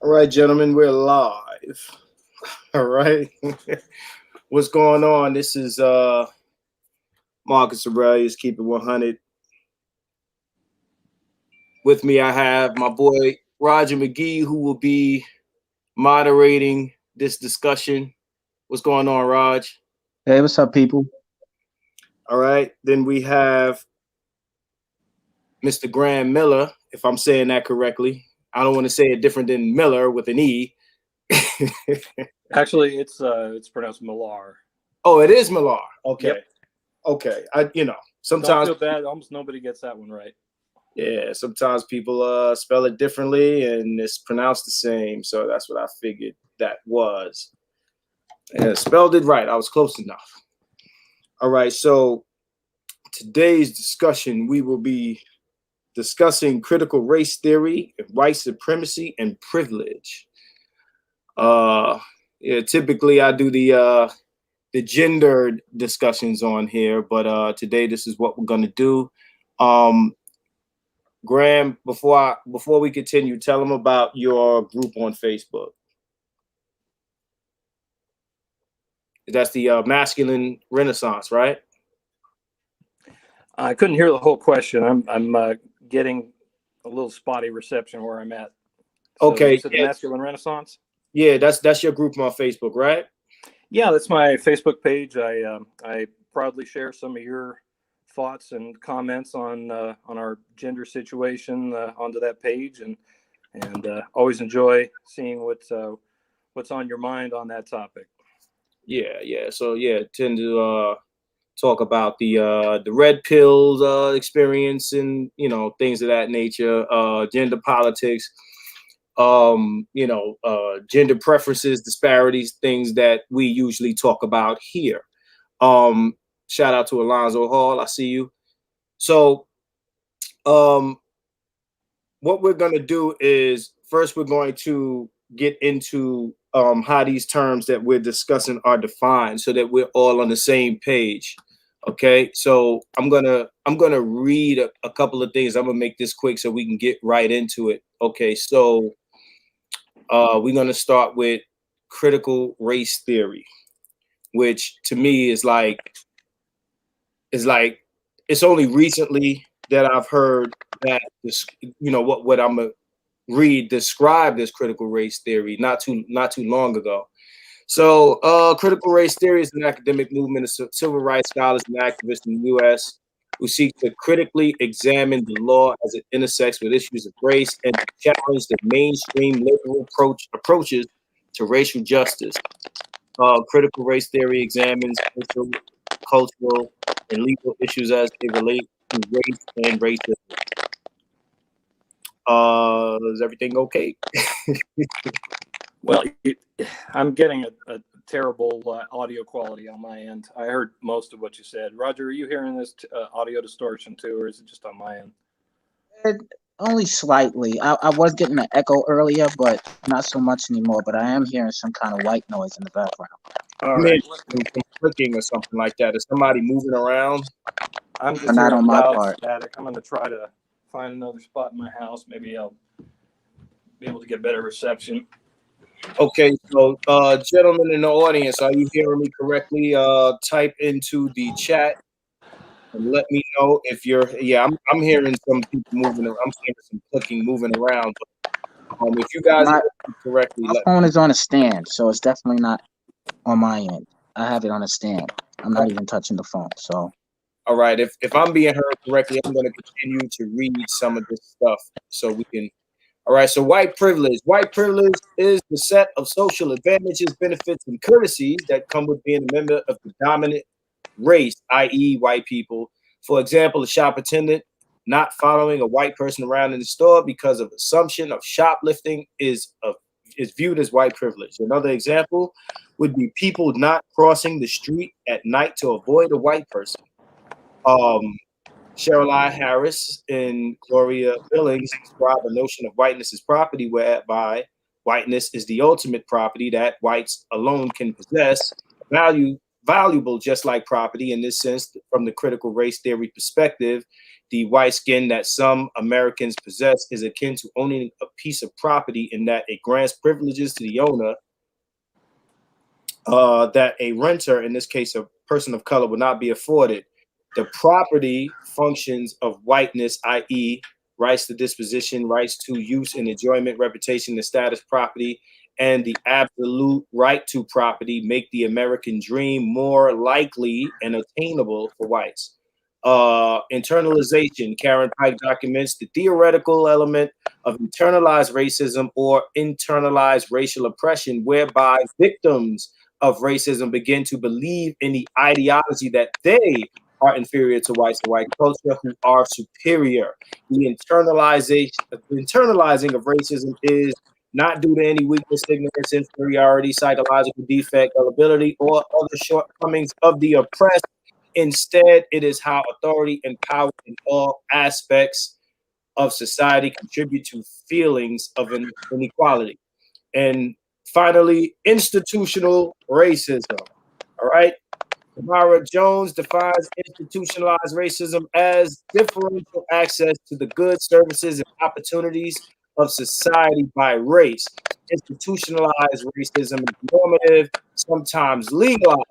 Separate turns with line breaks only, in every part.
All right, gentlemen, we're live. All right. What's going on? This is Marcus Aurelius, Keep It 100. With me, I have my boy Roger McGee, who will be moderating this discussion. What's going on, Raj?
Hey, what's up, people?
All right. Then we have Mr. Graham Miller, if I'm saying that correctly. I don't want to say it different than Miller with an E.
Actually, it's pronounced Millar.
Oh, it is Millar. Okay.
Yep.
Okay.
Don't
Sometimes
feel bad. Almost nobody gets that one right.
yeah, sometimes people spell it differently and it's pronounced the same. So that's what I figured that was. And spelled it right. I was close enough. All right. So today's discussion, we will be discussing critical race theory, white supremacy, and privilege. Uh, yeah, typically I do the gendered discussions on here, but today this is what we're gonna do. Um, Graham, before we continue, tell them about your group on Facebook. That's the masculine renaissance, right?
I couldn't hear the whole question. I'm getting a little spotty reception where I'm at. So
Okay,
you said the masculine renaissance?
yeah, that's your group on Facebook, right?
Yeah, that's my Facebook page. I proudly share some of your thoughts and comments on our gender situation onto that page, and always enjoy seeing what's on your mind on that topic.
Yeah. So yeah, tend to talk about the red pills experience and things of that nature, gender politics, gender preferences, disparities, things that we usually talk about here. Um, Shout out to Alonzo Hall. I see you. So um, what we're going to do is first we're going to get into how these terms that we're discussing are defined so that we're all on the same page. Okay, so I'm gonna read a couple of things. I'm gonna make this quick so we can get right into it. Okay, so we're gonna start with critical race theory, which to me is like it's only recently that I've heard that this, what I'm gonna read described as critical race theory not too long ago. So, critical race theory is an academic movement of civil rights scholars and activists in the U.S. who seek to critically examine the law as it intersects with issues of race and challenge the mainstream liberal approaches to racial justice. Critical race theory examines social, cultural, and legal issues as they relate to race and racism. Is everything okay?
Well, I'm getting a terrible audio quality on my end. I heard most of what you said. Roger, are you hearing this audio distortion too, or is it just on my end?
It, only slightly. I was getting an echo earlier, but not so much anymore. But I am hearing some kind of white noise in the background.
All
Maybe
right.
some clicking or something like that. Is somebody moving around?
I'm
But
just
not
hearing
on my
loud
part.
static. I'm going to try to find another spot in my house. Maybe I'll be able to get better reception.
Okay, so gentlemen in the audience, are you hearing me correctly? Type into the chat and let me know if you're. Yeah, I'm hearing some people moving. I'm hearing some clicking moving around. But, if you guys
My
hear me correctly,
my
let
phone
me.
is on a stand, so it's definitely not on my end. I have it on a stand. I'm not
Okay,
even touching the phone. So
all right. If I'm being heard correctly, I'm going to continue to read some of this stuff so we can. All right, so white privilege. White privilege is the set of social advantages, benefits, and courtesies that come with being a member of the dominant race, i.e., white people. For example, a shop attendant not following a white person around in the store because of assumption of shoplifting is viewed as white privilege. Another example would be people not crossing the street at night to avoid a white person. Um, Cheryl I. Harris and Gloria Billings describe a notion of whiteness as property, whereby whiteness is the ultimate property that whites alone can possess, value valuable just like property. In this sense, from the critical race theory perspective, the white skin that some Americans possess is akin to owning a piece of property in that it grants privileges to the owner that a renter, in this case a person of color, will not be afforded. The property functions of whiteness, i.e., rights to disposition, rights to use and enjoyment, reputation and status, property, and the absolute right to property make the American dream more likely and attainable for whites. Internalization. Karen Pike documents the theoretical element of internalized racism or internalized racial oppression, whereby victims of racism begin to believe in the ideology that they are inferior to whites and white culture who are superior. The internalizing of racism is not due to any weakness, ignorance, inferiority, psychological defect, gullibility, or other shortcomings of the oppressed. Instead, it is how authority and power in all aspects of society contribute to feelings of inequality. And finally, institutional racism. All right. Tamara Jones defines institutionalized racism as differential access to the goods, services, and opportunities of society by race. Institutionalized racism is normative, sometimes legalized,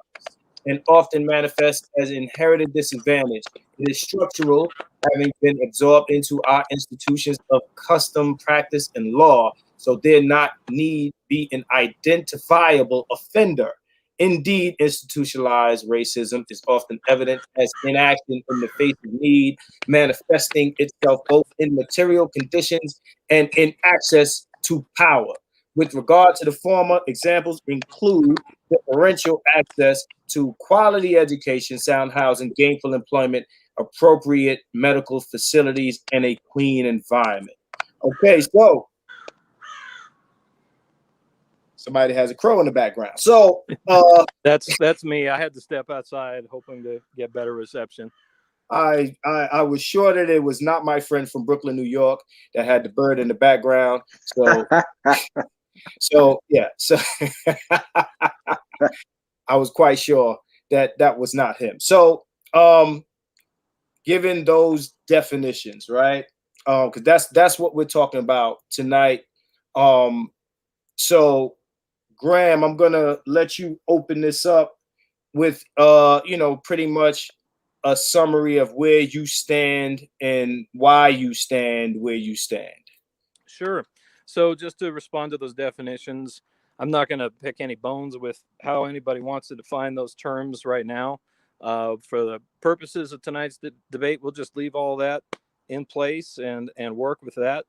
and often manifests as inherited disadvantage. It is structural, having been absorbed into our institutions of custom, practice, and law, so there not need be an identifiable offender. Indeed, institutionalized racism is often evident as inaction in the face of need, manifesting itself both in material conditions and in access to power. With regard to the former, examples include differential access to quality education, sound housing, gainful employment, appropriate medical facilities, and a clean environment. Okay, so somebody has a crow in the background. So
that's me. I had to step outside, hoping to get better reception.
I was sure that it was not my friend from Brooklyn, New York, that had the bird in the background. So yeah, so I was quite sure that that was not him. So given those definitions, right? Because that's what we're talking about tonight. So Graham, I'm gonna let you open this up with pretty much a summary of where you stand and why you stand where you stand.
Sure. So just to respond to those definitions, I'm not going to pick any bones with how anybody wants to define those terms right now. For the purposes of tonight's debate, we'll just leave all that in place and work with that.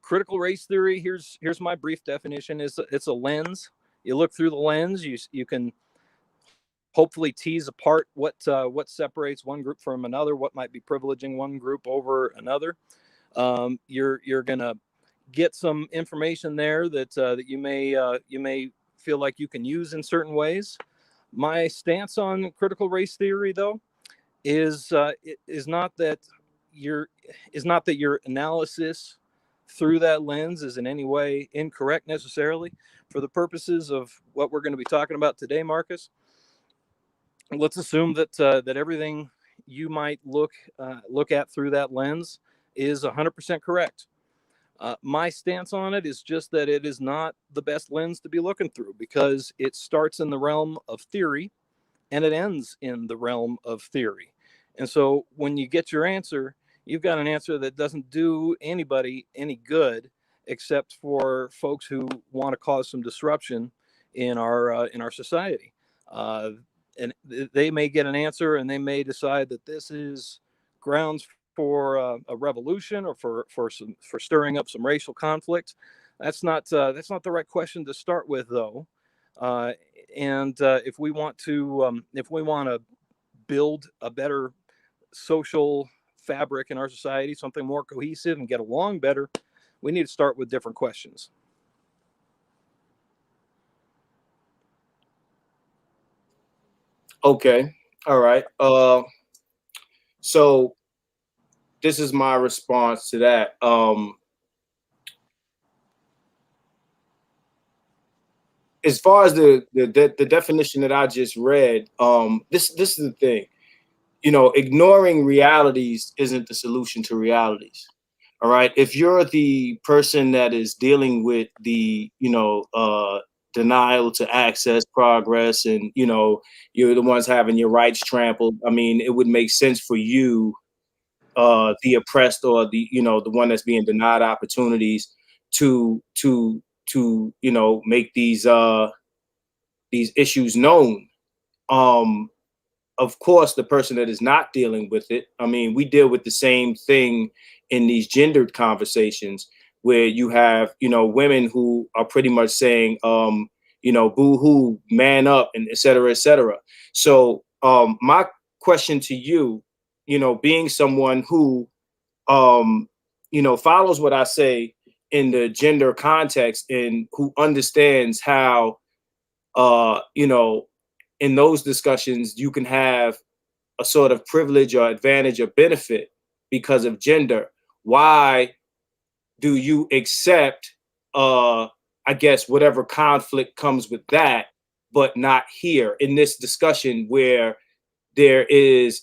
Critical race theory. Here's my brief definition. It's a lens. You look through the lens. You can hopefully tease apart what separates one group from another. What might be privileging one group over another. You're gonna get some information there that you may feel like you can use in certain ways. My stance on critical race theory, though, is not that your analysis through that lens is in any way incorrect necessarily. For the purposes of what we're going to be talking about today, Marcus, let's assume that everything you might look at through that lens is 100% correct. My stance on it is just that it is not the best lens to be looking through because it starts in the realm of theory and it ends in the realm of theory. And so when you get your answer, you've got an answer that doesn't do anybody any good except for folks who want to cause some disruption in our society. And they may get an answer and they may decide that this is grounds for a revolution or for stirring up some racial conflict. That's not the right question to start with, though. And if we want to build a better social fabric in our society, something more cohesive and get along better, we need to start with different questions.
Okay. All right. So this is my response to that. as far as the definition that I just read, this is the thing. Ignoring realities isn't the solution to realities. All right. If you're the person that is dealing with the, denial to access progress, and, you're the ones having your rights trampled, I mean, it would make sense for you, the oppressed, or the one that's being denied opportunities, to make these issues known. Um, of course, the person that is not dealing with it, I mean, we deal with the same thing in these gendered conversations, where you have, women who are pretty much saying, boo hoo, man up, and et cetera, et cetera. So, my question to you, being someone who, follows what I say in the gender context, and who understands how, in those discussions, you can have a sort of privilege or advantage or benefit because of gender. Why do you accept, I guess, whatever conflict comes with that, but not here in this discussion, where there is,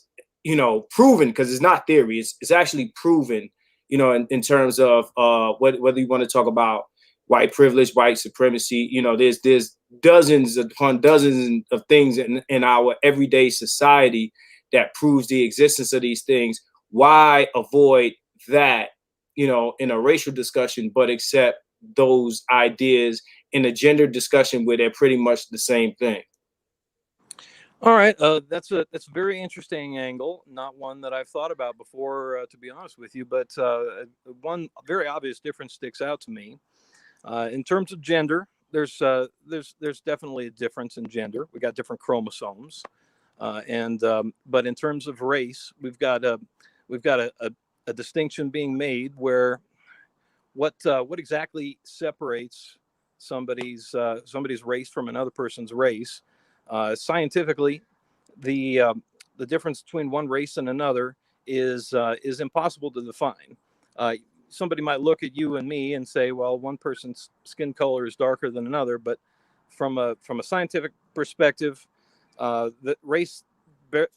proven, because it's not theory, it's actually proven, in terms of, whether you want to talk about white privilege, white supremacy, there's dozens upon dozens of things in our everyday society that proves the existence of these things. Why avoid that, in a racial discussion, but accept those ideas in a gender discussion where they're pretty much the same thing?
All right, that's a very interesting angle. Not one that I've thought about before, to be honest with you. But one very obvious difference sticks out to me. In terms of gender, there's definitely a difference in gender. We got different chromosomes, and but in terms of race, we've got a distinction being made where what exactly separates somebody's race from another person's race. Scientifically, the difference between one race and another is impossible to define. Somebody might look at you and me and say, well, one person's skin color is darker than another, but from a scientific perspective, the race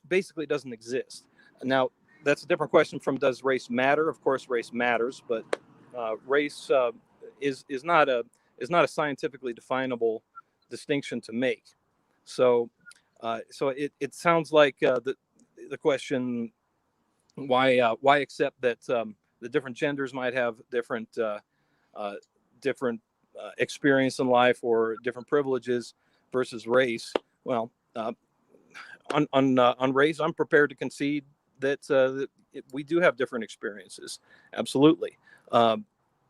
basically doesn't exist. Now, that's a different question from does race matter? Of course, race matters, but race is not a scientifically definable distinction to make. So, it sounds like the question, why accept that the different genders might have different experience in life or different privileges versus race. Well, on race, I'm prepared to concede that we do have different experiences. Absolutely.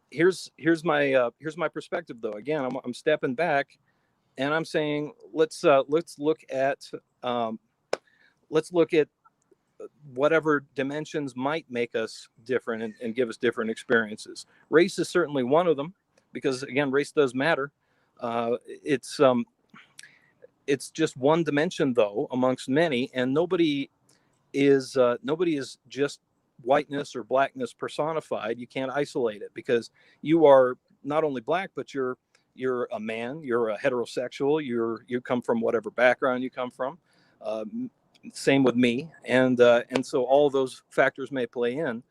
Here's my perspective, though. Again, I'm stepping back, and I'm saying let's look at whatever dimensions might make us different and give us different experiences. Race is certainly one of them, because again, race does matter. It's just one dimension, though, amongst many, and nobody is just whiteness or blackness personified. You can't isolate it, because you are not only black, but you're a man, you're a heterosexual, you come from whatever background you come from. Same with me, and so all of those factors may play in.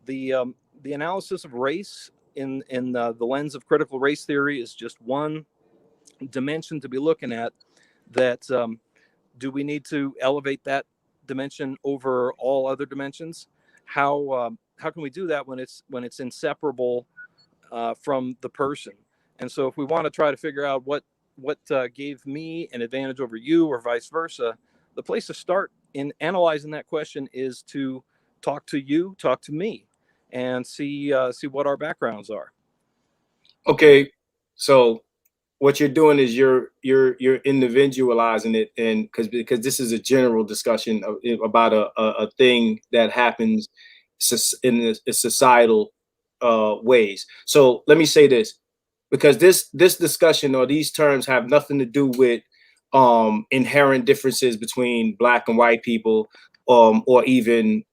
The analysis of race in the lens of critical race theory is just one dimension to be looking at. That do we need to elevate that dimension over all other dimensions? How can we do that when it's inseparable from the person? And so, if we want to try to figure out what gave me an advantage over you, or vice versa, the place to start in analyzing that question is to talk to me, and see what our backgrounds are.
Okay, so what you're doing is you're individualizing it, and because this is a general discussion about a thing that happens in the societal ways. So let me say this, because this discussion, or these terms, have nothing to do with inherent differences between black and white people, or even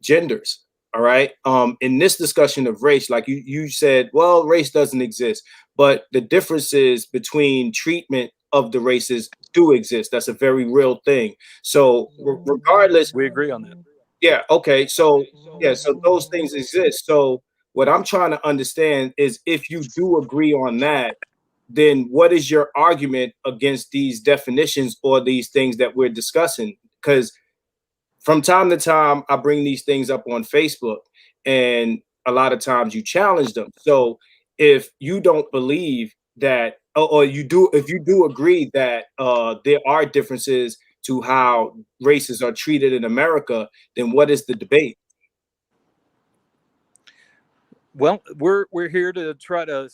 genders. All right. In this discussion of race, like you said, well, race doesn't exist. but the differences between treatment of the races do exist. That's a very real thing. So regardless,
We agree on that.
yeah, okay. So yeah, so those things exist. So what I'm trying to understand is if you do agree on that, then what is your argument against these definitions or these things that we're discussing? Because from time to time, I bring these things up on Facebook, and a lot of times you challenge them. So if you don't believe that, or you do, if you do agree that there are differences to how races are treated in America, then what is the debate?
Well, we're here to try to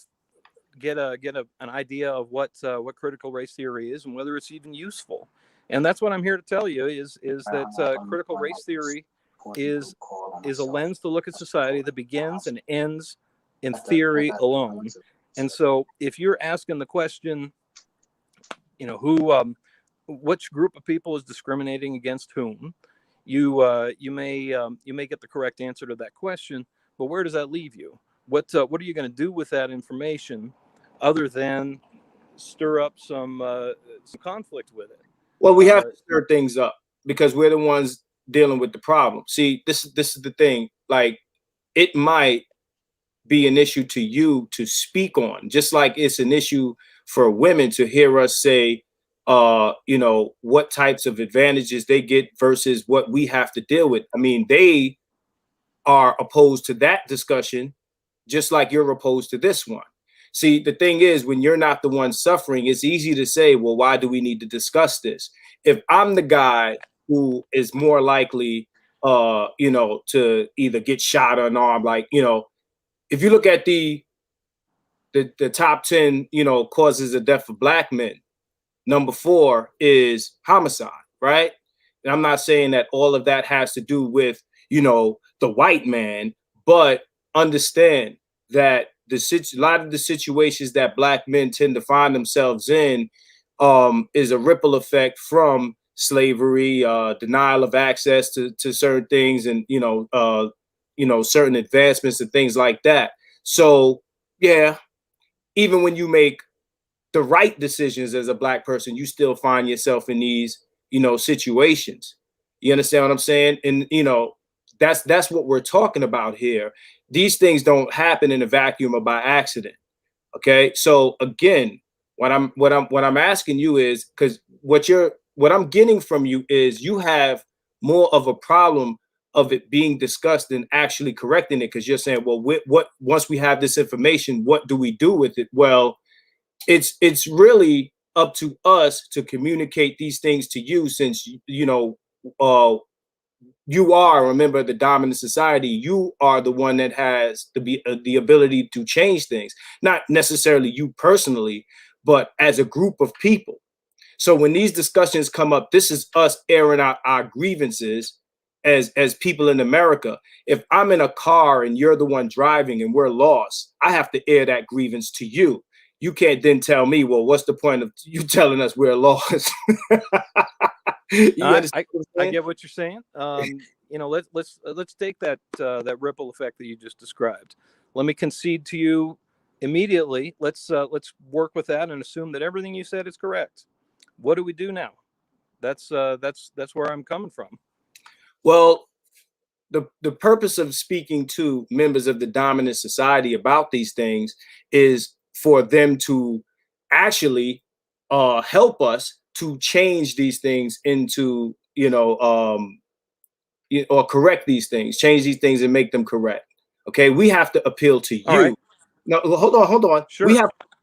get an idea of what critical race theory is and whether it's even useful. And that's what I'm here to tell you is that critical race theory is a lens to look at society that begins and ends in theory alone. And so if you're asking the question, who which group of people is discriminating against whom, you may get the correct answer to that question, but where does that leave you? What are you going to do with that information other than stir up some conflict with it?
Well, we have to stir things up because we're the ones dealing with the problem. See, this is the thing. Like, it might be an issue to you to speak on, just like it's an issue for women to hear us say, what types of advantages they get versus what we have to deal with. I mean, they are opposed to that discussion, just like you're opposed to this one. See, the thing is, when you're not the one suffering, it's easy to say, well, why do we need to discuss this? If I'm the guy who is more likely, to either get shot or unarmed, like, if you look at the top 10, causes of death for black men, number 4 is homicide, right? And I'm not saying that all of that has to do with, the white man, but understand that a lot of the situations that black men tend to find themselves in is a ripple effect from slavery, denial of access to certain things, and certain advancements and things like that. So yeah, even when you make the right decisions as a black person, you still find yourself in these, situations. You understand what I'm saying? And that's what we're talking about here. These things don't happen in a vacuum or by accident. Okay. So again, what I'm asking you is, because what I'm getting from you is you have more of a problem of it being discussed than actually correcting it, because you're saying, well, what once we have this information, what do we do with it? Well, it's really up to us to communicate these things to you, since you are a member of the dominant society. You are the one that has the ability to change things, not necessarily you personally, but as a group of people. So when these discussions come up, this is us airing out our grievances as people in America. If I'm in a car and you're the one driving and we're lost, I have to air that grievance to you. You can't then tell me, well, what's the point of you telling us we're lost?
I get what you're saying. Let's take that ripple effect that you just described. Let me concede to you immediately. Let's work with that and assume that everything you said is correct. What do we do now? That's where I'm coming from.
Well, the purpose of speaking to members of the dominant society about these things is for them to actually help us to change these things into, or correct these things, change these things and make them correct. Okay, we have to appeal to you.
Right.
No, hold on.
Sure.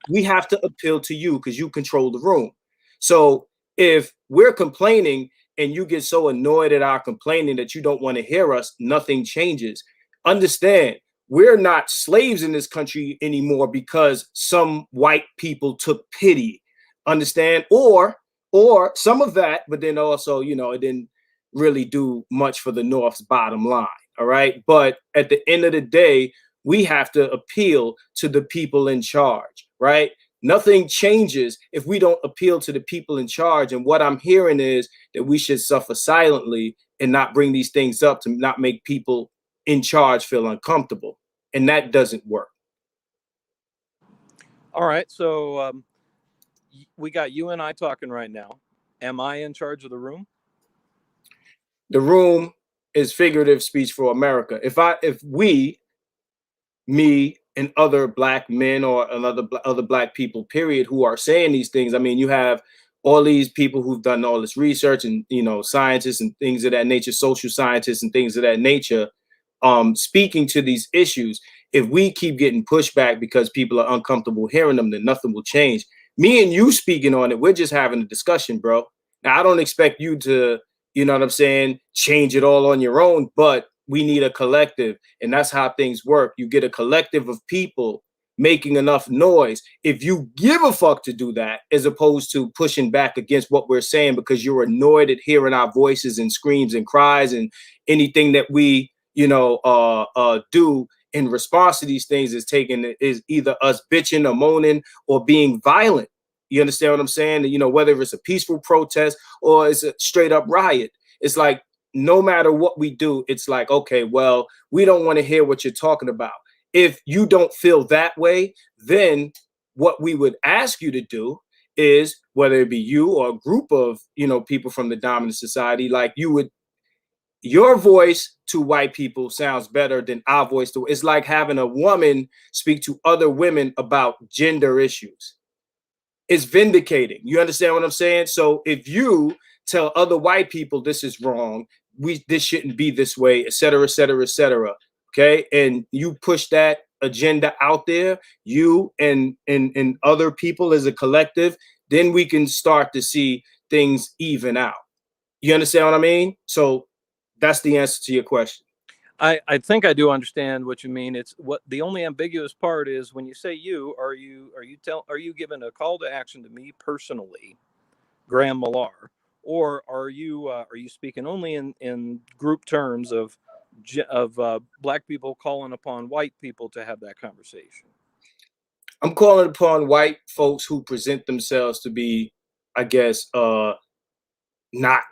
We have to appeal to you because you control the room. So if we're complaining and you get so annoyed at our complaining that you don't want to hear us, nothing changes. Understand, we're not slaves in this country anymore because some white people took pity. Understand? Or some of that, but then also, it didn't really do much for the North's bottom line. All right. But at the end of the day, we have to appeal to the people in charge, right? Nothing changes if we don't appeal to the people in charge. And what I'm hearing is that we should suffer silently and not bring these things up to not make people in charge feel uncomfortable. And that doesn't work.
All right. So we got you and I talking right now. Am I in charge of the room?
The room is figurative speech for America. If we, me and other black men or other black people, period, who are saying these things, I mean, you have all these people who've done all this research and, scientists and things of that nature, social scientists and things of that nature, speaking to these issues. If we keep getting pushback because people are uncomfortable hearing them, then nothing will change. Me and you speaking on it, we're just having a discussion, bro. Now, I don't expect you to, you know what I'm saying, change it all on your own, but we need a collective. And that's how things work. You get a collective of people making enough noise. If you give a fuck to do that, as opposed to pushing back against what we're saying because you're annoyed at hearing our voices and screams and cries and anything that we, do in response to these things is either us bitching or moaning or being violent. You understand what I'm saying? Whether it's a peaceful protest or it's a straight up riot, it's like, no matter what we do, it's like, okay, well, we don't want to hear what you're talking about. If you don't feel that way, then what we would ask you to do is, whether it be you or a group of, people from the dominant society, like your voice to white people sounds better than our voice to. It's like having a woman speak to other women about gender issues. It's vindicating. You understand what I'm saying? So if you tell other white people this is wrong, this shouldn't be this way, et cetera, et cetera, et cetera. Okay. And you push that agenda out there, you and other people as a collective, then we can start to see things even out. You understand what I mean? So that's the answer to your question.
I think I do understand what you mean. It's what the only ambiguous part is when you say you, are you giving a call to action to me personally, Graham Millar, or are you speaking only in group terms of black people calling upon white people to have that conversation?
I'm calling upon white folks who present themselves to be, I guess, not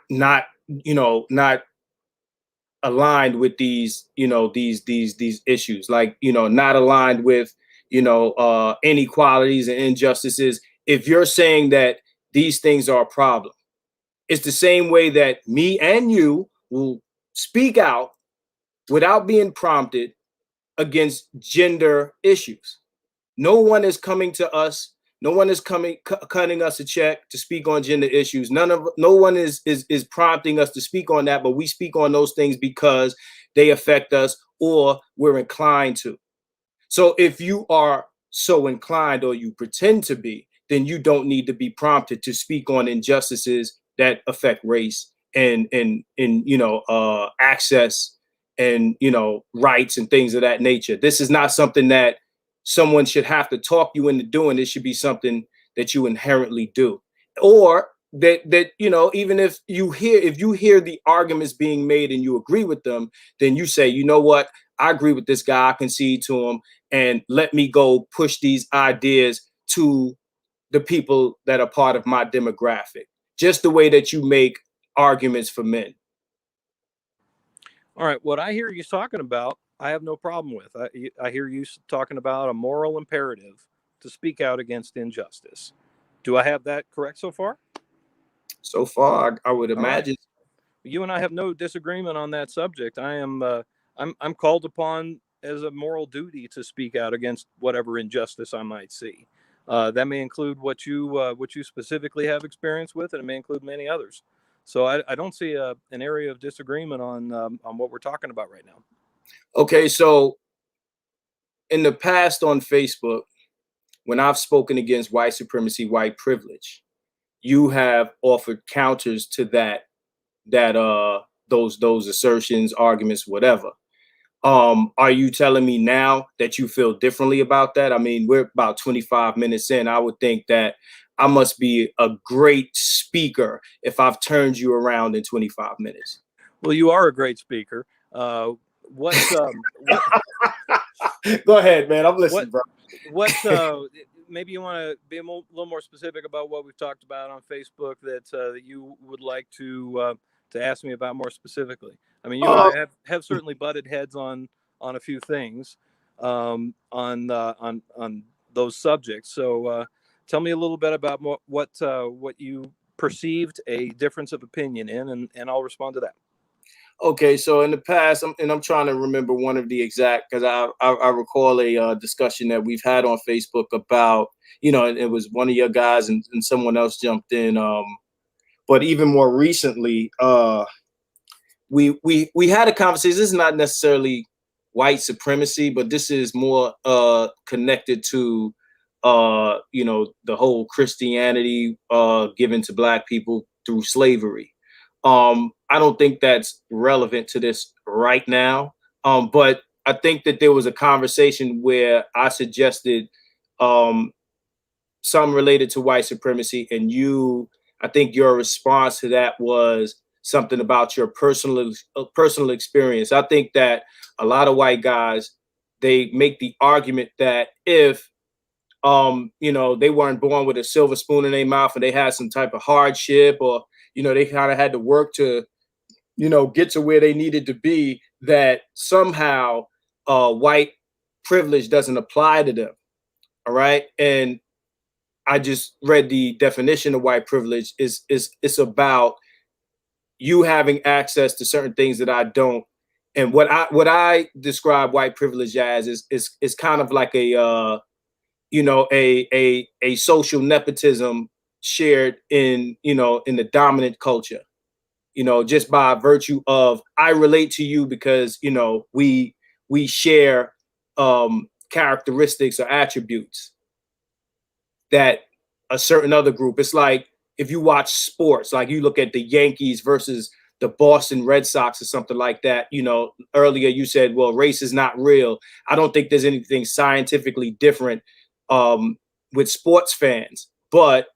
aligned with these, these issues, like, not aligned with, inequalities and injustices. If you're saying that these things are a problem, it's the same way that me and you will speak out without being prompted against gender issues. No one is coming to us. No one is cutting us a check to speak on gender issues. No one is prompting us to speak on that, but we speak on those things because they affect us or we're inclined to. So if you are so inclined or you pretend to be, then you don't need to be prompted to speak on injustices that affect race and access and rights and things of that nature. This is not something that someone should have to talk you into doing. It should be something that you inherently do, or that even if you hear the arguments being made and you agree with them, then you say, you know what, I agree with this guy, I concede to him, and let me go push these ideas to the people that are part of my demographic, just the way that you make arguments for men.
All right, what I hear you talking about, I have no problem with. I hear you talking about a moral imperative to speak out against injustice. Do I have that correct so far?
So far, I would
All right.
imagine.
You and I have no disagreement on that subject. I'm called upon as a moral duty to speak out against whatever injustice I might see. That may include what you specifically have experience with, and it may include many others. So I don't see an area of disagreement on what we're talking about right now.
Okay, so in the past on Facebook, when I've spoken against white supremacy, white privilege, you have offered counters to those assertions, arguments, whatever. Are you telling me now that you feel differently about that? I mean, we're about 25 minutes in. I would think that I must be a great speaker if I've turned you around in 25 minutes.
Well, you are a great speaker. What
Go ahead, man. I'm
what
listening, bro.
what maybe you want to be a little more specific about what we've talked about on Facebook that you would like to ask me about more specifically. I mean, you and
Oh,
I have certainly butted heads on a few things, on those subjects. So tell me a little bit about what you perceived a difference of opinion in, and I'll respond to that.
Okay, so in the past, I'm trying to remember one of the exact, because I recall a discussion that we've had on Facebook about, and it was one of your guys and someone else jumped in. But even more recently, we had a conversation. This is not necessarily white supremacy, but this is more connected to the whole Christianity given to Black people through slavery. I don't think that's relevant to this right now. But I think that there was a conversation where I suggested some related to white supremacy, and I think your response to that was something about your personal experience. I think that a lot of white guys, they make the argument that if they weren't born with a silver spoon in their mouth and they had some type of hardship, or they kind of had to work to get to where they needed to be, that somehow white privilege doesn't apply to them. All right. And I just read the definition of white privilege. It's about you having access to certain things that I don't. And what I describe white privilege as is kind of like a social nepotism shared in the dominant culture. Just by virtue of I relate to you because we share characteristics or attributes that a certain other group. It's like if you watch sports, like you look at the Yankees versus the Boston Red Sox or something like that. Earlier you said, well, race is not real. I don't think there's anything scientifically different with sports fans, but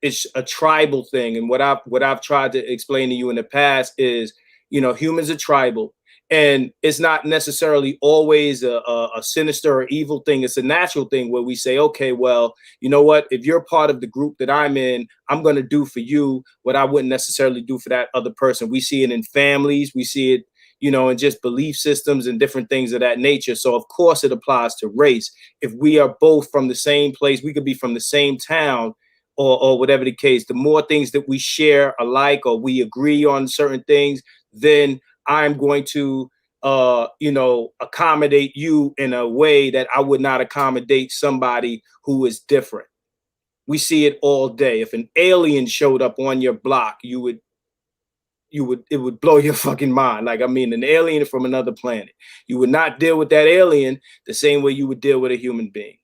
it's a tribal thing. And what I've tried to explain to you in the past is, humans are tribal. And it's not necessarily always a sinister or evil thing. It's a natural thing where we say, okay, well, you know what? If you're part of the group that I'm in, I'm going to do for you what I wouldn't necessarily do for that other person. We see it in families. We see it, in just belief systems and different things of that nature. So, of course, it applies to race. If we are both from the same place, we could be from the same town, or whatever the case. The more things that we share alike or we agree on certain things, then I'm going to, accommodate you in a way that I would not accommodate somebody who is different. We see it all day. If an alien showed up on your block, it would blow your fucking mind. Like, I mean, an alien from another planet. You would not deal with that alien the same way you would deal with a human being.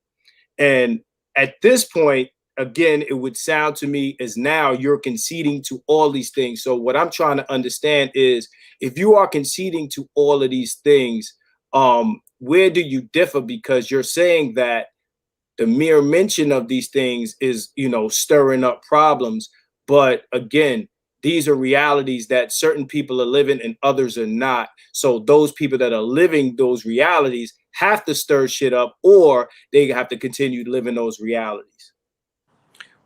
And at this point, again, it would sound to me as now you're conceding to all these things. So what I'm trying to understand is, if you are conceding to all of these things, where do you differ? Because you're saying that the mere mention of these things is, stirring up problems. But again, these are realities that certain people are living and others are not. So those people that are living those realities have to stir shit up, or they have to continue living those realities.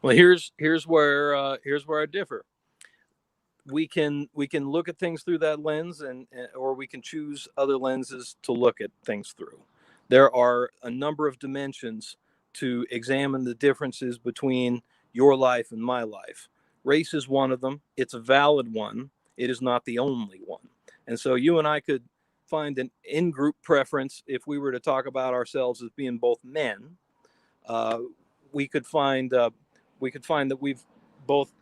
Well, here's where I differ. We can look at things through that lens, or we can choose other lenses to look at things through. There are a number of dimensions to examine the differences between your life and my life. Race is one of them. It's a valid one. It is not the only one. And so you and I could find an in-group preference if we were to talk about ourselves as being both men. We could find that we've both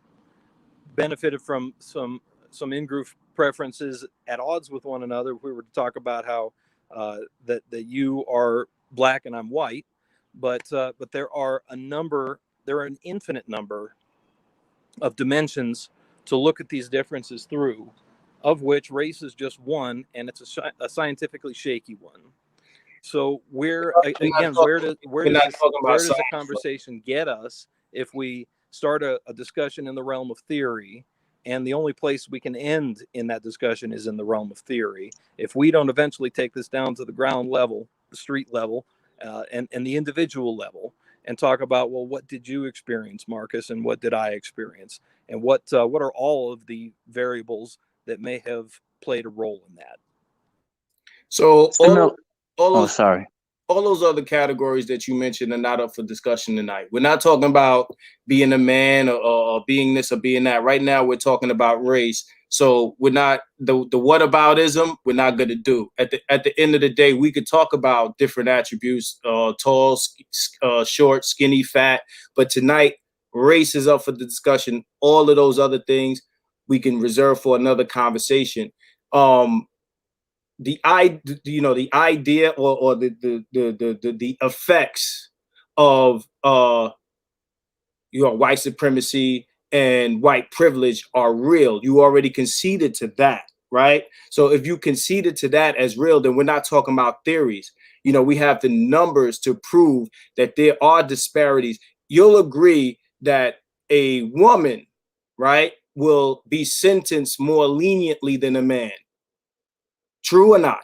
benefited from some in-group preferences at odds with one another. If we were to talk about how that you are Black and I'm white, but there are an infinite number of dimensions to look at these differences through, of which race is just one, and it's a scientifically shaky one. So where does the conversation get us if we start a discussion in the realm of theory, and the only place we can end in that discussion is in the realm of theory? If we don't eventually take this down to the ground level, the street level, and the individual level, and talk about, well, what did you experience, Marcus, and what did I experience, and what are all of the variables that may have played a role in that?
So
sorry.
all those other categories that you mentioned are not up for discussion tonight. We're not talking about being a man or being this or being that. Right now, we're talking about race. So we're not the whataboutism. We're not going to do. At the end of the day, we could talk about different attributes: tall, short, skinny, fat. But tonight, race is up for the discussion. All of those other things we can reserve for another conversation. The idea or the effects of white supremacy and white privilege are real. You already conceded to that, right? So if you conceded to that as real, then we're not talking about theories. We have the numbers to prove that there are disparities. You'll agree that a woman, right, will be sentenced more leniently than a man. True or not?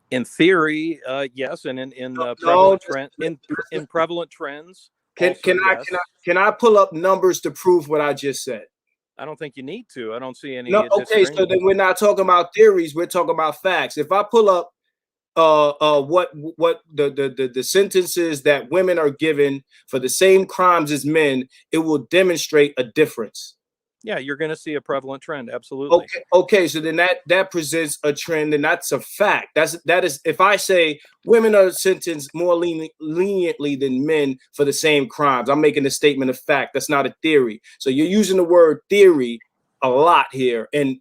In theory, yes, and in prevalent trends,
Can I pull up numbers to prove what I just said?
I don't think you need to. I don't see any.
No, okay, so then we're not talking about theories. We're talking about facts. If I pull up what the sentences that women are given for the same crimes as men, it will demonstrate a difference.
Yeah, you're going to see a prevalent trend. Absolutely.
Okay. So then that presents a trend, and that's a fact. That is, if I say women are sentenced more leniently than men for the same crimes, I'm making a statement of fact. That's not a theory. So you're using the word theory a lot here, and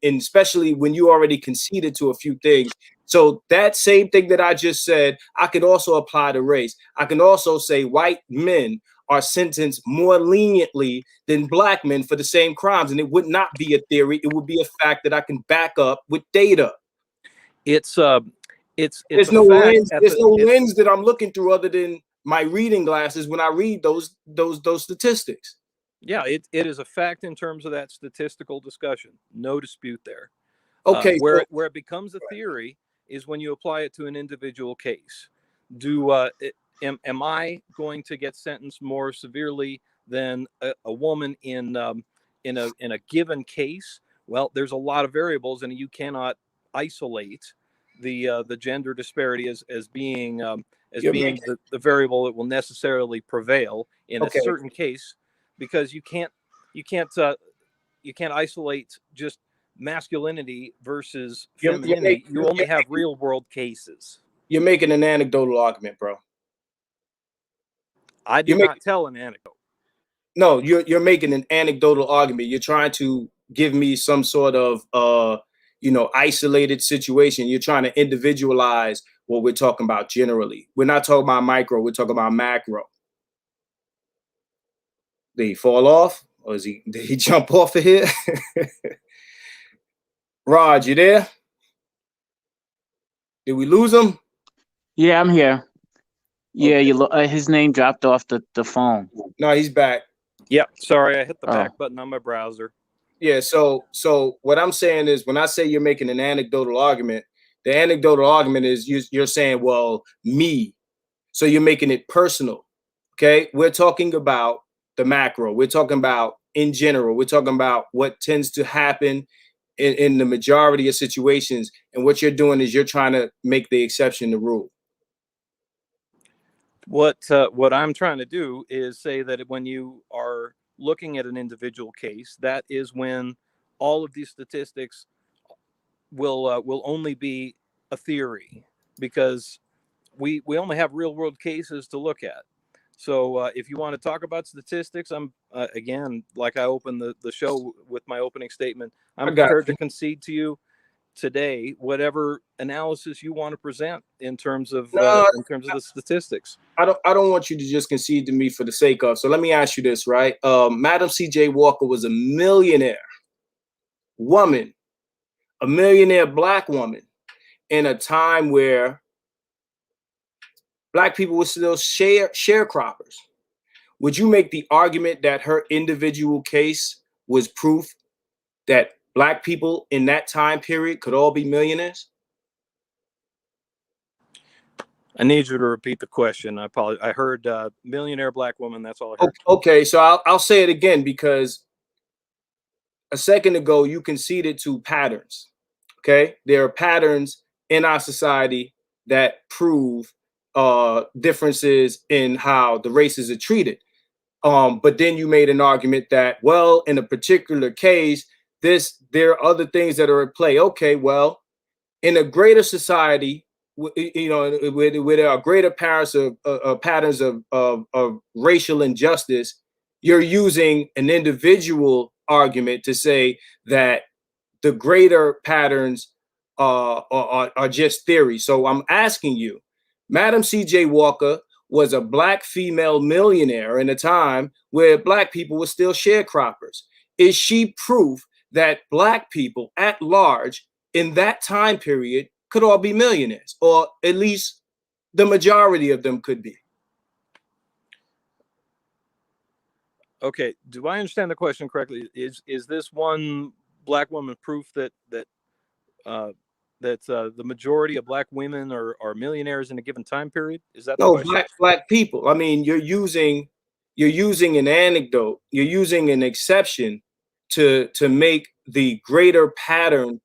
especially when you already conceded to a few things. So that same thing that I just said, I could also apply to race. I can also say white men are sentenced more leniently than black men for the same crimes. And it would not be a theory. It would be a fact that I can back up with data.
There's
no lens that I'm looking through other than my reading glasses when I read those statistics.
Yeah, it is a fact in terms of that statistical discussion. No dispute there.
Okay.
Where it becomes a theory is when you apply it to an individual case. Am I going to get sentenced more severely than a woman in a given case? Well, there's a lot of variables, and you cannot isolate the gender disparity as being the variable that will necessarily prevail in a certain case, because you can't isolate just masculinity versus femininity. You only have real world cases.
You're making an anecdotal argument, bro.
I did not tell an anecdote.
No, you're making an anecdotal argument. You're trying to give me some sort of isolated situation. You're trying to individualize what we're talking about generally. We're not talking about micro, we're talking about macro. Did he fall off? Or did he jump off of here? Rod, you there? Did we lose him?
Yeah, I'm here. Yeah, okay. His name dropped off the phone.
No, he's back.
Yep. Sorry, I hit the back button on my browser.
Yeah. So what I'm saying is, when I say you're making an anecdotal argument, the anecdotal argument is you're saying, well, me. So you're making it personal. Okay. We're talking about the macro. We're talking about in general. We're talking about what tends to happen in the majority of situations. And what you're doing is you're trying to make the exception the rule.
What I'm trying to do is say that when you are looking at an individual case, that is when all of these statistics will only be a theory, because we only have real world cases to look at. So if you want to talk about statistics, I'm again, like I opened the show with my opening statement, I'm prepared to concede to you today whatever analysis you want to present in terms of the statistics.
I don't want you to just concede to me for the sake of. So let me ask you this, right? Madam C.J. Walker was a millionaire woman, a millionaire black woman, in a time where black people were still sharecroppers. Would you make the argument that her individual case was proof that black people in that time period could all be millionaires?
I need you to repeat the question. I apologize. I heard millionaire black woman. That's all I heard.
Okay, so I'll say it again, because a second ago you conceded to patterns. Okay, there are patterns in our society that prove differences in how the races are treated. But then you made an argument that, well, in a particular case, there are other things that are at play. Okay, well, in a greater society, you know, with a greater patterns of racial injustice, you're using an individual argument to say that the greater patterns are just theory. So I'm asking you, Madam C.J. Walker was a black female millionaire in a time where black people were still sharecroppers. Is she proof that black people at large in that time period could all be millionaires, or at least the majority of them could be?
Okay, do I understand the question correctly? Is this one black woman proof that the majority of black women are millionaires in a given time period? Is that the
No,
question?
black people. I mean, you're using an anecdote, you're using an exception to make the greater pattern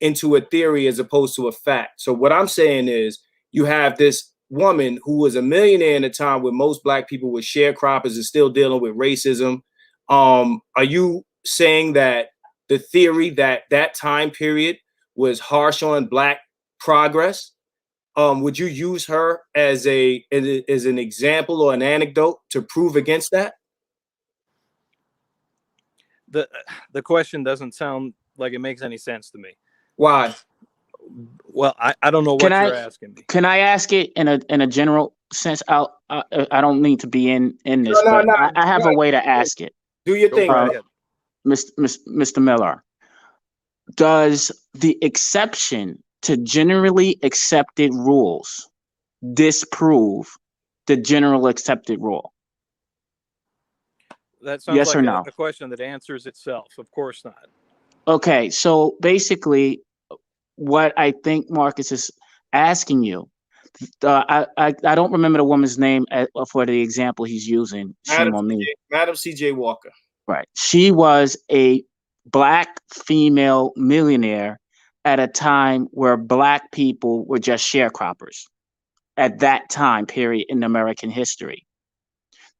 into a theory as opposed to a fact. So what I'm saying is, you have this woman who was a millionaire in a time where most black people were sharecroppers and still dealing with racism. Are you saying that the theory that that time period was harsh on black progress? Would you use her as an example or an anecdote to prove against that?
The question doesn't sound like it makes any sense to me.
Why?
Well, I don't know what you're asking me.
Can I ask it in a general sense? I don't need to be in this,
No,
but I have a way to ask it.
Do your thing,
right ahead.
Mr. Millar. Does the exception to generally accepted rules disprove the general accepted rule?
That sounds
yes
like
or no?
a question that answers itself. Of course not.
Okay, so basically, what I think Marcus is asking you, I don't remember the woman's name for the example he's using. Shame on me.
Madam C.J. Walker.
Right. She was a black female millionaire at a time where black people were just sharecroppers at that time period in American history.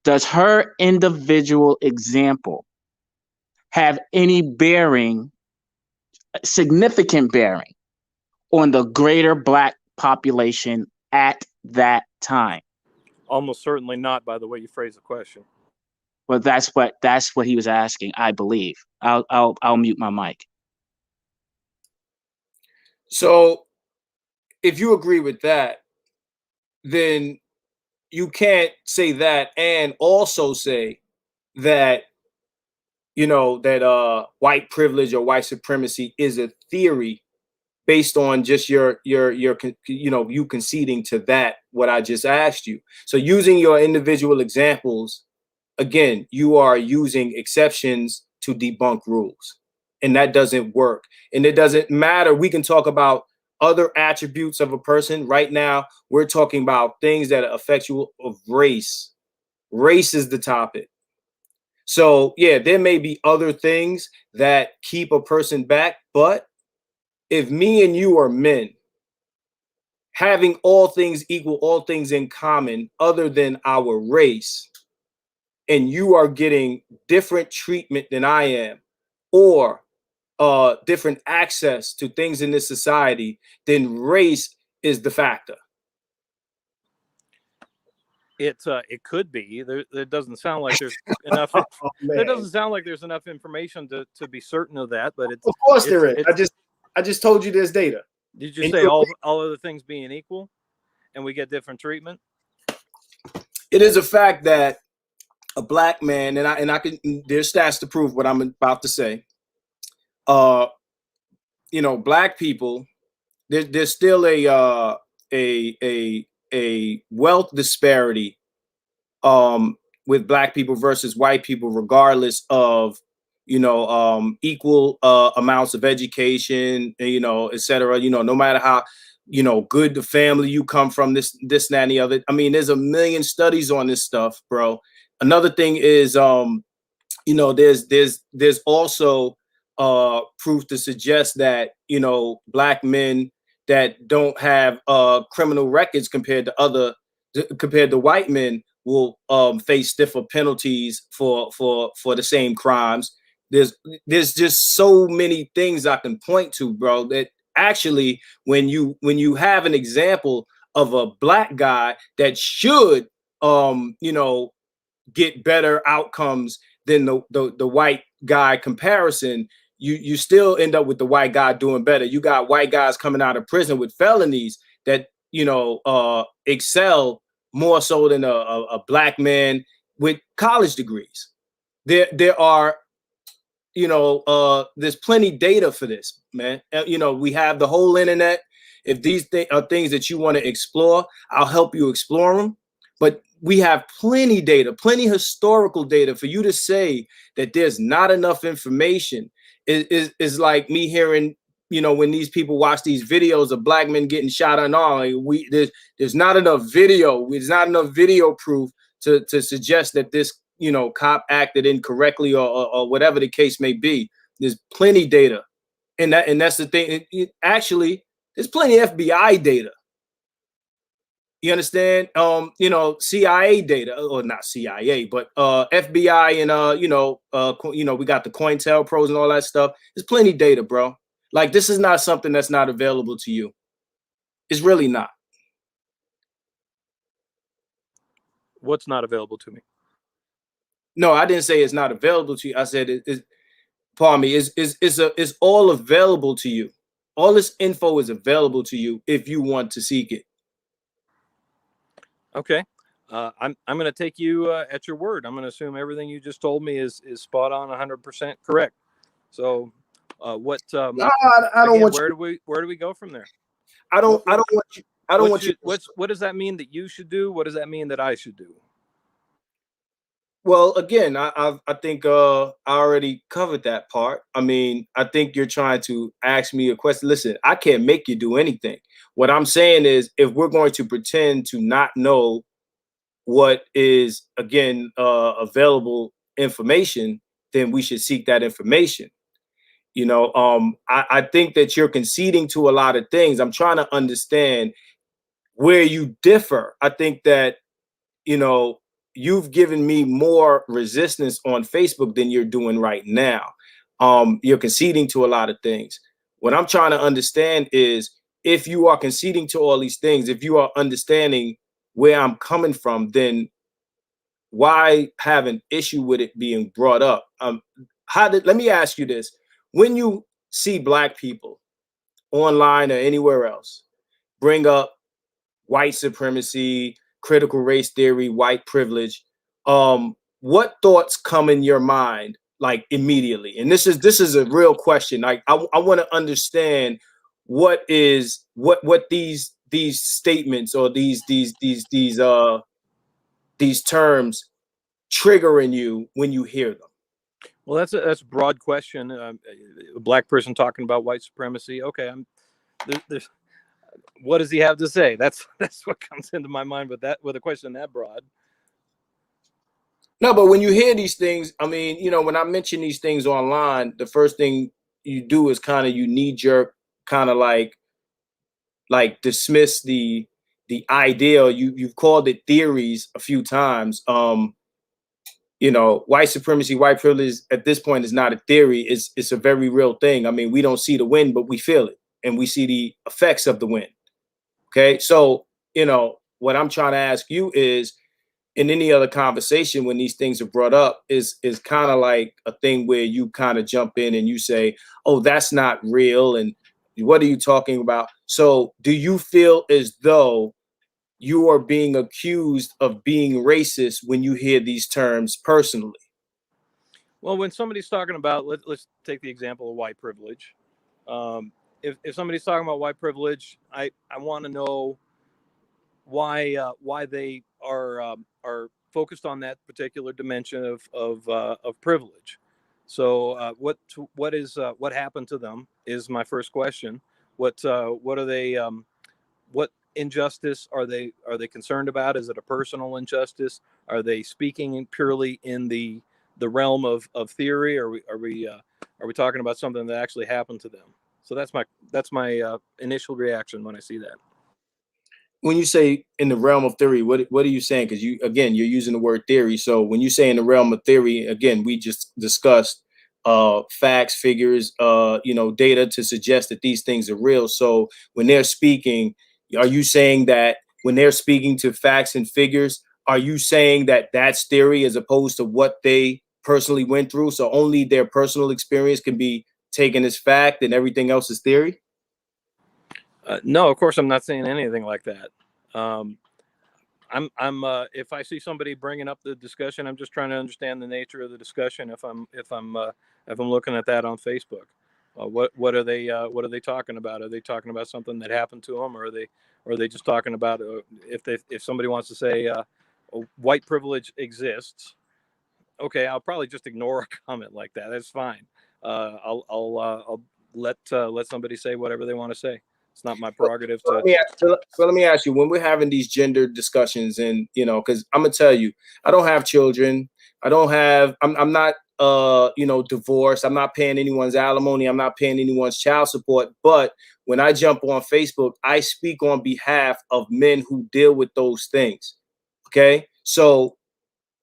Does her individual example have any bearing, significant bearing, on the greater black population at that time?
Almost certainly not, by the way you phrase the question.
Well, that's what he was asking, I believe. I'll mute my mic.
So if you agree with that, then you can't say that and also say that, you know, that white privilege or white supremacy is a theory based on just your you know, you conceding to that what I just asked you. So using your individual examples, again, you are using exceptions to debunk rules, and that doesn't work. And it doesn't matter. We can talk about other attributes of a person. Right now, we're talking about things that affect you of race. Race is the topic. So yeah, there may be other things that keep a person back, but if me and you are men, having all things equal, all things in common, other than our race, and you are getting different treatment than I am, or different access to things in this society, then race is the factor.
It could be. There doesn't sound like there's enough. Oh, there doesn't sound like there's enough information to be certain of that. But it's,
of course there is. I just told you there's data.
Did you say all other things being equal, and we get different treatment?
It is a fact that a black man, and I can, there's stats to prove what I'm about to say. You know, black people, there's still a wealth disparity with black people versus white people, regardless of, you know, equal amounts of education, you know, et cetera. You know, no matter how, you know, good the family you come from, this, that, and the other. I mean, there's a million studies on this stuff, bro. Another thing is, you know, there's also proof to suggest that, you know, black men, that don't have criminal records compared to white men will face stiffer penalties for the same crimes. There's just so many things I can point to, bro, that actually when you have an example of a black guy that should get better outcomes than the white guy comparison, you still end up with the white guy doing better. You got white guys coming out of prison with felonies that excel more so than a black man with college degrees. There are there's plenty data for this, man. We have the whole internet. If these are things that you want to explore, I'll help you explore them. But we have plenty data, plenty historical data for you to say that there's not enough information is like me hearing, when these people watch these videos of black men getting shot and all. Like there's not enough video. There's not enough video proof to suggest that this cop acted incorrectly or whatever the case may be. There's plenty data, and that's the thing. Actually, there's plenty of FBI data. You understand? CIA data, or not CIA, but FBI and we got the COINTELPROs and all that stuff. There's plenty of data, bro. Like, this is not something that's not available to you. It's really not.
What's not available to me?
No, I didn't say it's not available to you. I said pardon me, it's all available to you. All this info is available to you if you want to seek it.
Okay. I'm going to take you at your word. I'm going to assume everything you just told me is spot on, 100% correct. So what
no, I don't want
where do we go from there?
I don't want you.
What does that mean that you should do? What does that mean that I should do?
Well, again, I think I already covered that part. I mean, I think you're trying to ask me a question. Listen, I can't make you do anything. What I'm saying is, if we're going to pretend to not know what is, again, available information, then we should seek that information. I think that you're conceding to a lot of things. I'm trying to understand where you differ. I think that, you've given me more resistance on Facebook than you're doing right now. You're conceding to a lot of things. What I'm trying to understand is, if you are conceding to all these things, if you are understanding where I'm coming from, then why have an issue with it being brought up? Let me ask you this. When you see black people online or anywhere else bring up white supremacy, critical race theory, white privilege, what thoughts come in your mind, like, immediately? And this is a real question. Like, I want to understand what these statements or these terms trigger in you when you hear them.
Well, that's a broad question. A black person talking about white supremacy. Okay, there's what does he have to say? That's what comes into my mind with a question that broad.
No, but when you hear these things, I mean, when I mention these things online, the first thing you do is kind of, you knee jerk, kind of like dismiss the idea. You've called it theories a few times. White supremacy, white privilege at this point is not a theory. It's a very real thing. I mean, we don't see the wind, but we feel it, and we see the effects of the wind. Okay, so what I'm trying to ask you is, in any other conversation, when these things are brought up, is kind of like a thing where you kind of jump in and you say, "Oh, that's not real," and what are you talking about? So, do you feel as though you are being accused of being racist when you hear these terms personally?
Well, when somebody's talking about, let's take the example of white privilege. If somebody's talking about white privilege, I want to know why they are focused on that particular dimension of privilege. So what happened to them is my first question. What are they? What injustice are they concerned about? Is it a personal injustice? Are they speaking purely in the realm of theory? Are we talking about something that actually happened to them? So that's my initial reaction when I see that.
When you say in the realm of theory, what are you saying? Because you're using the word theory. So when you say in the realm of theory, again, we just discussed facts, figures, data to suggest that these things are real. So when they're speaking, are you saying that when they're speaking to facts and figures, are you saying that that's theory as opposed to what they personally went through? So only their personal experience can be taken as fact and everything else is theory?
No, of course I'm not saying anything like that. I'm if I see somebody bringing up the discussion, I'm just trying to understand the nature of the discussion. If I'm looking at that on Facebook, what are they talking about? Are they talking about something that happened to them, or are they just talking about if somebody wants to say white privilege exists? Okay, I'll probably just ignore a comment like that. That's fine. I'll let somebody say whatever they want to say. It's not my prerogative to.
Let me ask you, when we're having these gender discussions, and because I'm gonna tell you, I don't have children. I'm not divorced. I'm not paying anyone's alimony. I'm not paying anyone's child support. But when I jump on Facebook, I speak on behalf of men who deal with those things. Okay, so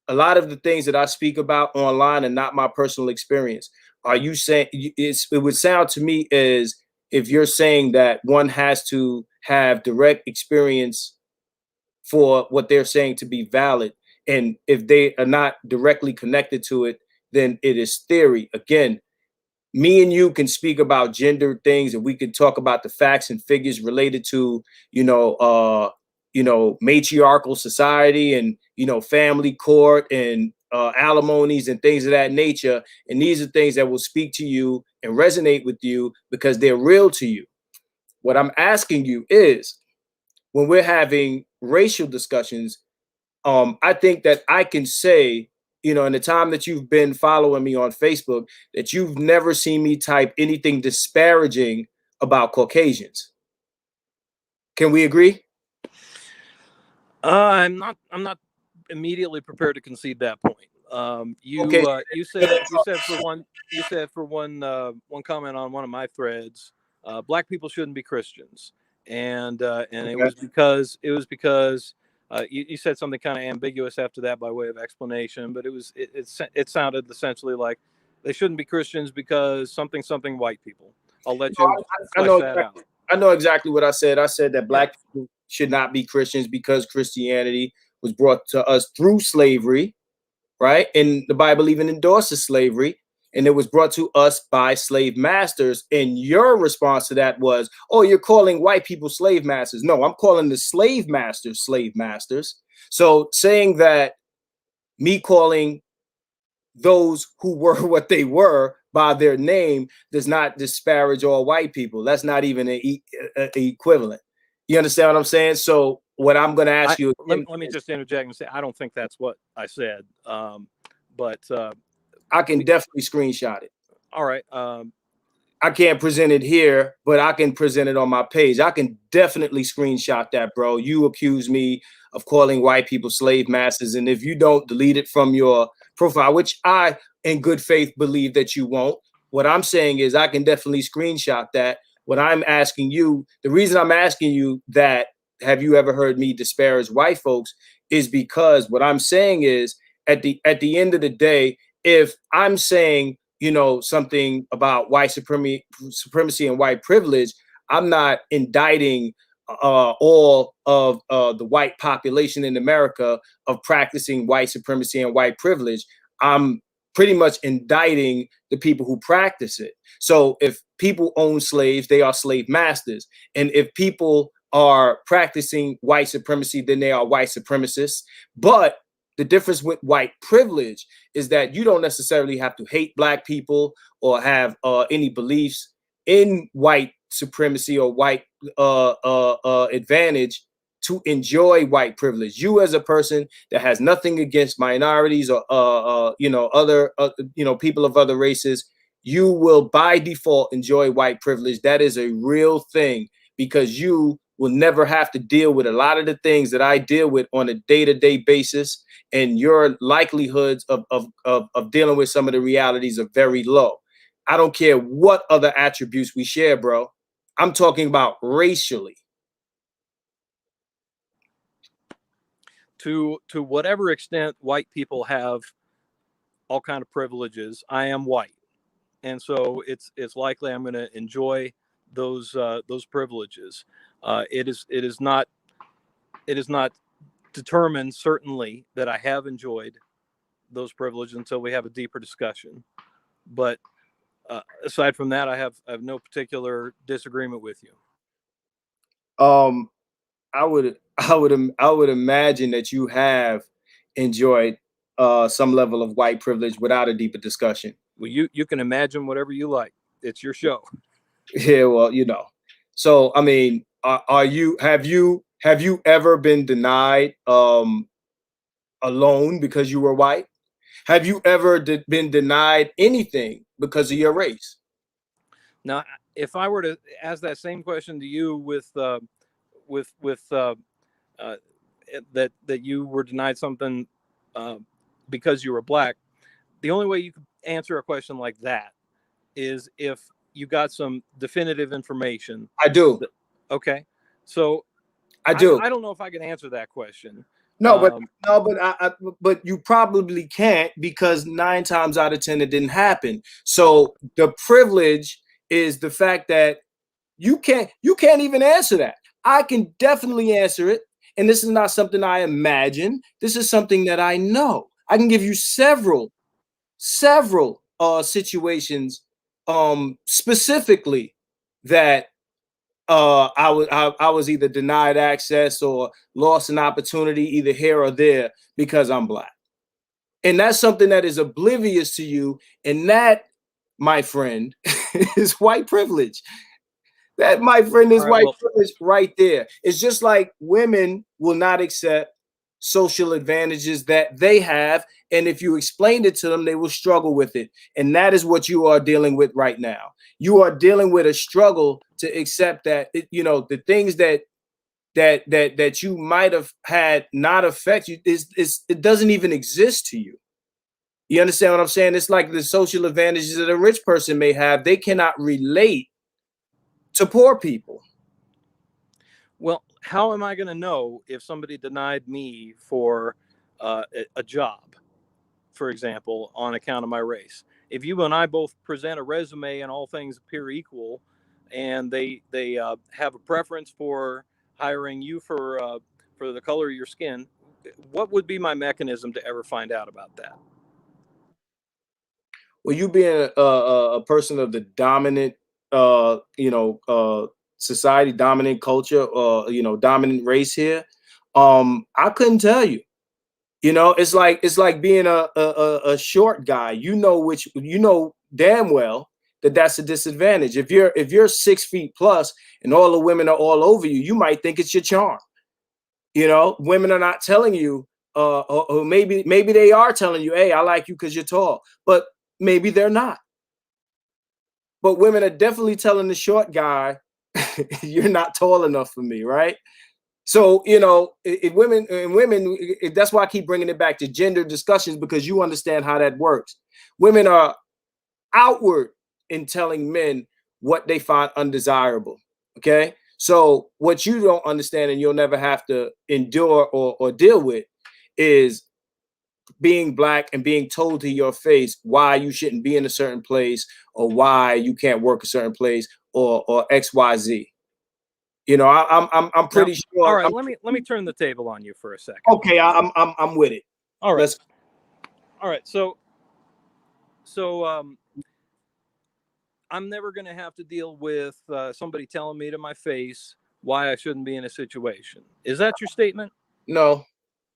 a lot of the things that I speak about online are not my personal experience. Are you saying it would sound to me as if you're saying that one has to have direct experience for what they're saying to be valid. And if they are not directly connected to it, then it is theory. Again, me and you can speak about gender things, and we can talk about the facts and figures related to matriarchal society, and family court, and alimonies and things of that nature. And these are things that will speak to you and resonate with you because they're real to you. What I'm asking you is, when we're having racial discussions, I think that I can say, in the time that you've been following me on Facebook, that you've never seen me type anything disparaging about Caucasians. Can we agree?
I'm not immediately prepared to concede that point.
Okay.
You said for one comment on one of my threads, black people shouldn't be Christians, and
Okay.
it was because you said something kind of ambiguous after that by way of explanation, but it sounded essentially like they shouldn't be Christians because something white people. I'll let you flesh that out.
I know exactly what I said. I said that black
Yeah.
people should not be Christians because Christianity was brought to us through slavery, right? And the Bible even endorses slavery, and it was brought to us by slave masters. And your response to that was, oh, you're calling white people slave masters. No, I'm calling the slave masters slave masters. So saying that, me calling those who were what they were by their name, does not disparage all white people. That's not even an equivalent. You understand what I'm saying? So what I'm going to ask you again,
let me just interject and say I don't think that's what I said, but
I can definitely screenshot it.
All right.
I can't present it here, but I can present it on my page. I can definitely screenshot that, bro. You accuse me of calling white people slave masters, and if you don't, delete it from your profile, which I, in good faith, believe that you won't. What I'm saying is I can definitely screenshot that. What I'm asking you, the reason I'm asking you that, have you ever heard me disparage white folks, is because what I'm saying is, at the end of the day, if I'm saying something about white supremacy and white privilege, I'm not indicting all of the white population in America of practicing white supremacy and white privilege. I'm pretty much indicting the people who practice it. So if people own slaves, they are slave masters. And if people are practicing white supremacy, then they are white supremacists. But the difference with white privilege is that you don't necessarily have to hate black people or have any beliefs in white supremacy or white advantage to enjoy white privilege. You, as a person that has nothing against minorities or other people of other races, you will by default enjoy white privilege. That is a real thing, because you will never have to deal with a lot of the things that I deal with on a day-to-day basis, and your likelihoods of dealing with some of the realities are very low. I don't care what other attributes we share, bro. I'm talking about racially.
To whatever extent white people have all kind of privileges, I am white, and so it's likely I'm going to enjoy those privileges. It is not determined certainly that I have enjoyed those privileges until we have a deeper discussion. But aside from that, I have no particular disagreement with you.
I would imagine that you have enjoyed some level of white privilege without a deeper discussion.
Well, you can imagine whatever you like. It's your show.
Yeah, well, So I mean, have you ever been denied a loan because you were white? Have you ever been denied anything because of your race?
Now, if I were to ask that same question to you with that you were denied something because you were black, the only way you could answer a question like that is if you got some definitive information.
I do.
Okay, so
I do.
I don't know if I can answer that question.
No, but you probably can't, because 9 times out of 10 it didn't happen. So the privilege is the fact that you can't even answer that. I can definitely answer it, and this is not something I imagine. This is something that I know. I can give you several situations specifically that I was either denied access or lost an opportunity either here or there because I'm black. And that's something that is oblivious to you. And that, my friend, is white privilege. That, my friend, is white privilege right there. It's just like women will not accept social advantages that they have. And if you explained it to them, they will struggle with it. And that is what you are dealing with right now. You are dealing with a struggle to accept that, the things that you might have had not affect you, it doesn't even exist to you. You understand what I'm saying? It's like the social advantages that a rich person may have, they cannot relate to poor people.
Well, how am I going to know if somebody denied me for a job, for example, on account of my race? If you and I both present a resume and all things appear equal, and they have a preference for hiring you for the color of your skin, what would be my mechanism to ever find out about that?
Well, you being a person of the dominant, society, dominant culture, dominant race here, I couldn't tell you. It's like being a short guy. You know damn well that that's a disadvantage. If you're 6 feet plus and all the women are all over you, you might think it's your charm. Women are not telling you, or maybe they are telling you, hey, I like you because you're tall, but maybe they're not. But women are definitely telling the short guy, you're not tall enough for me, right? So, women, that's why I keep bringing it back to gender discussions, because you understand how that works. Women are outward in telling men what they find undesirable. Okay. So what you don't understand, and you'll never have to endure or deal with, is being black and being told to your face why you shouldn't be in a certain place, or why you can't work a certain place, or XYZ. I'm pretty sure.
All right, let me turn the table on you for a second.
Okay, I'm with it.
All right. All right. So I'm never going to have to deal with somebody telling me to my face why I shouldn't be in a situation. Is that your statement?
No.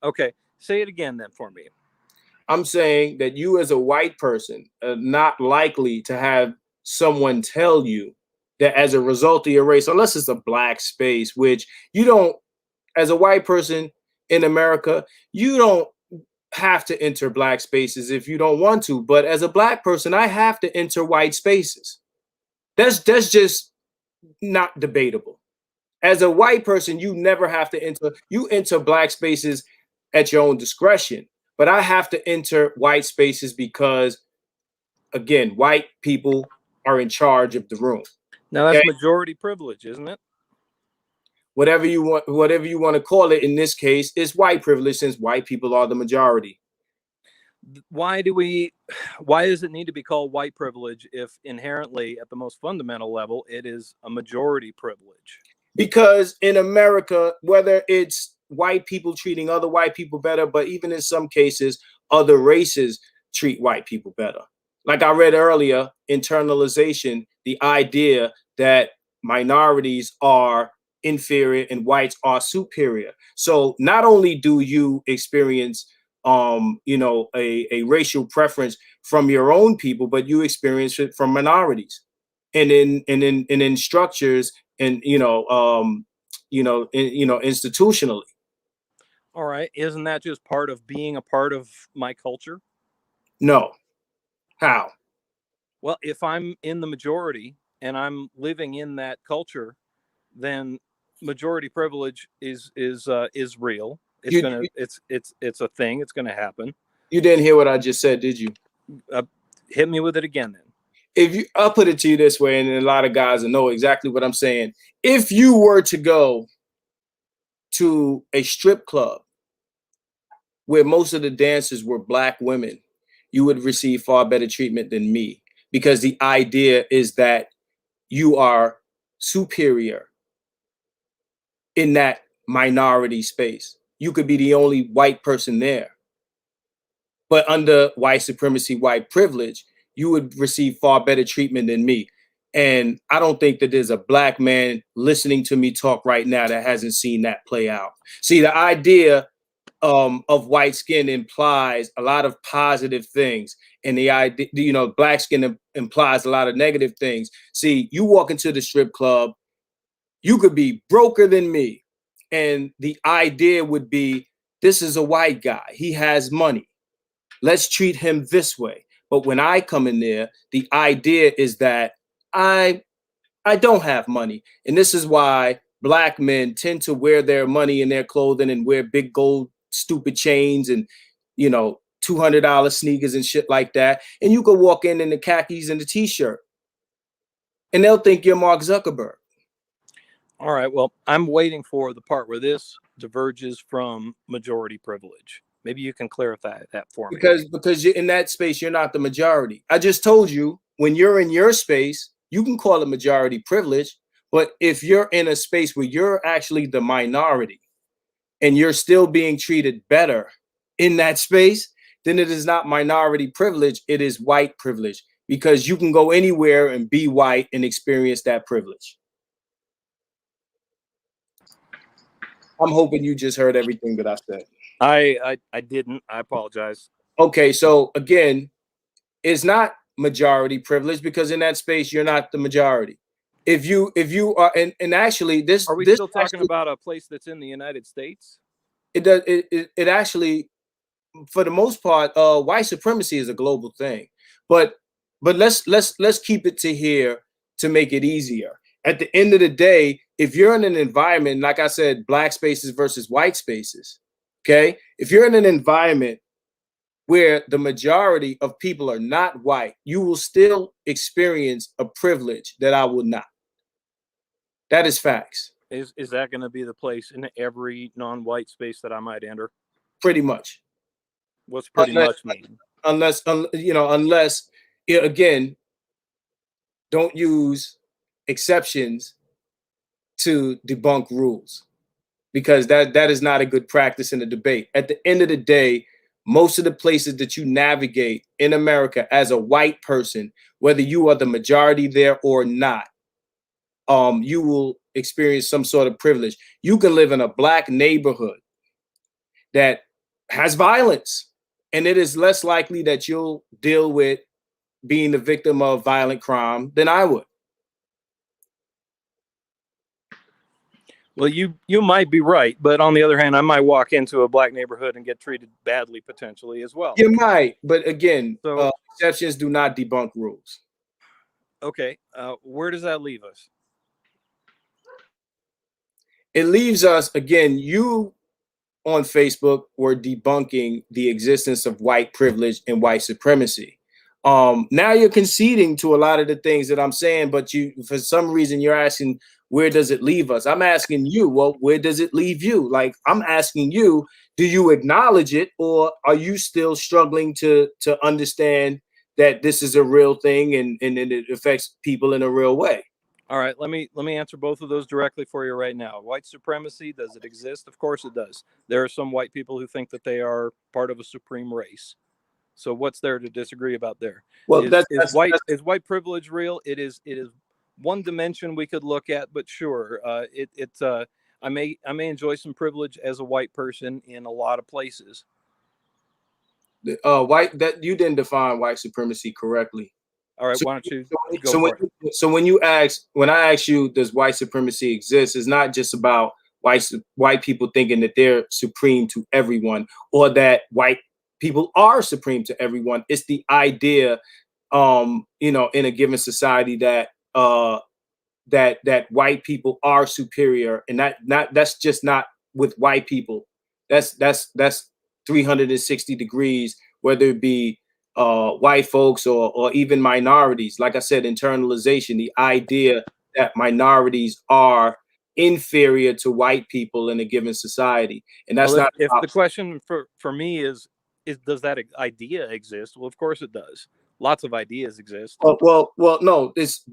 Okay. Say it again then for me.
I'm saying that you, as a white person, are not likely to have someone tell you that as a result of your race, unless it's a black space, which you don't, as a white person in America, you don't have to enter black spaces if you don't want to. But as a black person, I have to enter white spaces. That's just not debatable. As a white person, you never have to enter. You enter black spaces at your own discretion. But I have to enter white spaces because, again, white people are in charge of the room.
Now that's
Okay?
majority privilege, isn't it?
Whatever you want to call it, in this case, is white privilege, since white people are the majority.
Why does it need to be called white privilege if inherently at the most fundamental level it is a majority privilege?
Because in America, whether it's white people treating other white people better, but even in some cases, other races treat white people better. Like I read earlier, internalization, the idea that minorities are inferior and whites are superior. So not only do you experience a racial preference from your own people, but you experience it from minorities. And in structures and institutionally.
All right, isn't that just part of being a part of my culture?
No. How?
Well, if I'm in the majority and I'm living in that culture, then majority privilege is real. It's a thing. It's gonna happen.
You didn't hear what I just said, did you?
Hit me with it again, then.
I'll put it to you this way, and a lot of guys will know exactly what I'm saying. If you were to go to a strip club where most of the dancers were black women, you would receive far better treatment than me, because the idea is that you are superior in that minority space. You could be the only white person there. But under white supremacy, white privilege, you would receive far better treatment than me. And I don't think that there's a black man listening to me talk right now that hasn't seen that play out. See, the idea of white skin implies a lot of positive things, and the idea, black skin implies a lot of negative things. See, you walk into the strip club, you could be broker than me, and the idea would be, this is a white guy, he has money, let's treat him this way. But when I come in there, the idea is that I don't have money, and this is why black men tend to wear their money in their clothing and wear big gold stupid chains and $200 sneakers and shit like that. And you could walk in the khakis and the t-shirt, and they'll think you're Mark Zuckerberg.
All right. Well, I'm waiting for the part where this diverges from majority privilege. Maybe you can clarify that for me.
Because you're in that space, you're not the majority. I just told you, when you're in your space, you can call it majority privilege. But if you're in a space where you're actually the minority and you're still being treated better in that space, then it is not minority privilege, it is white privilege, because you can go anywhere and be white and experience that privilege. I'm hoping you just heard everything that I said.
I didn't. I apologize.
Okay, so again, it's not majority privilege, because in that space you're not the majority. If you are, and actually this,
are we
this
still talking about a place that's in the United States?
It actually, for the most part, white supremacy is a global thing. But let's keep it to here to make it easier. At the end of the day, if you're in an environment, like I said, black spaces versus white spaces, okay? If you're in an environment where the majority of people are not white, you will still experience a privilege that I will not. That is facts.
Is that going to be the place in every non-white space that I might enter?
Pretty much.
What's pretty much mean?
Unless again, don't use exceptions to debunk rules, because that is not a good practice in a debate. At the end of the day, most of the places that you navigate in America as a white person, whether you are the majority there or not, you will experience some sort of privilege. You can live in a black neighborhood that has violence, and it is less likely that you'll deal with being the victim of violent crime than I would.
Well, you might be right, but on the other hand, I might walk into a black neighborhood and get treated badly potentially as well.
You might, but again,
so,
exceptions do not debunk rules.
Okay, where does that leave us?
It leaves us, again, you on Facebook were debunking the existence of white privilege and white supremacy. Now you're conceding to a lot of the things that I'm saying, but you, for some reason, you're asking, where does it leave us? I'm asking you, well, where does it leave you? Like, I'm asking you, do you acknowledge it, or are you still struggling to understand that this is a real thing and it affects people in a real way?
All right, let me answer both of those directly for you right now. White supremacy, does it exist? Of course it does. There are some white people who think that they are part of a supreme race. So what's there to disagree about there?
Well,
Is white privilege real? It is one dimension we could look at, but sure, I may enjoy some privilege as a white person in a lot of places.
white, that you didn't define white supremacy correctly.
All right,
So,
why don't you go
so,
for it?
so when I ask you, does white supremacy exist? It's not just about white people thinking that they're supreme to everyone, or that white people are supreme to everyone. It's the idea, in a given society that that white people are superior, and that's just not with white people. That's 360 degrees, whether it be white folks or even minorities. Like I said, internalization, the idea that minorities are inferior to white people in a given society, and that's
Well,
not
if
about,
the question for me is does that idea exist? Well, of course it does. Lots of ideas exist.
well, no, it's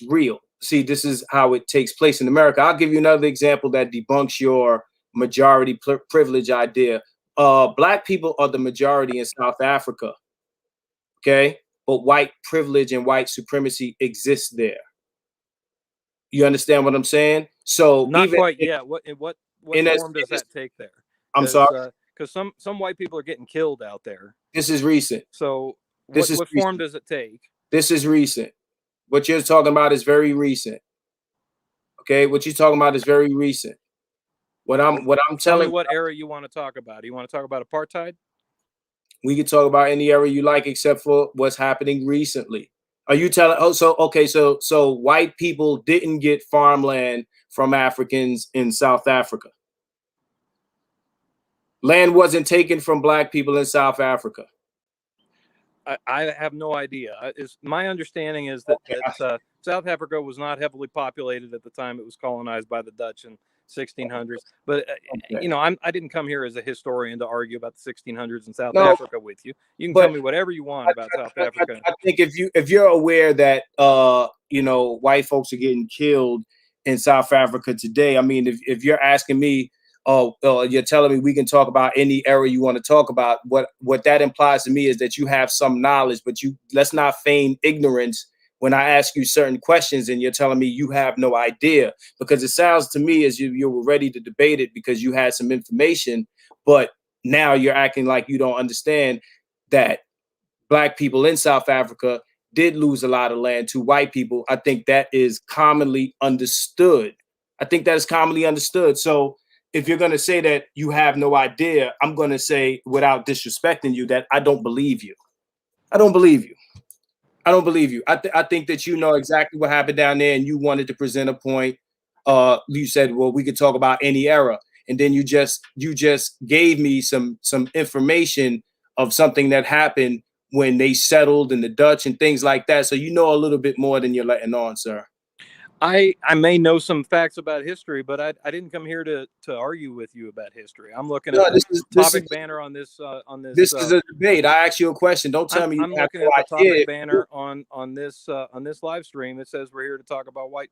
real. See, this is how it takes place in America. I'll give you another example that debunks your majority privilege idea. Black people are the majority in South Africa, okay? But white privilege and white supremacy exists there. You understand what I'm saying? So
Not
even
quite yet. What
in
form does that take there?
I'm sorry,
Because some white people are getting killed out there.
this is recent.
So
This is
what form
recent.
does it take?
This is recent. What you're talking about is very recent. Okay, what you're talking about is very recent. What I'm
Tell me
telling,
what era you want to talk about. You want to talk about apartheid?
we can talk about any era you like except for what's happening recently. Are you telling? Oh, so okay, so white people didn't get farmland from Africans in South Africa. Land wasn't taken from black people in South Africa.
I have no idea. My understanding is that South Africa was not heavily populated at the time it was colonized by the Dutch in 1600s. But
Okay.
I didn't come here as a historian to argue about the 1600s in South
No,
Africa with you. You can tell
but
me whatever you want about South Africa.
I think if you're aware that white folks are getting killed in South Africa today, I mean, if you're asking me, you're telling me we can talk about any era you want to talk about, what that implies to me is that you have some knowledge, but let's not feign ignorance when I ask you certain questions and you're telling me you have no idea, because it sounds to me as you were ready to debate it because you had some information, but now you're acting like you don't understand that black people in South Africa did lose a lot of land to white people. I think that is commonly understood. I think that is commonly understood. So if you're going to say that you have no idea, I'm going to say, without disrespecting you, that I don't believe you. I don't believe you. I don't believe you. I think that you know exactly what happened down there and you wanted to present a point. You said, well, we could talk about any era. And then you just gave me some information of something that happened when they settled in the Dutch and things like that. So you know a little bit more than you're letting on, sir.
I may know some facts about history, but I didn't come here to argue with you about history. I'm looking at
No,
the topic banner on this
this is a debate. I asked you a question. Don't tell me you
I'm
have
looking
no
at the topic
idea.
banner on this live stream. It says we're here to talk about white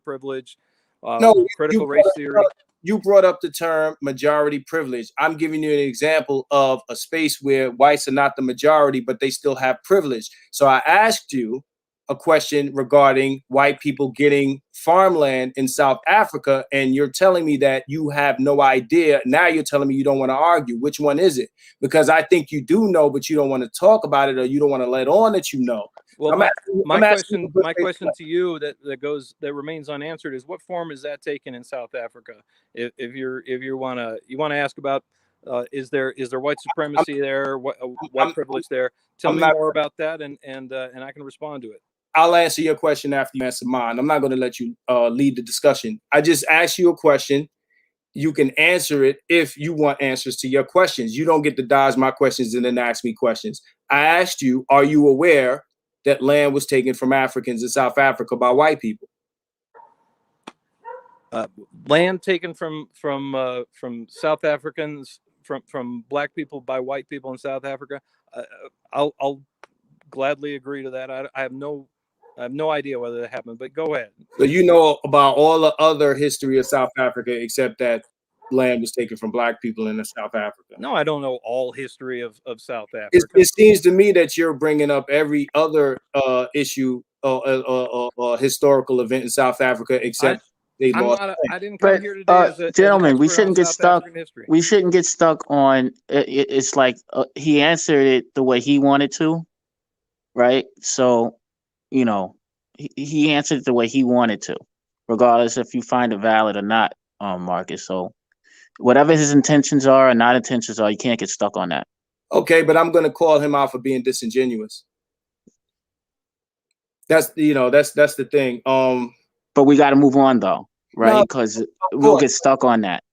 privilege,
No,
critical race theory.
you brought up the term majority privilege. I'm giving you an example of a space where whites are not the majority, but they still have privilege. So I asked you a question regarding white people getting farmland in South Africa, and you're telling me that you have no idea. Now you're telling me you don't want to argue. Which one is it? Because I think you do know, but you don't want to talk about it, or you don't want to let on that you know.
Well, my question to you that remains unanswered is what form is that taken in South Africa? If you want to ask about is there white supremacy there, white privilege there? Tell me more about that, and I can respond to it.
I'll answer your question after you answer mine. I'm not going to let you lead the discussion. I just asked you a question, you can answer it if you want answers to your questions. You don't get to dodge my questions and then ask me questions. I asked you, are you aware that land was taken from Africans in South Africa by white people?
Land taken from South Africans, from black people by white people in South Africa. I'll gladly agree to that. I have no idea whether that happened, but go ahead.
So you know about all the other history of South Africa except that land was taken from black people in South Africa.
No, I don't know all history of South Africa.
It seems to me that you're bringing up every other issue, historical event in South Africa except they lost.
I didn't come here today as a
gentlemen. We
expert
shouldn't
on
get
South
stuck.
African history.
We shouldn't get stuck on. It's like he answered it the way he wanted to, right? So, you know, he answered it the way he wanted to, regardless if you find it valid or not, Marcus. So, whatever his intentions are or not intentions are, you can't get stuck on that.
Okay, but I'm going to call him out for being disingenuous. That's the thing.
But we got to move on though, right? Because we'll get stuck on that.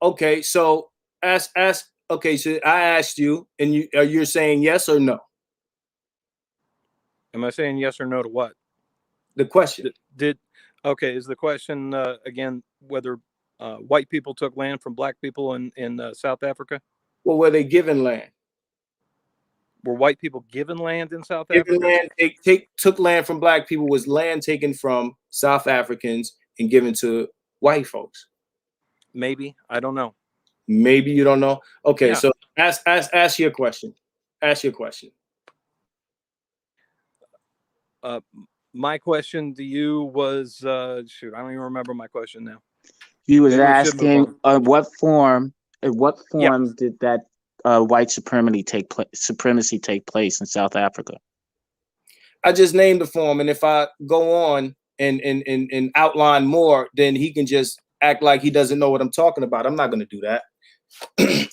Okay, so okay, so I asked you, and you're saying yes or no?
Am I saying yes or no to what?
The question.
Is the question again whether white people took land from black people in South Africa?
Well, were they given land?
Were white people given land in South Africa?
Land, took land from black people. Was land taken from South Africans and given to white folks?
Maybe. I don't know.
Maybe you don't know. Okay,
yeah.
So ask your question. Ask your question.
My question to you was shoot, I don't even remember my question now.
He was asking what form did that white supremacy take place in South Africa?
I just named the form, and if I go on and outline more, then he can just act like he doesn't know what I'm talking about. I'm not going to do that.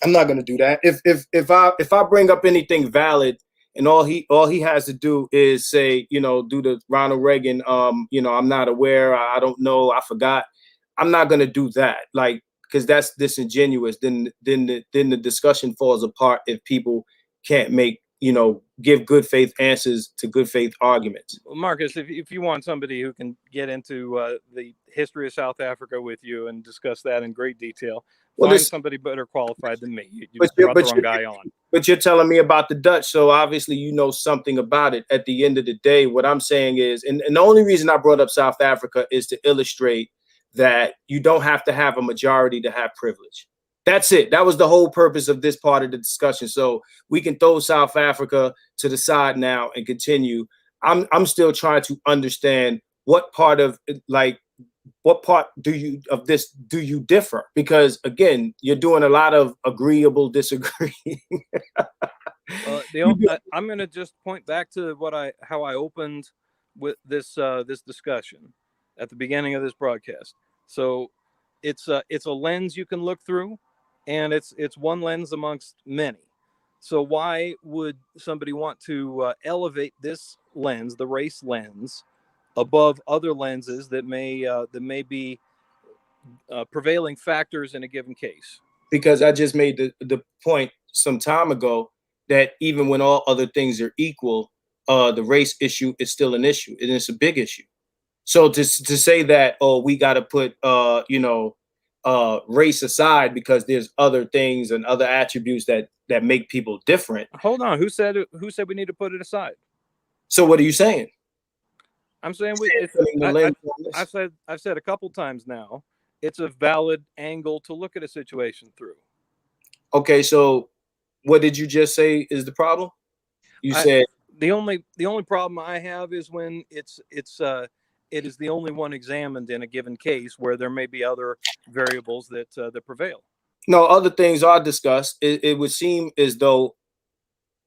I'm not going to do that. If I bring up anything valid, and all he has to do is say, do the Ronald Reagan, I'm not aware, I don't know, I forgot. I'm not going to do that, because that's disingenuous. Then the discussion falls apart if people can't give good faith answers to good faith arguments.
Well, Marcus, if you want somebody who can get into the history of South Africa with you and discuss that in great detail, find somebody better qualified than me. You brought the wrong guy on.
But you're telling me about the Dutch, so obviously you know something about it. At the end of the day, what I'm saying is, and the only reason I brought up South Africa is to illustrate that you don't have to have a majority to have privilege. That's it. That was the whole purpose of this part of the discussion. So we can throw South Africa to the side now and continue. I'm still trying to understand what part do you differ? Because again, you're doing a lot of agreeable disagreeing.
I'm going to just point back to how I opened with this discussion at the beginning of this broadcast. So it's a lens you can look through, and it's one lens amongst many. So why would somebody want to elevate this lens, the race lens, above other lenses that may be prevailing factors in a given case?
Because I just made the point some time ago that even when all other things are equal, the race issue is still an issue, and it's a big issue. So to say that, we got to put race aside because there's other things and other attributes that make people different.
Hold on, who said we need to put it aside?
So what are you saying?
I'm saying I've said a couple times now, it's a valid angle to look at a situation through. Okay,
so what did you just say is the problem? You said
the only problem I have is when it is the only one examined in a given case where there may be other variables that prevail.
No, other things are discussed. It would seem as though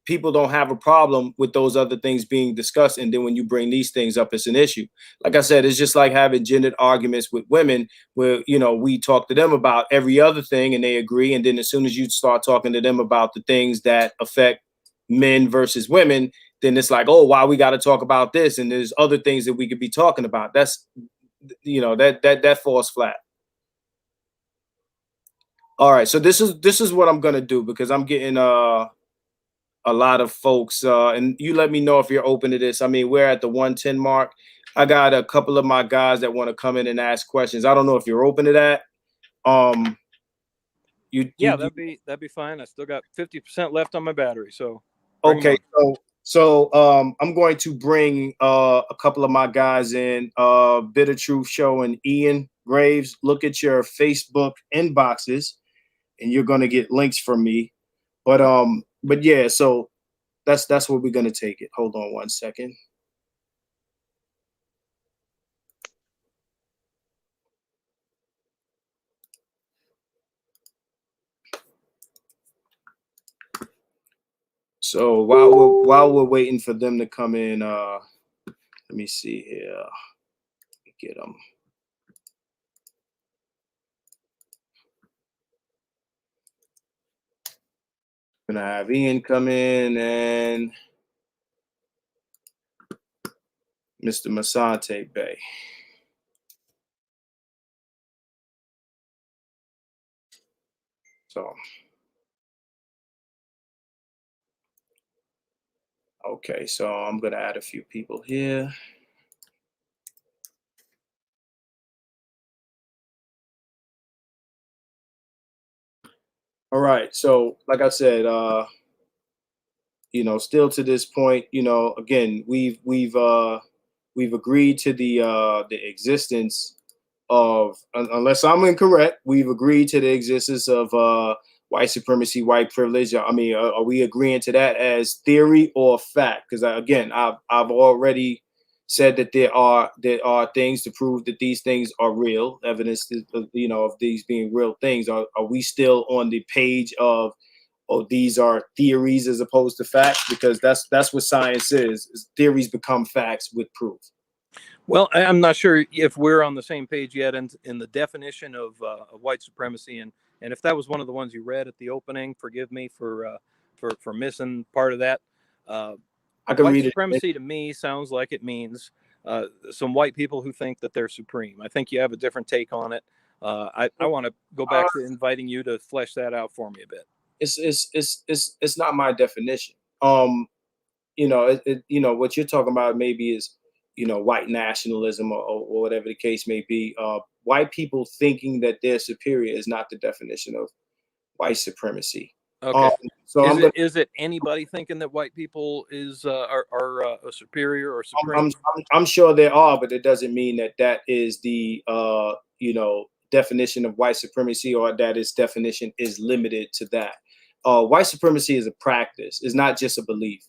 people don't have a problem with those other things being discussed, and then when you bring these things up, it's an issue. Like I said, it's just like having gendered arguments with women where we talk to them about every other thing and they agree, and then as soon as you start talking to them about the things that affect men versus women, then it's like, oh, why we got to talk about this, and there's other things that we could be talking about. That's that falls flat. All right, so this is what I'm gonna do because I'm getting a lot of folks, and you let me know if you're open to this. I mean, we're at the 110 mark. I got a couple of my guys that want to come in and ask questions. I don't know if you're open to that. Um,
Yeah,
you
that'd be fine. I still got 50% left on my battery, so bring them
okay?
on.
So I'm going to bring a couple of my guys in. Bit of Truth Show and Ian Graves. Look at your Facebook inboxes, and you're gonna get links from me. But yeah, so that's where we're gonna take it. Hold on one second. So while we're waiting for them to come in, let me see here. Get them. Gonna have Ian come in and Mr. Masante Bay. So okay, so I'm gonna add a few people here. All right, so like I said, still to this point, again, we've agreed to the existence of, unless I'm incorrect, we've agreed to the existence of white supremacy, white privilege. I mean, are we agreeing to that as theory or fact? Because again, I've already said that there are things to prove that these things are real, evidence of these being real things. Are we still on the page of, oh, these are theories as opposed to facts? Because that's what science is theories become facts with proof.
Well, I'm not sure if we're on the same page yet in the definition of white supremacy, and if that was one of the ones you read at the opening, forgive me for missing part of that. Uh,
I can
White
read it.
supremacy to me sounds like it means some white people who think that they're supreme. I think you have a different take on it. I want to go back to inviting you to flesh that out for me a bit.
It's not my definition. What you're talking about maybe is, white nationalism, or whatever the case may be. White people thinking that they're superior is not the definition of white supremacy. Um,
Okay.
so I'm gonna
Is it anybody thinking that white people are superior or
I'm,
supreme?
I'm sure there are, but it doesn't mean that that is the definition of white supremacy, or that its definition is limited to that. White supremacy is a practice. It's not just a belief.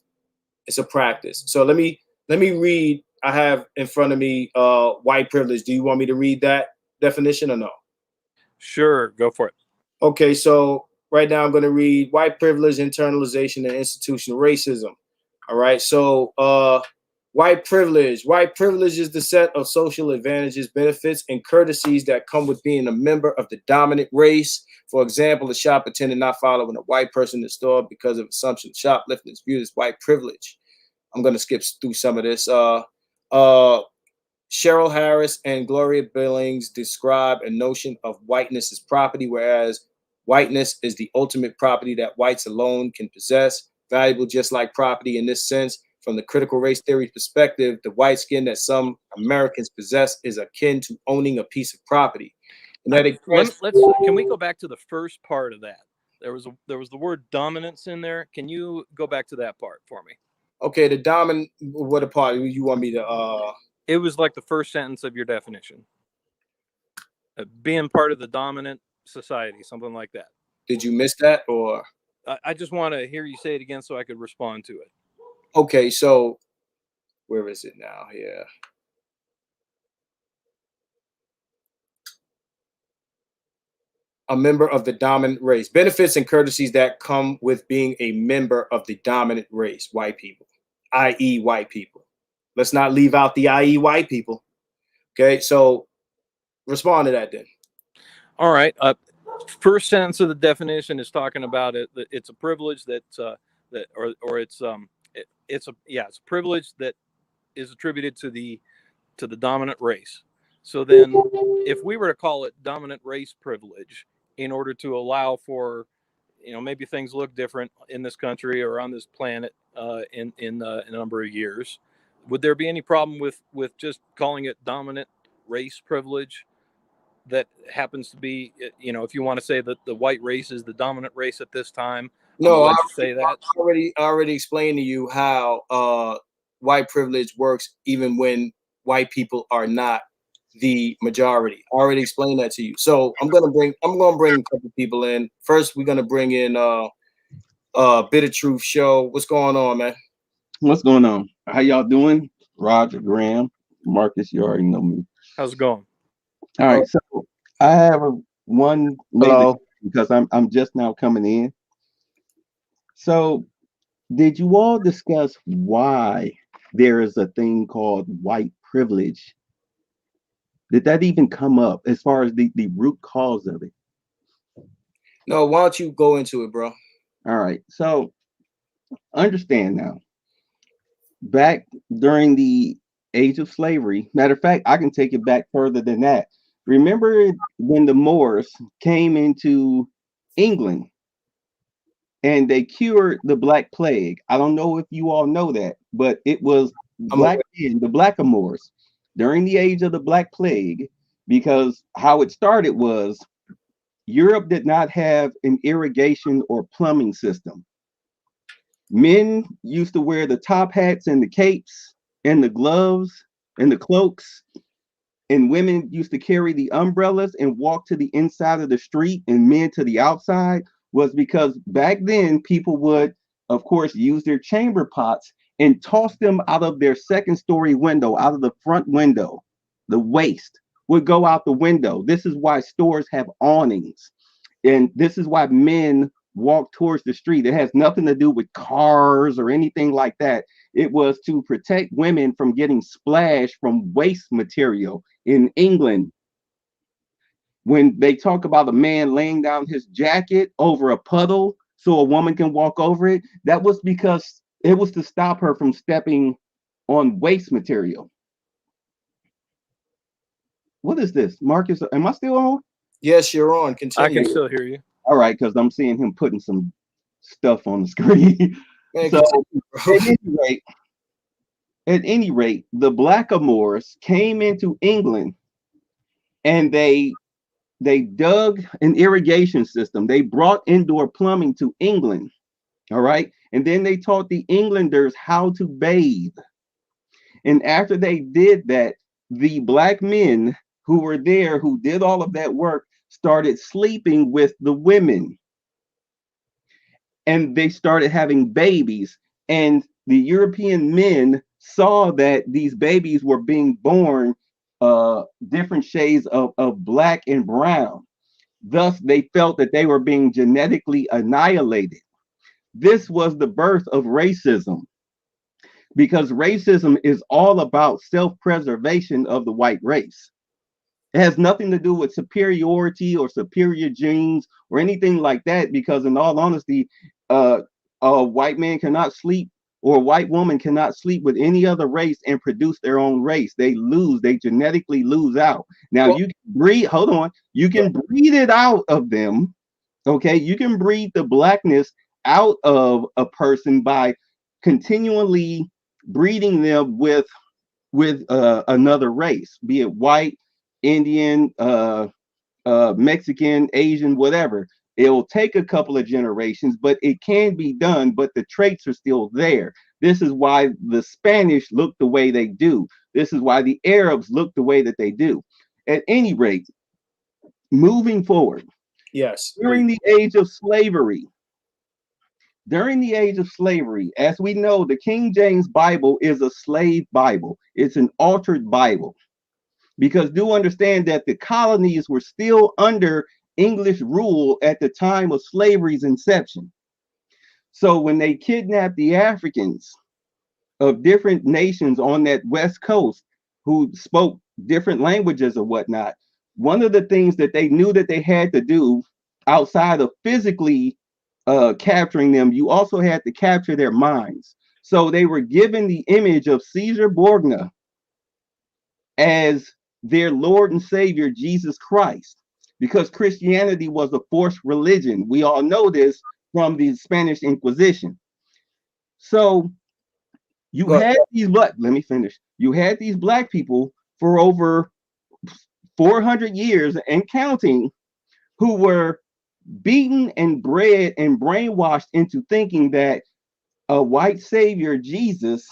It's a practice. So let me read. I have in front of me white privilege. Do you want me to read that definition or no?
Sure, go for it.
Okay, so right now I'm going to read white privilege, internalization, and institutional racism. All right, so white privilege. White privilege is the set of social advantages, benefits, and courtesies that come with being a member of the dominant race. For example, a shop attendant not following a white person in the store because of assumption of shoplifting is viewed as white privilege. I'm going to skip through some of this. Uh, Cheryl Harris and Gloria Billings describe a notion of whiteness as property, whereas whiteness is the ultimate property that whites alone can possess, valuable just like property in this sense. From the critical race theory perspective, the white skin that some Americans possess is akin to owning a piece of property. And that
Let's can we go back to the first part of that? There was the word dominance in there. Can you go back to that part for me?
okay, the dominant, what a part you want me to
It was like the first sentence of your definition. Being part of the dominant society, something like that.
did you miss that, or
I just want to hear you say it again so I could respond to it.
okay, so where is it now? Here. A member of the dominant race. Benefits and courtesies that come with being a member of the dominant race, white people, i.e., white people. Let's not leave out the i.e. white people. Okay, so respond to that then.
All right. First sentence of the definition is talking about it. That it's a privilege it's a privilege that is attributed to the dominant race. So then, if we were to call it dominant race privilege, in order to allow for, maybe things look different in this country or on this planet in a number of years. Would there be any problem with just calling it dominant race privilege that happens to be, if you want to say that the white race is the dominant race at this time, I'm
No,
gonna let you say that.
I already explained to you how white privilege works, even when white people are not the majority. I already explained that to you. So I'm gonna bring a couple people in. First, we're gonna bring in Bit of Truth Show. What's going on, man?
What's going on? How y'all doing? Roger, Graham, Marcus, you already know me.
How's it going?
All right, so I have one maybe
Hello.
because I'm just now coming in. So did you all discuss why there is a thing called white privilege? Did that even come up as far as the root cause of it?
No, why don't you go into it, bro?
All right, so understand now. Back during the age of slavery, matter of fact, I can take it back further than that. Remember when the Moors came into England and they cured the Black Plague? I don't know if you all know that, but it was black men, the Blackamoors, during the age of the Black Plague, because how it started was Europe did not have an irrigation or plumbing system. Men used to wear the top hats and the capes and the gloves and the cloaks, and women used to carry the umbrellas and walk to the inside of the street and men to the outside, was because back then people would, of course, use their chamber pots and toss them out of their second story window, out of the front window. The waste would go out the window. This is why stores have awnings. And this is why men walk towards the street. It has nothing to do with cars or anything like that. It was to protect women from getting splashed from waste material. In England, when they talk about a man laying down his jacket over a puddle so a woman can walk over it, that was because it was to stop her from stepping on waste material. What is this, Marcus? Am I still on?
Yes, you're on.
I
Continue.
can still hear you.
All right, because I'm seeing him putting some stuff on the screen.
Man,
So
continue.
at any rate, the Blackamoors came into England and they dug an irrigation system. They brought indoor plumbing to England. All right. And then they taught the Englanders how to bathe. And after they did that, the black men who were there, who did all of that work, started sleeping with the women. And they started having babies. And the European men saw that these babies were being born different shades of black and brown. Thus, they felt that they were being genetically annihilated. This was the birth of racism, because racism is all about self-preservation of the white race. It has nothing to do with superiority or superior genes or anything like that, because in all honesty, a white man cannot sleep, or a white woman cannot sleep with any other race and produce their own race. They lose, they genetically lose out. Now you can breed, hold on, you can breed it out of them. Okay, you can breed the blackness out of a person by continually breeding them with another race, be it white, Indian, Mexican, Asian, whatever. It will take a couple of generations, but it can be done, but the traits are still there. This is why the Spanish look the way they do. This is why the Arabs look the way that they do. At any rate, moving forward,
Yes.
during the age of slavery, as we know, the King James Bible is a slave Bible. It's an altered Bible. Because do understand that the colonies were still under English rule at the time of slavery's inception. So when they kidnapped the Africans of different nations on that West Coast who spoke different languages or whatnot, one of the things that they knew that they had to do outside of physically capturing them, you also had to capture their minds. So they were given the image of Caesar Borgia as their Lord and Savior, Jesus Christ. because Christianity was a forced religion. We all know this from the Spanish Inquisition. So you had these let me finish. You had these black people for over 400 years and counting who were beaten and bred and brainwashed into thinking that a white savior, Jesus,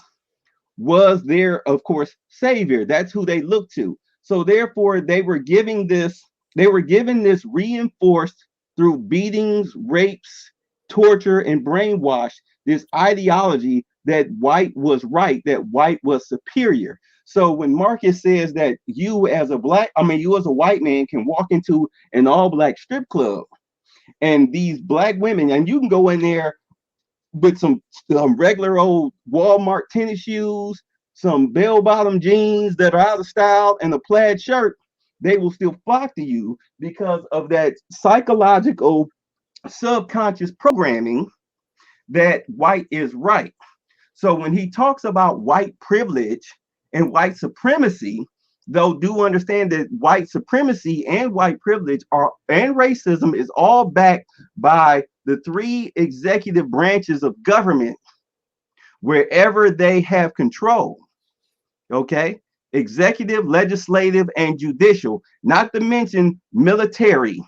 was their, of course, savior. That's who they looked to. So therefore, they were given this reinforced through beatings, rapes, torture, and brainwash, this ideology that white was right, that white was superior. So when Marcus says that you as a white man can walk into an all-black strip club and these black women, and you can go in there with some regular old Walmart tennis shoes, some bell-bottom jeans that are out of style, and a plaid shirt, they will still flock to you because of that psychological subconscious programming that white is right. So when he talks about white privilege and white supremacy, though do understand that white supremacy and white privilege and racism is all backed by the three executive branches of government wherever they have control. Okay? Executive, legislative, and judicial, not to mention military.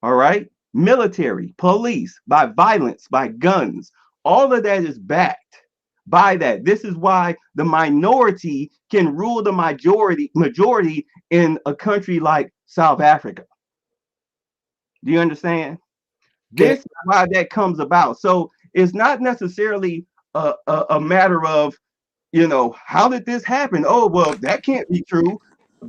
All right? Military, police, by violence, by guns. All of that is backed by that. This is why the minority can rule the majority in a country like South Africa. Do you understand? This is why that comes about. So it's not necessarily a matter of, how did this happen? Oh, well, that can't be true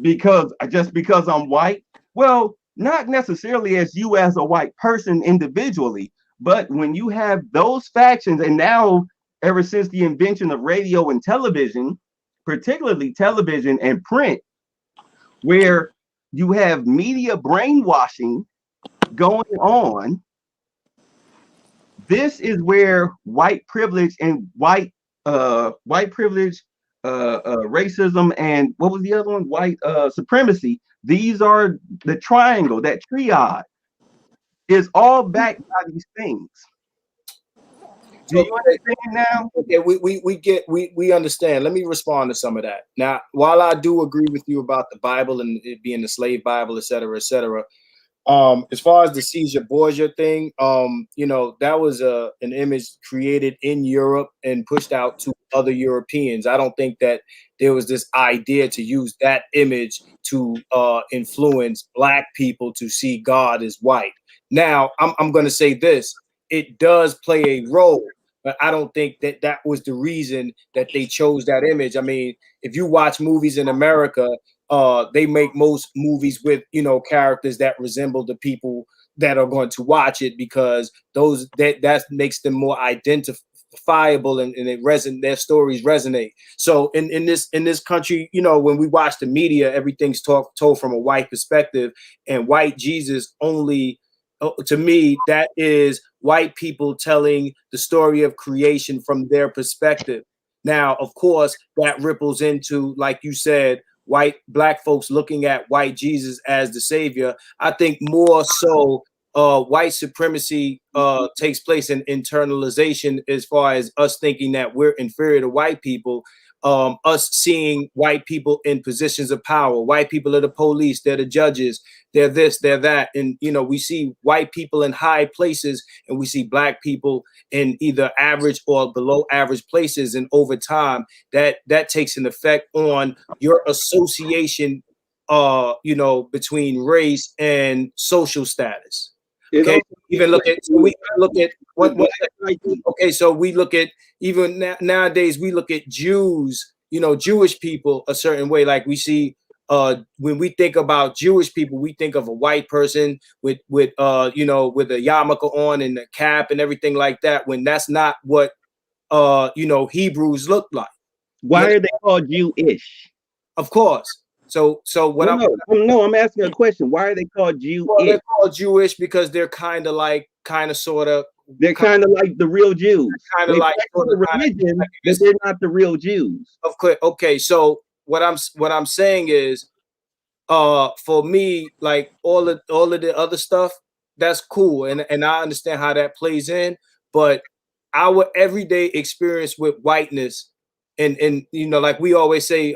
because I'm white. Well, not necessarily as you as a white person individually, but when you have those factions, and now ever since the invention of radio and television, particularly television and print, where you have media brainwashing going on, this is where white privilege and white privilege, racism, and what was the other one? White supremacy. These are the triangle, that triad is all backed by these things. Do you understand now?
Okay, we understand. Let me respond to some of that. Now, while I do agree with you about the Bible and it being the slave Bible, et cetera, as far as the Caesar Borgia thing, that was an image created in Europe and pushed out to other Europeans. I don't think that there was this idea to use that image to influence black people to see God as white. Now, I'm going to say this. It does play a role, but I don't think that was the reason that they chose that image. I mean, if you watch movies in America, they make most movies with, characters that resemble the people that are going to watch it, because that makes them more identifiable and their stories resonate. So in this country, when we watch the media, everything's told from a white perspective, and white Jesus only. To me, that is white people telling the story of creation from their perspective. Now, of course, that ripples into, like you said, black folks looking at white Jesus as the savior. I think more so white supremacy takes place in internalization, as far as us thinking that we're inferior to white people. Us seeing white people in positions of power. White people are the police, they're the judges, they're this, they're that. And, we see white people in high places and we see black people in either average or below average places. And over time, that takes an effect on your association, between race and social status. Okay, so we look at even nowadays, we look at Jews, Jewish people a certain way. Like we see, when we think about Jewish people, we think of a white person with with a yarmulke on and a cap and everything like that, when that's not what, Hebrews look like.
Why are they called Jewish?
Of course. So what
I'm asking a question. Why are they called Jewish?
Well, they're called Jewish because they're kind of like
the real Jews.
Kind of like
religion, but they're not the real Jews.
Of course. Okay. So what I'm saying is, for me, like all of the other stuff, that's cool, and I understand how that plays in, but our everyday experience with whiteness, and you know, like we always say,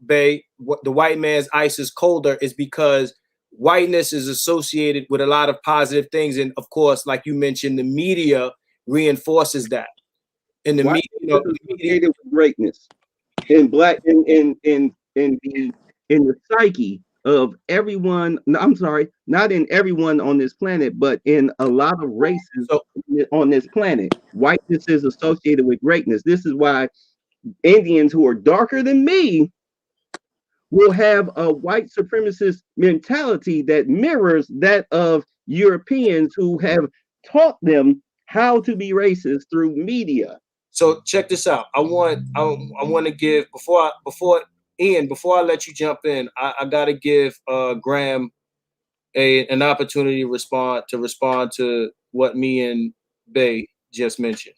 Bay, what the white man's ice is colder is because whiteness is associated with a lot of positive things, and of course, like you mentioned, the media reinforces that. In the
White
media, you know,
is associated with greatness in black in the psyche of everyone. No, I'm sorry, not in everyone on this planet, but in a lot of races
so
on this planet. Whiteness is associated with greatness. This is why Indians who are darker than me will have a white supremacist mentality that mirrors that of Europeans who have taught them how to be racist through media.
So check this out. I want to give before Ian, before I let you jump in, I gotta give Graham an opportunity to respond to what me and Bay just mentioned.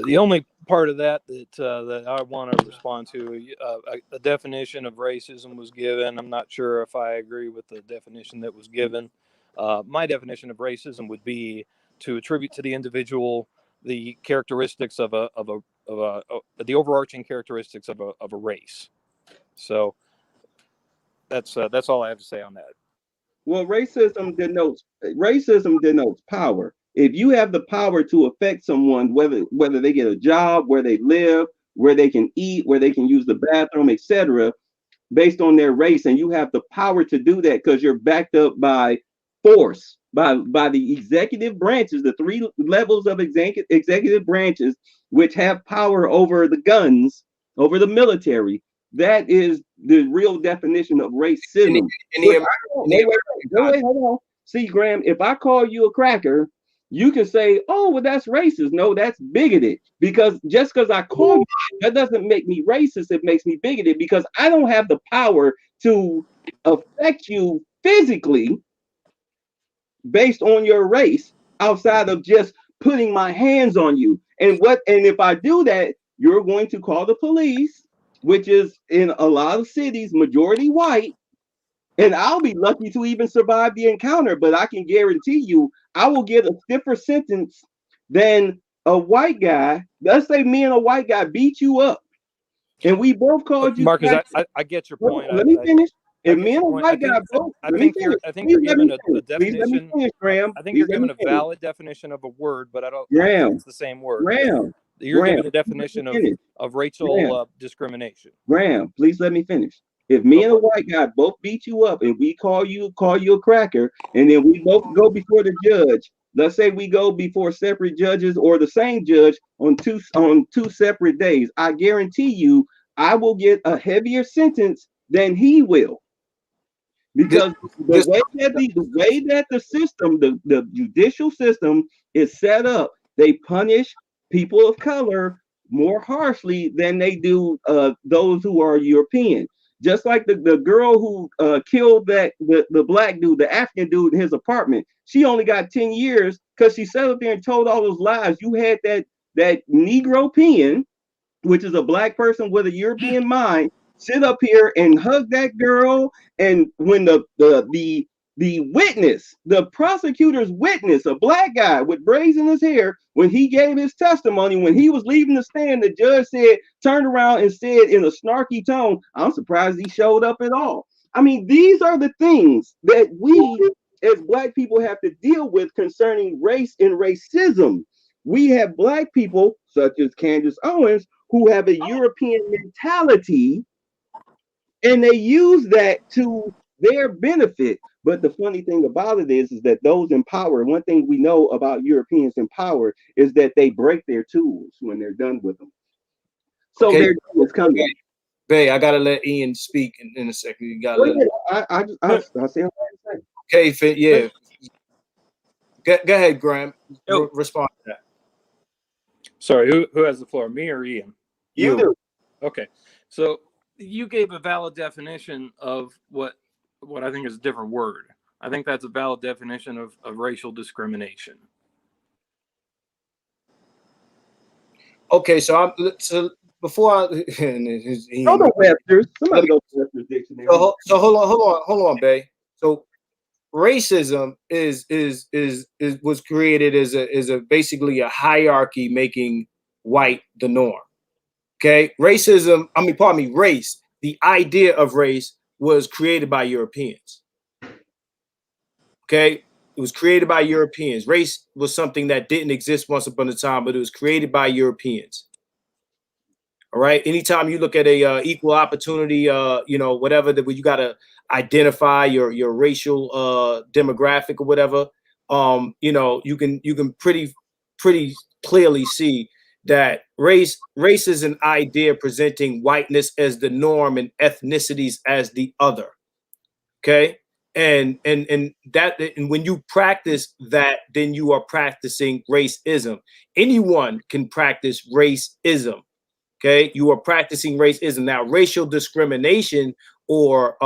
The only part of that that I want to respond to, a definition of racism was given. I'm not sure if I agree with the definition that was given. My definition of racism would be to attribute to the individual the characteristics of the overarching characteristics of a race. So that's all I have to say on that.
Well, racism denotes power. If you have the power to affect someone, whether they get a job, where they live, where they can eat, where they can use the bathroom, etc., based on their race, and you have the power to do that because you're backed up by force, by the executive branches, the three levels of executive branches, which have power over the guns, over the military. That is the real definition of racism. Wait, hold on. See, Graham, if I call you a cracker, you can say, "Oh, well, that's racist." No, that's bigoted. Because just because I call you, that doesn't make me racist. It makes me bigoted because I don't have the power to affect you physically based on your race outside of just putting my hands on you. And if I do that, you're going to call the police, which is in a lot of cities majority white, and I'll be lucky to even survive the encounter, but I can guarantee you I will get a stiffer sentence than a white guy. Let's say me and a white guy beat you up and we both called you.
Marcus, I get your point.
Let me finish. If me and a
point.
white guy both,
I think you're given a definition.
Graham.
I think you're given a valid definition of a word, but I don't think it's the same word.
Graham,
you're given a definition of racial discrimination.
Graham, please let me finish. If me and a white guy both beat you up and we call you a cracker, and then we both go before the judge, let's say we go before separate judges or the same judge on two separate days, I guarantee you I will get a heavier sentence than he will. Because the way that the system, the judicial system is set up, they punish people of color more harshly than they do those who are European. Just like the girl who killed the black dude, the African dude in his apartment, she only got 10 years because she sat up there and told all those lies. You had that Negro-pean, which is a black person with a European mind, sit up here and hug that girl. And when the witness, the prosecutor's witness, a black guy with braids in his hair, when he gave his testimony, when he was leaving the stand, the judge turned around and said in a snarky tone, "I'm surprised he showed up at all." I mean, these are the things that we as black people have to deal with concerning race and racism. We have black people such as Candace Owens who have a European mentality, and they use that to their benefit. But the funny thing about it is that those in power, one thing we know about Europeans in power is that they break their tools when they're done with them. So
okay.
their time is coming.
Bay, I gotta let Ian speak in a second. You gotta let
I'll say what I say.
Okay, yeah. Go ahead, Graham. Respond to that.
Sorry, who has the floor? Me or Ian?
You do.
Okay, so you gave a valid definition of what I think is a different word. I think that's a valid definition of racial discrimination.
Okay, so before I,
Go to Webster's. Somebody go to Webster's dictionary.
so hold on, Bay. So racism is was created as a basically a hierarchy making white the norm. Okay, racism. I mean, pardon me, race. The idea of race was created by Europeans. Okay, it was created by Europeans. Race was something that didn't exist once upon a time, but it was created by Europeans. All right. Anytime you look at a equal opportunity, whatever that you got to identify your racial demographic or whatever, you can pretty clearly see that race is an idea presenting whiteness as the norm and ethnicities as the other. Okay. And when you practice that, then you are practicing racism. Anyone can practice racism. Okay, you are practicing racism. Now, racial discrimination or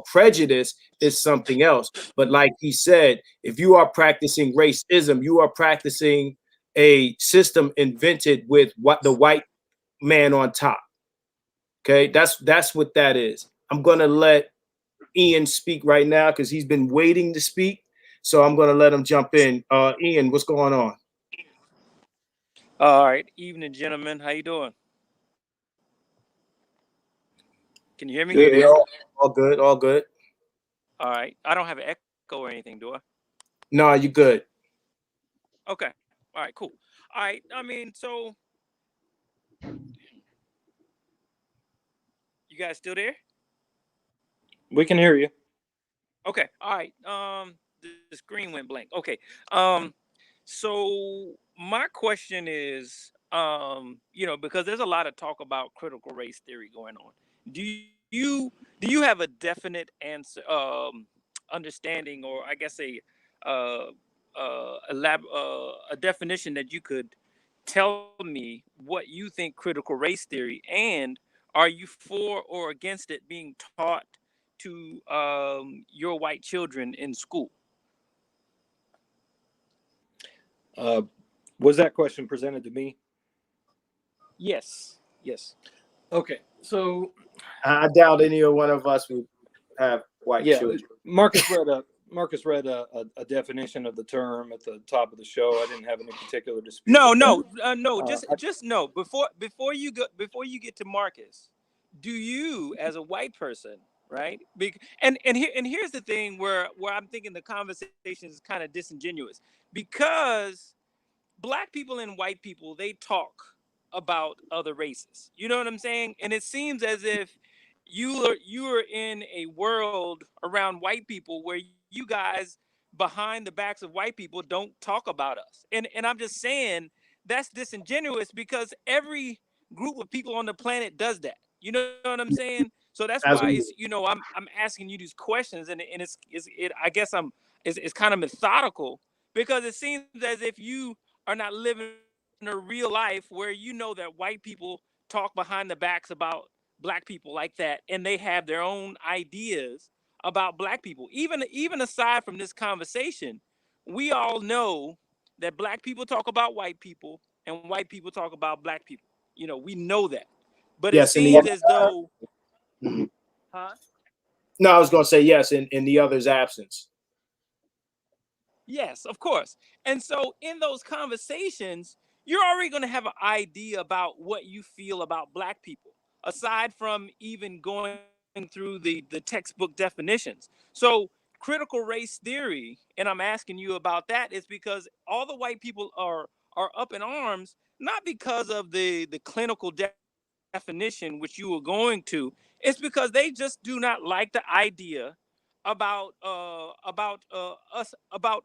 prejudice is something else. But like he said, if you are practicing racism, you are practicing a system invented with what the white man on top. Okay, that's what that is. I'm gonna let Ian speak right now because he's been waiting to speak. So I'm gonna let him jump in. Ian, what's going on?
All right, evening, gentlemen. How you doing? Can you hear me?
Yeah, all good, all good.
All right. I don't have an echo or anything, do I?
No, you good.
Okay. All right. Cool. All right. I mean, so you guys still there?
We can hear you.
Okay. All right. The screen went blank. Okay. So my question is, because there's a lot of talk about critical race theory going on. Do do you have a definite answer, understanding, or I guess uh, a definition that you could tell me what you think critical race theory, and are you for or against it being taught to your white children in school?
Was that question presented to me?
Yes. Yes.
Okay, so
I doubt any one of us would have white
yeah,
children.
Marcus read a definition of the term at the top of the show. I didn't have any particular dispute.
No. Just no. Before you get to Marcus, do you, as a white person, right? And here's the thing where I'm thinking the conversation is kind of disingenuous, because black people and white people, they talk about other races. You know what I'm saying? And it seems as if you are in a world around white people where you guys behind the backs of white people don't talk about us. And I'm just saying that's disingenuous, because every group of people on the planet does that. You know what I'm saying? So that's why
Absolutely.
I'm asking you these questions, and I guess it's kind of methodical, because it seems as if you are not living a real life where that white people talk behind the backs about black people like that, and they have their own ideas about black people. Even aside from this conversation, we all know that black people talk about white people and white people talk about black people. We know that. But it
Yes,
seems as though,
Mhm.
huh?
No, I was going to say yes in the other's absence.
Yes, of course. And so in those conversations, you're already going to have an idea about what you feel about black people, aside from even going through the textbook definitions. So critical race theory, and I'm asking you about that, is because all the white people are up in arms, not because of the clinical definition which you were going to. It's because they just do not like the idea about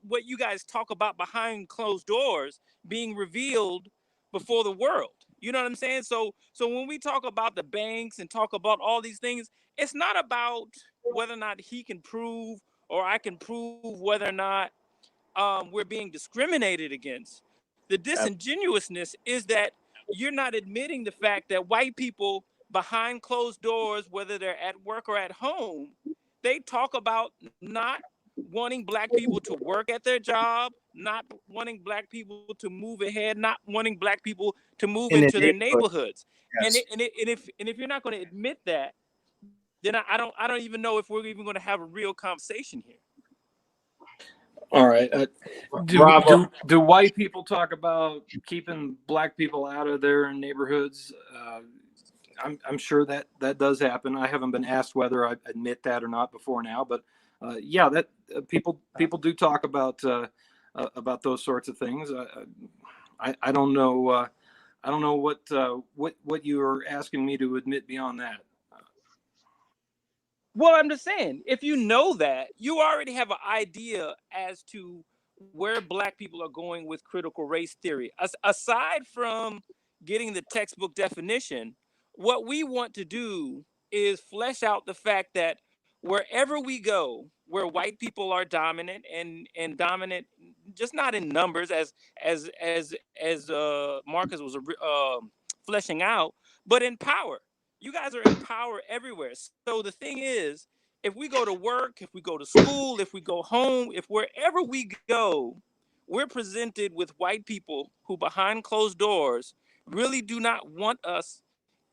what you guys talk about behind closed doors being revealed before the world. You know what I'm saying? So when we talk about the banks and talk about all these things, it's not about whether or not he can prove or I can prove whether or not we're being discriminated against. The disingenuousness is that you're not admitting the fact that white people behind closed doors, whether they're at work or at home, they talk about not wanting black people to work at their job, not wanting black people to move ahead, not wanting black people to move
In the
into their
neighborhood.
neighborhoods.
Yes.
And if you're not going to admit that, then I don't even know if we're even going to have a real conversation here.
All right. Do white people talk about keeping black people out of their neighborhoods? I'm sure that does happen. I haven't been asked whether I admit that or not before now, but yeah, that people do talk about those sorts of things. I don't know. I don't know what you're asking me to admit beyond that.
Well, I'm just saying, if you know that, you already have an idea as to where black people are going with critical race theory. Aside from getting the textbook definition, what we want to do is flesh out the fact that wherever we go, where white people are dominant and dominant, just not in numbers as Marcus was fleshing out, but in power. You guys are in power everywhere. So the thing is, if we go to work, if we go to school, if we go home, if wherever we go, we're presented with white people who behind closed doors really do not want us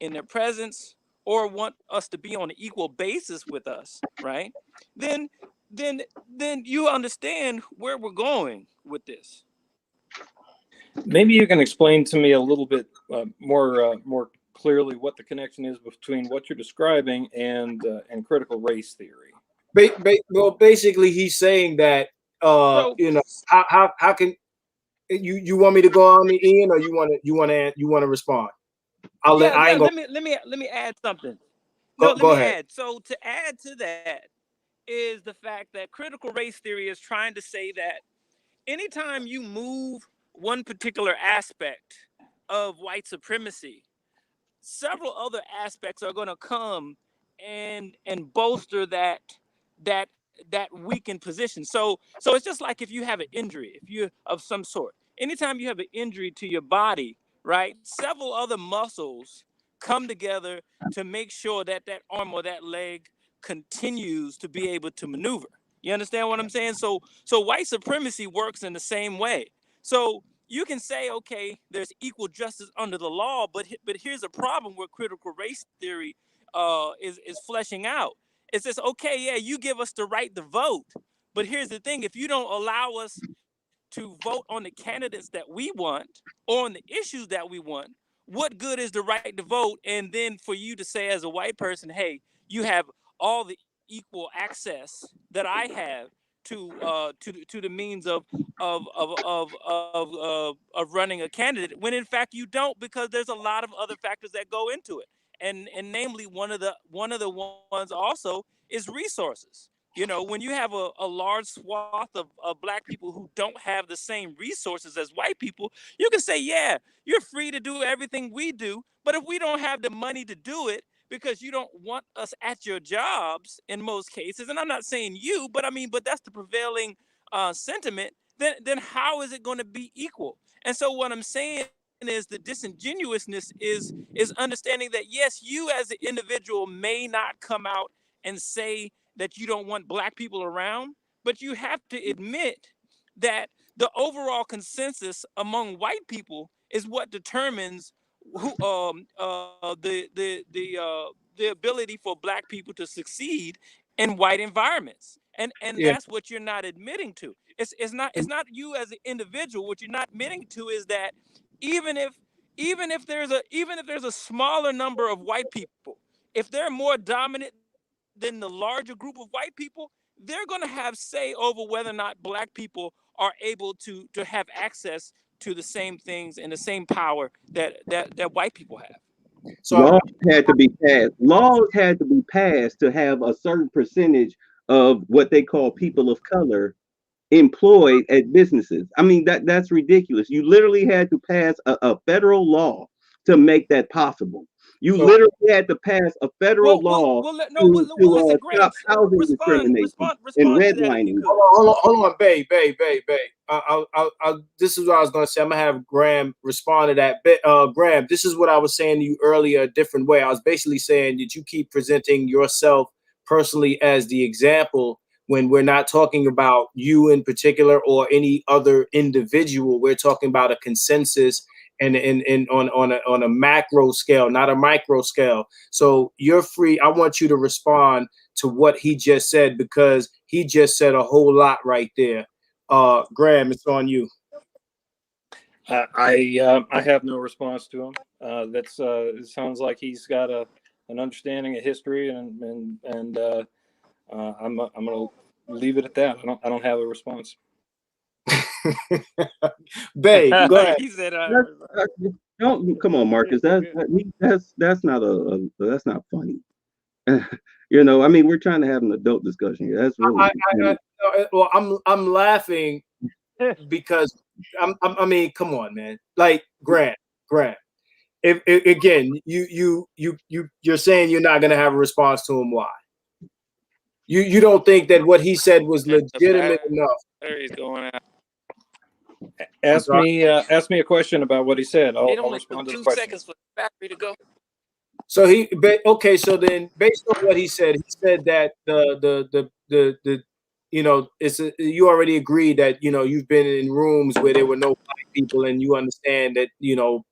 in their presence or want us to be on an equal basis with us, right? Then then then you understand where we're going with this.
Maybe you can explain to me a little bit more clearly what the connection is between what you're describing and critical race theory.
Well, basically, he's saying that
So
how can you want me to go on, Ian, or you want to respond? I ain't gonna
let me add something. No,
go
let me
ahead.
add. So to add to that is the fact that critical race theory is trying to say that anytime you move one particular aspect of white supremacy, several other aspects are going to come and bolster that that weakened position. So it's just like if you have an injury, if you of some sort. Anytime you have an injury to your body, right? Several other muscles come together to make sure that that arm or that leg continues to be able to maneuver. You understand what I'm saying? So white supremacy works in the same way. So you can say, okay, there's equal justice under the law, but here's a problem where critical race theory is fleshing out. It's just, okay, yeah, you give us the right to vote, but here's the thing: if you don't allow us to vote on the candidates that we want or on the issues that we want, what good is the right to vote? And then for you to say as a white person, hey, you have all the equal access that I have to the means of running a candidate, when in fact you don't, because there's a lot of other factors that go into it, and namely one of the ones also is resources. You know, when you have a large swath of black people who don't have the same resources as white people, you can say, yeah, you're free to do everything we do. But if we don't have the money to do it because you don't want us at your jobs in most cases, and I'm not saying you, but I mean, but that's the prevailing sentiment, then how is it going to be equal? And so what I'm saying is the disingenuousness is understanding that, yes, you as an individual may not come out and say that you don't want black people around, but you have to admit that the overall consensus among white people is what determines who the ability for black people to succeed in white environments. And
Yeah.
that's what you're not admitting to. It's not you as an individual. What you're not admitting to is that even if even if there's a smaller number of white people, if they're more dominant than the larger group of white people, they're going to have say over whether or not black people are able to have access to the same things and the same power that white people have.
So
Laws had to be passed. Laws had to be passed to have a certain percentage of what they call people of color employed at businesses. I mean, that's ridiculous. You literally had to pass a federal law to make that possible. You
so
literally had to pass a federal law
No, listen, Graham,
stop housing discrimination and
respond to that if you
redlining.
could.
hold on, Bay. This is what I was going to say. I'm gonna have Graham respond to that. Graham, this is what I was saying to you earlier, a different way. I was basically saying that you keep presenting yourself personally as the example when we're not talking about you in particular or any other individual. We're talking about a consensus and on a macro scale, not a micro scale. So you're free. I want you to respond to what he just said, because he just said a whole lot right there. Graham, it's on you.
I have no response to him. It sounds like he's got an understanding of history, and I'm gonna leave it at that. I don't have a response.
Babe, go ahead.
He said,
Don't come on, Marcus. That's not funny. You know, I mean, we're trying to have an adult discussion here. That's really.
Well, I'm laughing because I mean, come on, man. Like Grant. If again, you're saying you're not gonna have a response to him. Why? You don't think that what he said was legitimate enough?
There he's going out.
Ask me a question about what he said. I'll
only
respond to the
2
question.
seconds for the battery to go.
So okay. So then, based on what he said that the you know, you already agreed that, you know, you've been in rooms where there were no black people, and you understand that, you know,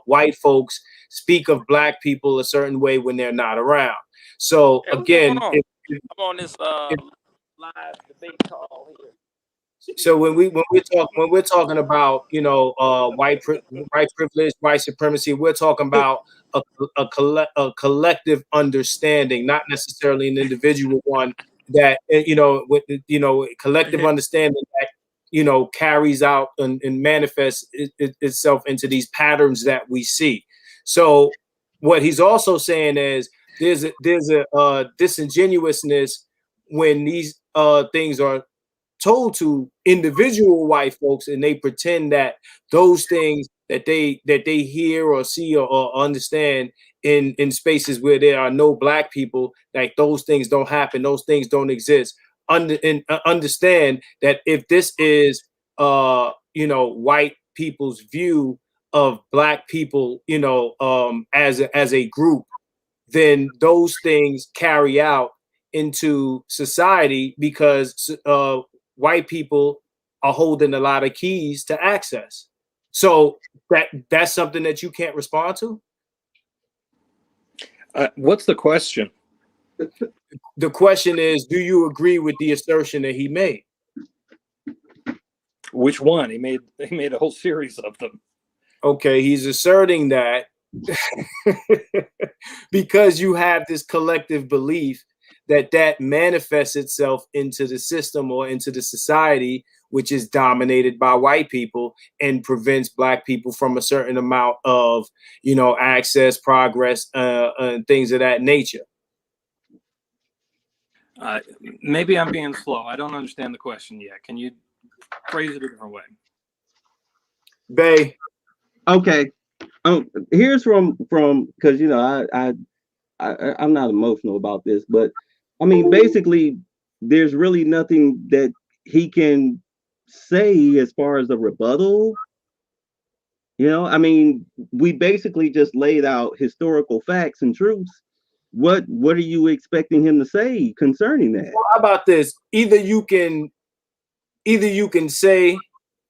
white folks speak of black people a certain way when they're not around. So again,
I'm on this live debate call here.
So when we're talking about, you know, white privilege, white supremacy, we're talking about a collective understanding, not necessarily an individual one, that, you know, with, you know, collective understanding that, you know, carries out and manifests itself into these patterns that we see. So what he's also saying is there's a disingenuousness when these things are told to individual white folks, and they pretend that those things that they hear or see or understand in spaces where there are no black people, like those things don't happen, those things don't exist. Understand that if this is you know, white people's view of black people, you know, as a group, then those things carry out into society, because white people are holding a lot of keys to access. So that's something that you can't respond to.
What's the question?
The question is, do you agree with the assertion that he made?
Which one? He made a whole series of them.
Okay, he's asserting that because you have this collective belief that manifests itself into the system or into the society, which is dominated by white people, and prevents black people from a certain amount of, you know, access, progress, and things of that nature.
Maybe I'm being slow. I don't understand the question yet. Can you phrase it a different way?
Bay.
Okay. Here's from because, you know, I'm not emotional about this, but I mean, basically, there's really nothing that he can say as far as a rebuttal. You know, I mean, we basically just laid out historical facts and truths. What are you expecting him to say concerning that?
Well, how about this? Either you can say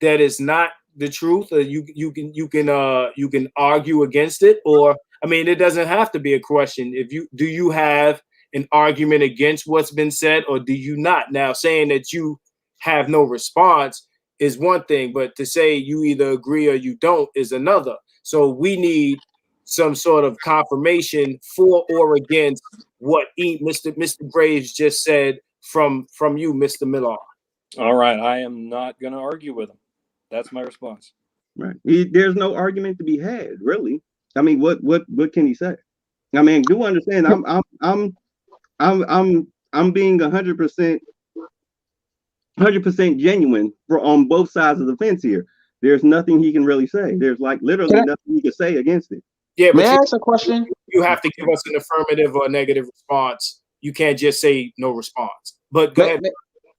that it's not the truth, or you can argue against it, or I mean, it doesn't have to be a question. Do you have an argument against what's been said, or do you not? Now, saying that you have no response is one thing, but to say you either agree or you don't is another. So we need some sort of confirmation for or against what Mr. Graves just said from you, Mr. Millar.
All right, I am not going to argue with him. That's my response.
Right. There's no argument to be had, really. I mean, what can he say? I mean, do understand? I'm being 100% genuine on both sides of the fence here. There's nothing he can really say. There's like literally nothing he can say against it.
Yeah, but
may I ask a question?
You have to give us an affirmative or a negative response. You can't just say no response. But go ahead,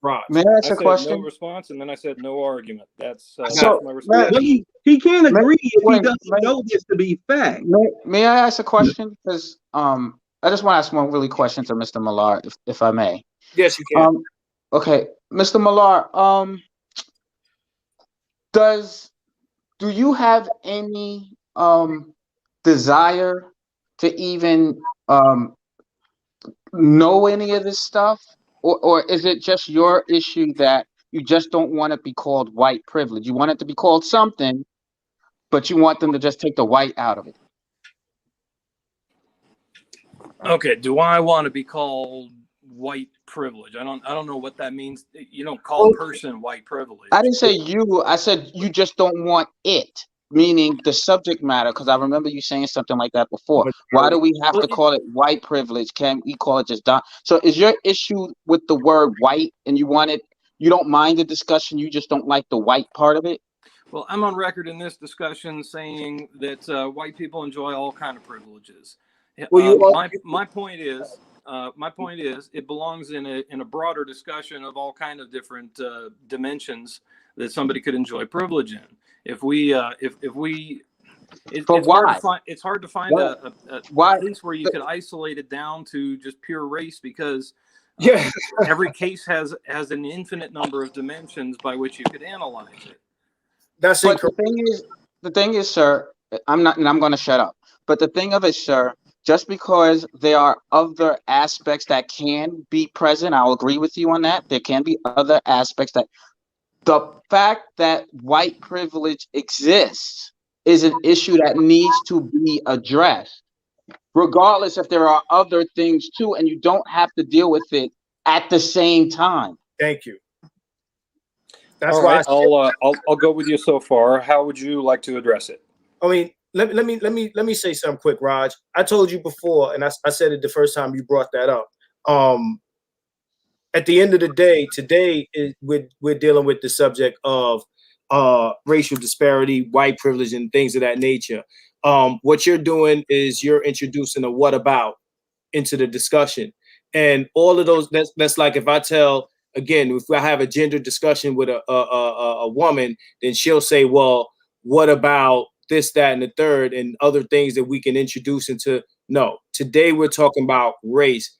Raj.
May I ask
I
a
said
question?
no response, and then I said no argument. That's
So,
my response.
Well, he can't agree if he
wait,
doesn't know this to be fact.
May I ask a question? Because I just want to ask one really question to Mr. Millar, if I may.
Yes, you can.
Okay, Mr. Millar, do you have any desire to even know any of this stuff? Or is it just your issue that you just don't want it to be called white privilege? You want it to be called something, but you want them to just take the white out of it.
Okay, do I want to be called white privilege? I don't know what that means. You don't call a person white privilege.
I didn't say you. I said you just don't want it, meaning the subject matter. Because I remember you saying something like that before. Why do we have to call it white privilege? Can't we call it just don? So is your issue with the word white, and you want it? You don't mind the discussion. You just don't like the white part of it.
Well, I'm on record in this discussion saying that white people enjoy all kind of privileges. My point is, it belongs in a broader discussion of all kind of different dimensions that somebody could enjoy privilege in. It's hard to find a case where you could isolate it down to just pure race, because every case has an infinite number of dimensions by which you could analyze it.
But the thing is, sir, I'm going to shut up. But the thing of it, sir, just because there are other aspects that can be present, I'll agree with you on that. There can be other aspects that the fact that white privilege exists is an issue that needs to be addressed, regardless if there are other things too, and you don't have to deal with it at the same time.
Thank you.
That's why I'll go with you so far. How would you like to address it?
I mean, let me say something quick, Raj. I told you before, and I said it the first time you brought that up. At the end of the day, today we're dealing with the subject of racial disparity, white privilege, and things of that nature. What you're doing is you're introducing a what about into the discussion, and all of those. That's like if I tell. Again, if I have a gender discussion with a woman, then she'll say, well, what about this, that, and the third, and other things that we can introduce into. No, today we're talking about race.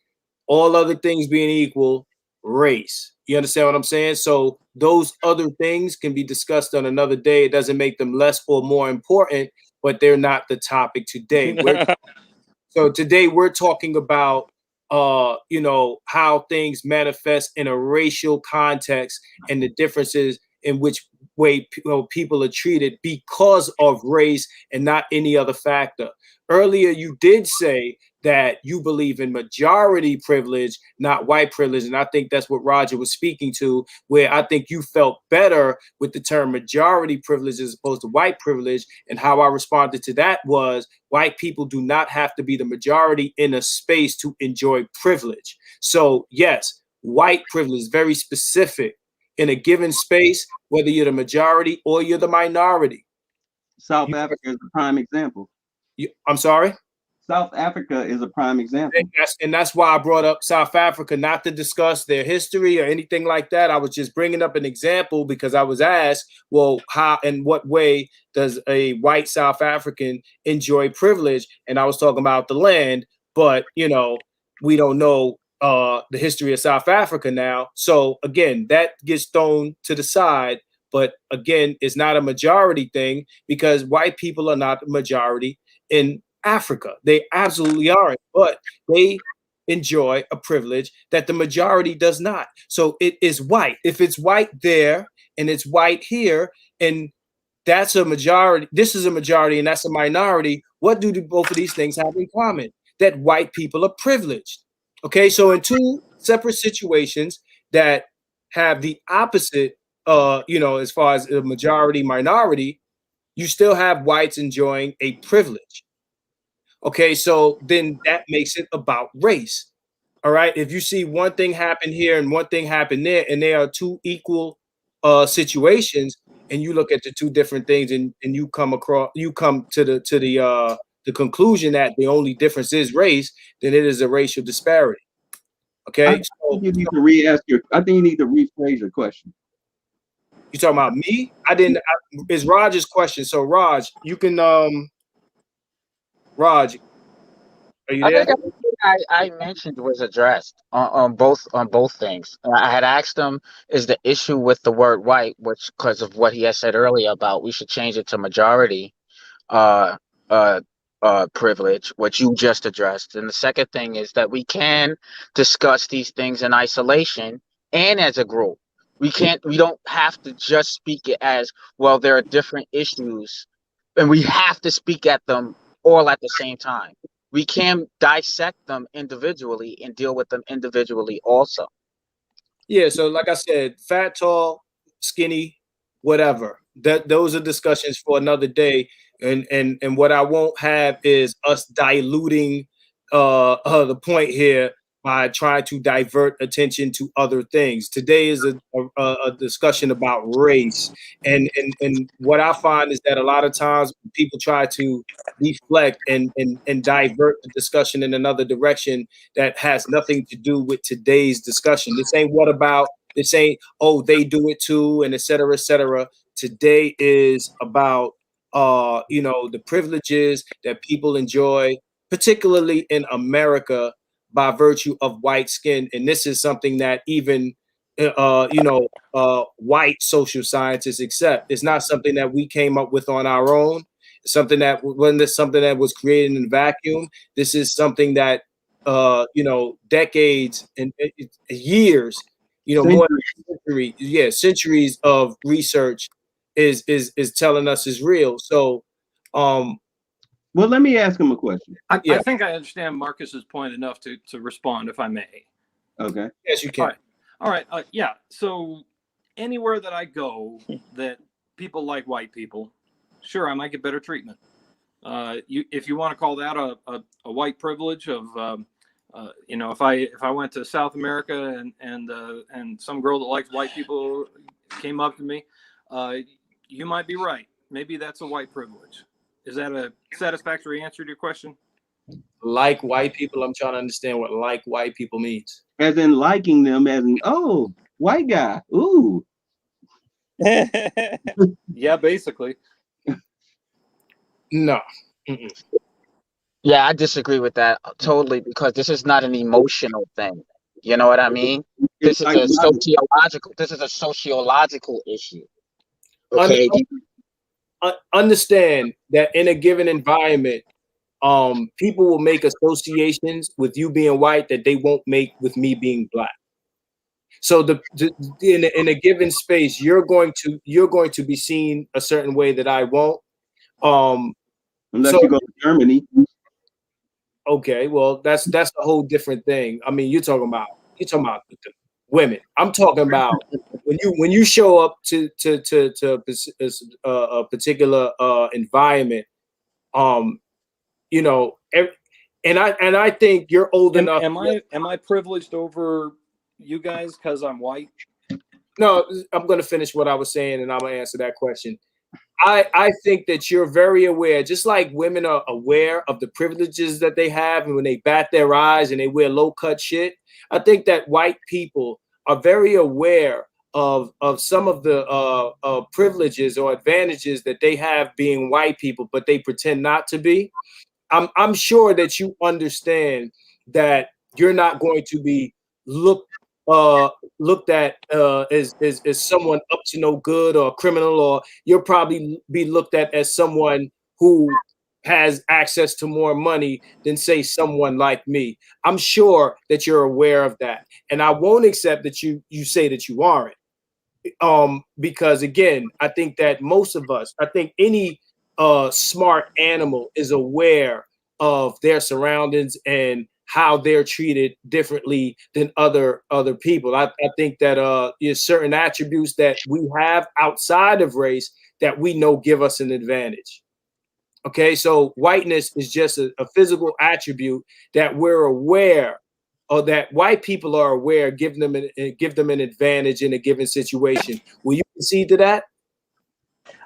All other things being equal, race. You understand what I'm saying? So those other things can be discussed on another day. It doesn't make them less or more important, but they're not the topic today. So today we're talking about how things manifest in a racial context and the differences in which way people are treated because of race and not any other factor. Earlier, you did say that you believe in majority privilege, not white privilege. And I think that's what Roger was speaking to, where I think you felt better with the term majority privilege as opposed to white privilege. And how I responded to that was white people do not have to be the majority in a space to enjoy privilege. So yes, white privilege is very specific in a given space, whether you're the majority or you're the minority.
South Africa is a prime example.
I'm sorry?
South Africa is a prime example.
And that's why I brought up South Africa, not to discuss their history or anything like that. I was just bringing up an example because I was asked, well, how and what way does a white South African enjoy privilege? And I was talking about the land, but, we don't know the history of South Africa now. So, again, that gets thrown to the side. But, again, it's not a majority thing because white people are not the majority in Africa. They absolutely aren't, but they enjoy a privilege that the majority does not. So it is white. If it's white there and it's white here, and that's a majority, this is a majority and that's a minority, what do both of these things have in common? That white people are privileged. Okay, so in two separate situations that have the opposite, as far as a majority minority, you still have whites enjoying a privilege. Okay, so then that makes it about race. All right. If you see one thing happen here and one thing happen there, and they are two equal situations, and you look at the two different things and you come to the conclusion that the only difference is race, then it is a racial disparity. Okay.
I think you need to re-ask I think you need to rephrase your question.
You talking about me? It's Raj's question. So Raj, you can Raj, are you there?
I mentioned was addressed on both things. I had asked him, is the issue with the word white, which because of what he had said earlier about we should change it to majority uh uh privilege, which you just addressed. And the second thing is that we can discuss these things in isolation and as a group. We don't have to just speak it as, well, there are different issues and we have to speak at them all at the same time. We can dissect them individually and deal with them individually also.
Yeah, so like I said, fat, tall, skinny, whatever. Those are discussions for another day. And what I won't have is us diluting the point here by trying to divert attention to other things. Today is a discussion about race, and what I find is that a lot of times people try to deflect and divert the discussion in another direction that has nothing to do with today's discussion. This ain't what about, this ain't, oh, they do it too, and et cetera, et cetera. Today is about the privileges that people enjoy, particularly in America, by virtue of white skin. And this is something that even white social scientists accept. It's not something that we came up with on our own. It's something that wasn't this something that was created in a vacuum. This is something that decades and years, more than a century, centuries of research is telling us is real. So
well, let me ask him a question.
I think I understand Marcus's point enough to respond, if I may.
Okay.
Yes, you can.
All right. Yeah. So anywhere that I go that people like white people, sure, I might get better treatment. If you want to call that a white privilege of, if I went to South America and some girl that likes white people came up to me, you might be right. Maybe that's a white privilege. Is that a satisfactory answer to your question?
Like white people, I'm trying to understand what like white people means.
As in liking them, as in, oh, white guy. Ooh.
Yeah, basically.
No.
Mm-mm. Yeah, I disagree with that totally, because this is not an emotional thing. You know what I mean? This is a sociological issue. Okay.
Understand that in a given environment, people will make associations with you being white that they won't make with me being black. So in a given space, you're going to be seen a certain way that I won't.
Unless you go to Germany.
Okay, well that's a whole different thing. I mean, you're talking about the women. I'm talking about when you show up to a particular environment, and I think you're old enough.
Am I privileged over you guys because I'm white?
No, I'm going to finish what I was saying, and I'm going to answer that question. I think that you're very aware, just like women are aware of the privileges that they have, and when they bat their eyes and they wear low-cut shit, I think that white people are very aware of some of the privileges or advantages that they have being white people, but they pretend not to be. I'm sure that you understand that you're not going to be looked at as someone up to no good or a criminal, or you'll probably be looked at as someone who has access to more money than, say, someone like me. I'm sure that you're aware of that, and I won't accept that you say that you aren't. Because again, I think that most of us, I think any smart animal is aware of their surroundings and how they're treated differently than other people. I think that there's certain attributes that we have outside of race that we know give us an advantage. Okay, so whiteness is just a physical attribute that we're aware, or that white people are aware, give them an advantage in a given situation. Will you concede to that?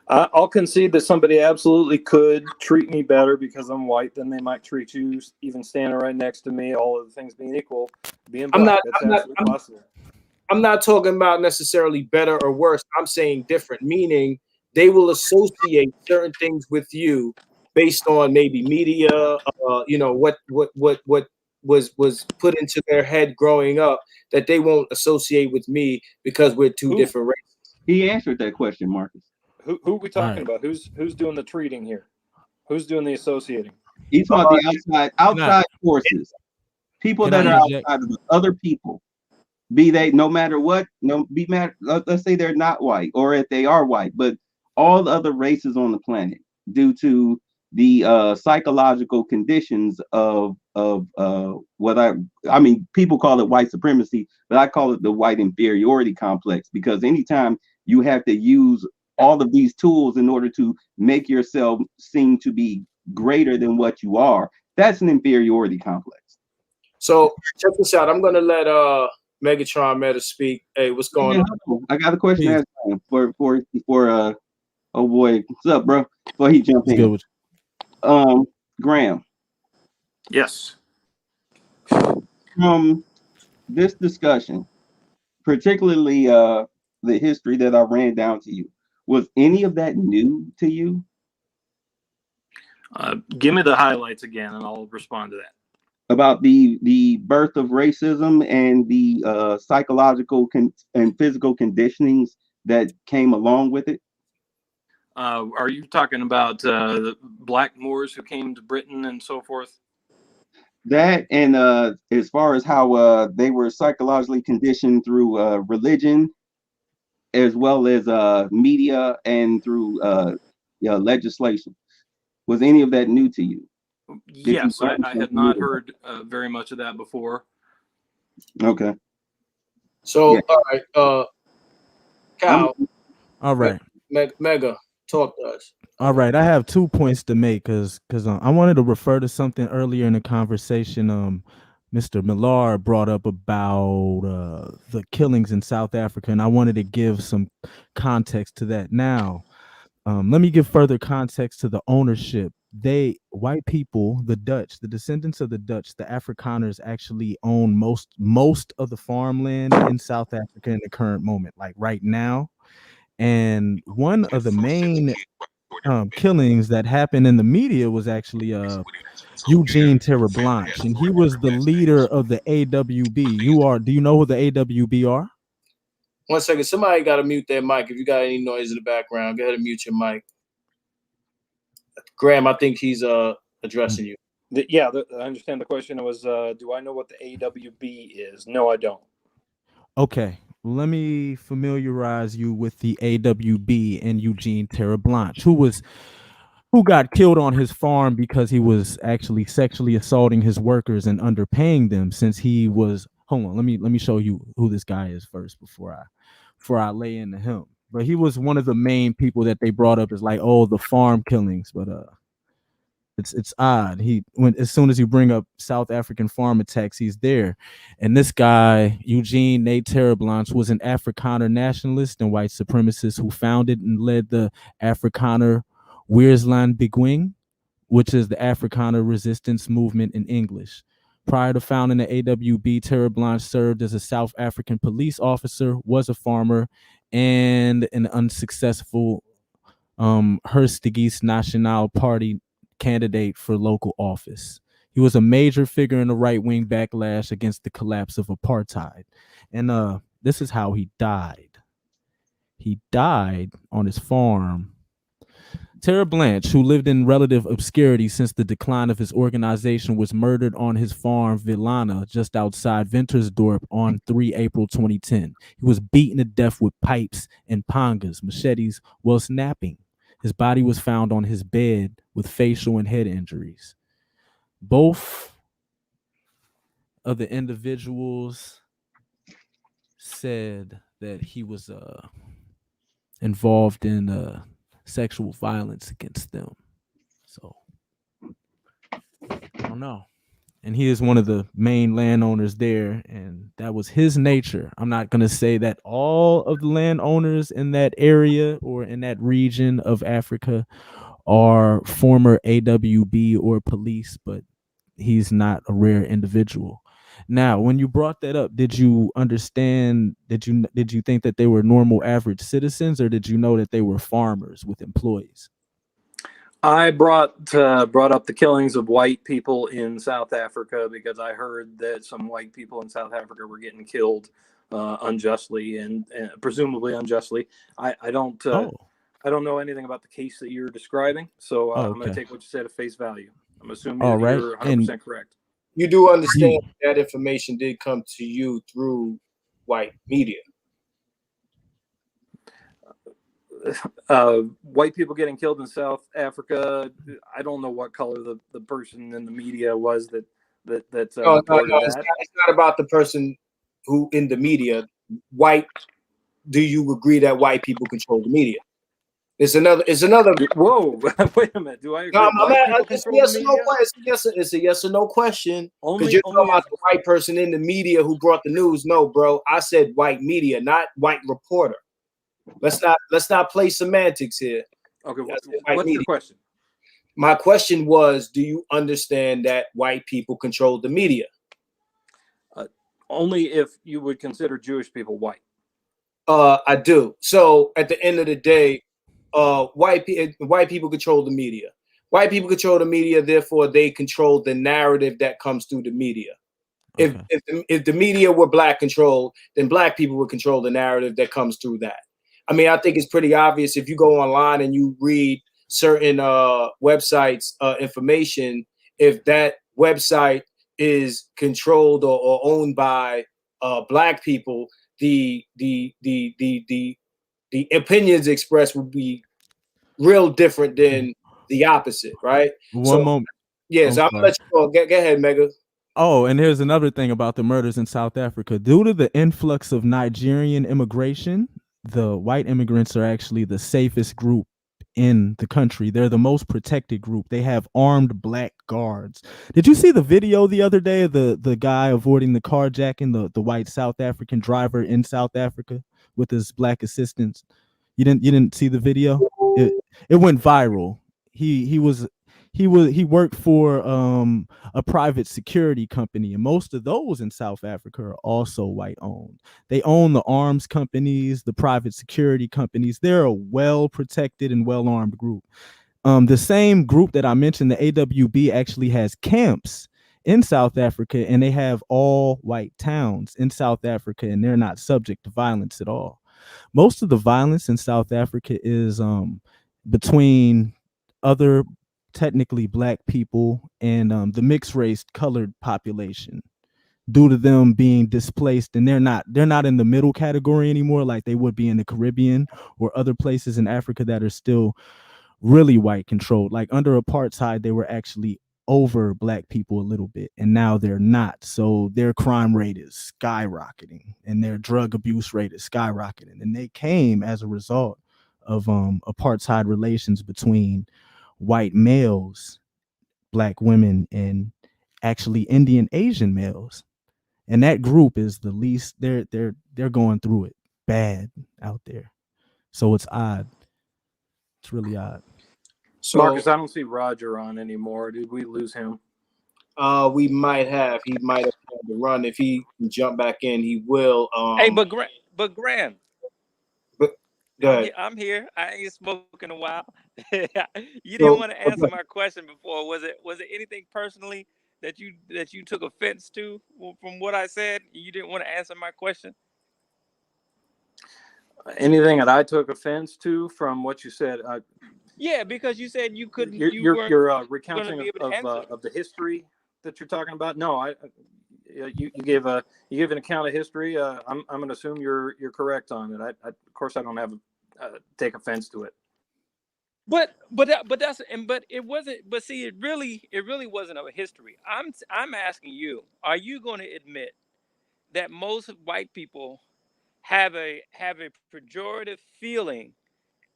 I'll concede that somebody absolutely could treat me better because I'm white than they might treat you, even standing right next to me. All of the things being equal, being black, that's absolutely possible.
I'm not talking about necessarily better or worse. I'm saying different, meaning they will associate certain things with you based on maybe media, what was put into their head growing up that they won't associate with me because we're two different races.
He answered that question, Marcus.
Who are we talking about? Who's doing the treating here? Who's doing the associating?
He's about the outside forces, people that are outside of the other people. Be they no matter what, let's say they're not white, or if they are white, but all the other races on the planet, due to the psychological conditions of what I mean, people call it white supremacy, but I call it the white inferiority complex, because anytime you have to use all of these tools in order to make yourself seem to be greater than what you are, that's an inferiority complex.
So check this out. I'm gonna let Megatron Meta speak. Hey, what's going on?
I got a question to ask him for oh boy, what's up, bro? Before he jump in. Graham.
Yes.
From this discussion, particularly the history that I ran down to you, was any of that new to you?
Give me the highlights again, and I'll respond to that.
About the birth of racism and the psychological and physical conditionings that came along with it.
Are you talking about the Black Moors who came to Britain and so forth?
That, and as far as how they were psychologically conditioned through religion, as well as media and through legislation. Was any of that new to you?
Yes, I had not heard very much of that before.
Okay.
So, all right, Kyle.
All right.
Mega, talk to us.
All right, I have 2 points to make because I wanted to refer to something earlier in the conversation. Mr. Millar brought up about the killings in South Africa, and I wanted to give some context to that. Now, let me give further context to the ownership. White people, the Dutch, the descendants of the Dutch, the Afrikaners actually own most of the farmland in South Africa in the current moment, like right now. And one of the main killings that happened in the media was actually Eugene Terreblanche, and he was the leader of the AWB. Do you know who the AWB are?
1 second, somebody got to mute their mic. If you got any noise in the background, go ahead and mute your mic. Graham, I think he's addressing you.
I understand the question. It was, do I know what the AWB is? No, I don't.
Okay, let me familiarize you with the AWB and Eugene Terreblanche, who got killed on his farm because he was actually sexually assaulting his workers and underpaying them. Since he was, hold on, let me show you who this guy is first before I lay into him. But he was one of the main people that they brought up as like, oh, the farm killings. But it's odd. As soon as you bring up South African farm attacks, he's there. And this guy, Eugene Terreblanche, was an Afrikaner nationalist and white supremacist who founded and led the Afrikaner Weerstandsbeweging, which is the Afrikaner resistance movement in English. Prior to founding the AWB, Terreblanche served as a South African police officer, was a farmer, and an unsuccessful Herstgies Nationale Party candidate for local office. He was a major figure in the right-wing backlash against the collapse of apartheid. And this is how he died. He died on his farm. Terreblanche, who lived in relative obscurity since the decline of his organization, was murdered on his farm, Villana, just outside Ventersdorp on 3 April 2010. He was beaten to death with pipes and pangas, machetes, while napping. His body was found on his bed with facial and head injuries. Both of the individuals said that he was involved in sexual violence against them. So I don't know. And he is one of the main landowners there, and that was his nature. I'm not going to say that all of the landowners in that area or in that region of Africa are former AWB or police, but he's not a rare individual. Now, when you brought that up, did you understand, did you think that they were normal average citizens, or did you know that they were farmers with employees?
I brought up the killings of white people in South Africa because I heard that some white people in South Africa were getting killed unjustly and presumably unjustly. I don't know anything about the case that you're describing, so I'm going to take what you said at face value. I'm assuming
All
that
right.
you're 100% correct.
You do understand that information did come to you through white media.
White people getting killed in South Africa. I don't know what color the person in the media was that reported that.
It's not about the person who in the media. White. Do you agree that white people control the media? It's another.
Whoa! Wait a minute. Do I agree?
No,
White people control the media?
It's a yes or no question. Because
Only
you're talking about the white person in the media who brought the news. No, bro. I said white media, not white reporter. Let's not play semantics here.
Okay. What's your question?
My question was, do you understand that white people control the media?
Only if you would consider Jewish people white.
I do. So at the end of the day, white people control the media. White people control the media, therefore they control the narrative that comes through the media. Okay. If the media were black controlled, then black people would control the narrative that comes through that. I mean, I think it's pretty obvious if you go online and you read certain websites information, if that website is controlled or owned by black people, the opinions expressed would be real different than the opposite, right?
One moment.
Yes, I'm gonna let you go. Go ahead, Mega.
Oh, and here's another thing about the murders in South Africa. Due to the influx of Nigerian immigration, the white immigrants are actually the safest group in the country. They're the most protected group. They have armed black guards. Did you see the video the other day of the guy avoiding the carjacking, the white South African driver in South Africa with his black assistants? You didn't see the video? It went viral. He worked for a private security company, and most of those in South Africa are also white owned. They own the arms companies, the private security companies. They're a well protected and well armed group. The same group that I mentioned, the AWB, actually has camps in South Africa, and they have all white towns in South Africa, and they're not subject to violence at all. Most of the violence in South Africa is between other technically black people and the mixed race colored population, due to them being displaced, and they're not in the middle category anymore like they would be in the Caribbean or other places in Africa that are still really white controlled. Like under apartheid, they were actually over black people a little bit, and now they're not. So their crime rate is skyrocketing and their drug abuse rate is skyrocketing, and they came as a result of apartheid relations between white males, black women, and actually Indian Asian males. And that group is the least. They're going through it bad out there. So it's odd. It's really odd.
So, Marcus, I don't see Roger on anymore. Did we lose him?
We might have. He might have had to run. If he can jump back in, he will.
Hey, but Graham.
Go ahead.
I'm here. I ain't spoken in a while. You didn't want to answer my question before. Was it anything personally that you took offense to from what I said? You didn't want to answer my question?
Anything that I took offense to from what you said?
Yeah, because you said you couldn't.
Your recounting of the history that you're talking about. No, you gave an account of history. I'm going to assume you're correct on it. Of course I don't have take offense to it.
But it wasn't. But see, it really wasn't a history. I'm asking you: are you going to admit that most white people have a pejorative feeling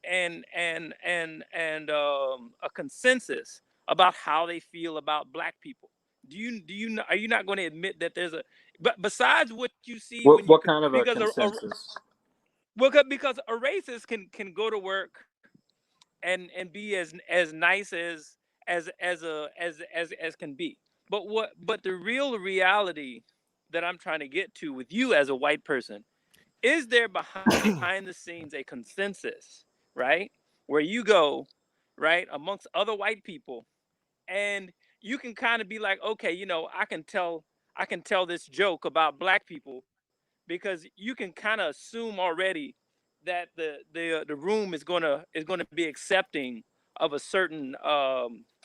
and a consensus about how they feel about black people? Are you not going to admit that there's but besides what you see?
What kind of a consensus?
Because a racist can go to work and be as nice as can be. But the real reality that I'm trying to get to with you as a white person, is there behind the scenes a consensus, right? Where you go, right, amongst other white people, and you can kind of be like, okay, I can tell this joke about black people because you can kind of assume already that the room is gonna be accepting of a certain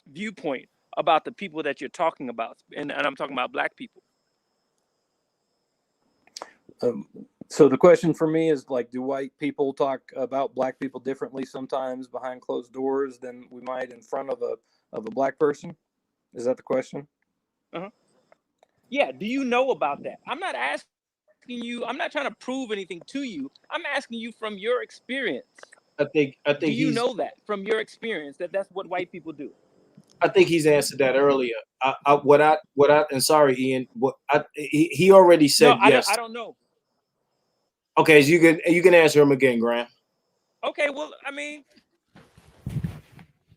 viewpoint about the people that you're talking about, and I'm talking about black people.
So the question for me is, like, do white people talk about black people differently sometimes behind closed doors than we might in front of a black person? Is that the question?
Uh-huh. Yeah. Do you know about that? I'm not asking you. I'm not trying to prove anything to you. I'm asking you from your experience.
I think
Do you
he's
know that from your experience that that's what white people do?
I think he's answered that earlier. And sorry, Ian. He already
No,
said
I don't.
yes.
I don't know.
Okay, so you can answer him again, Graham.
Okay. Well, I mean,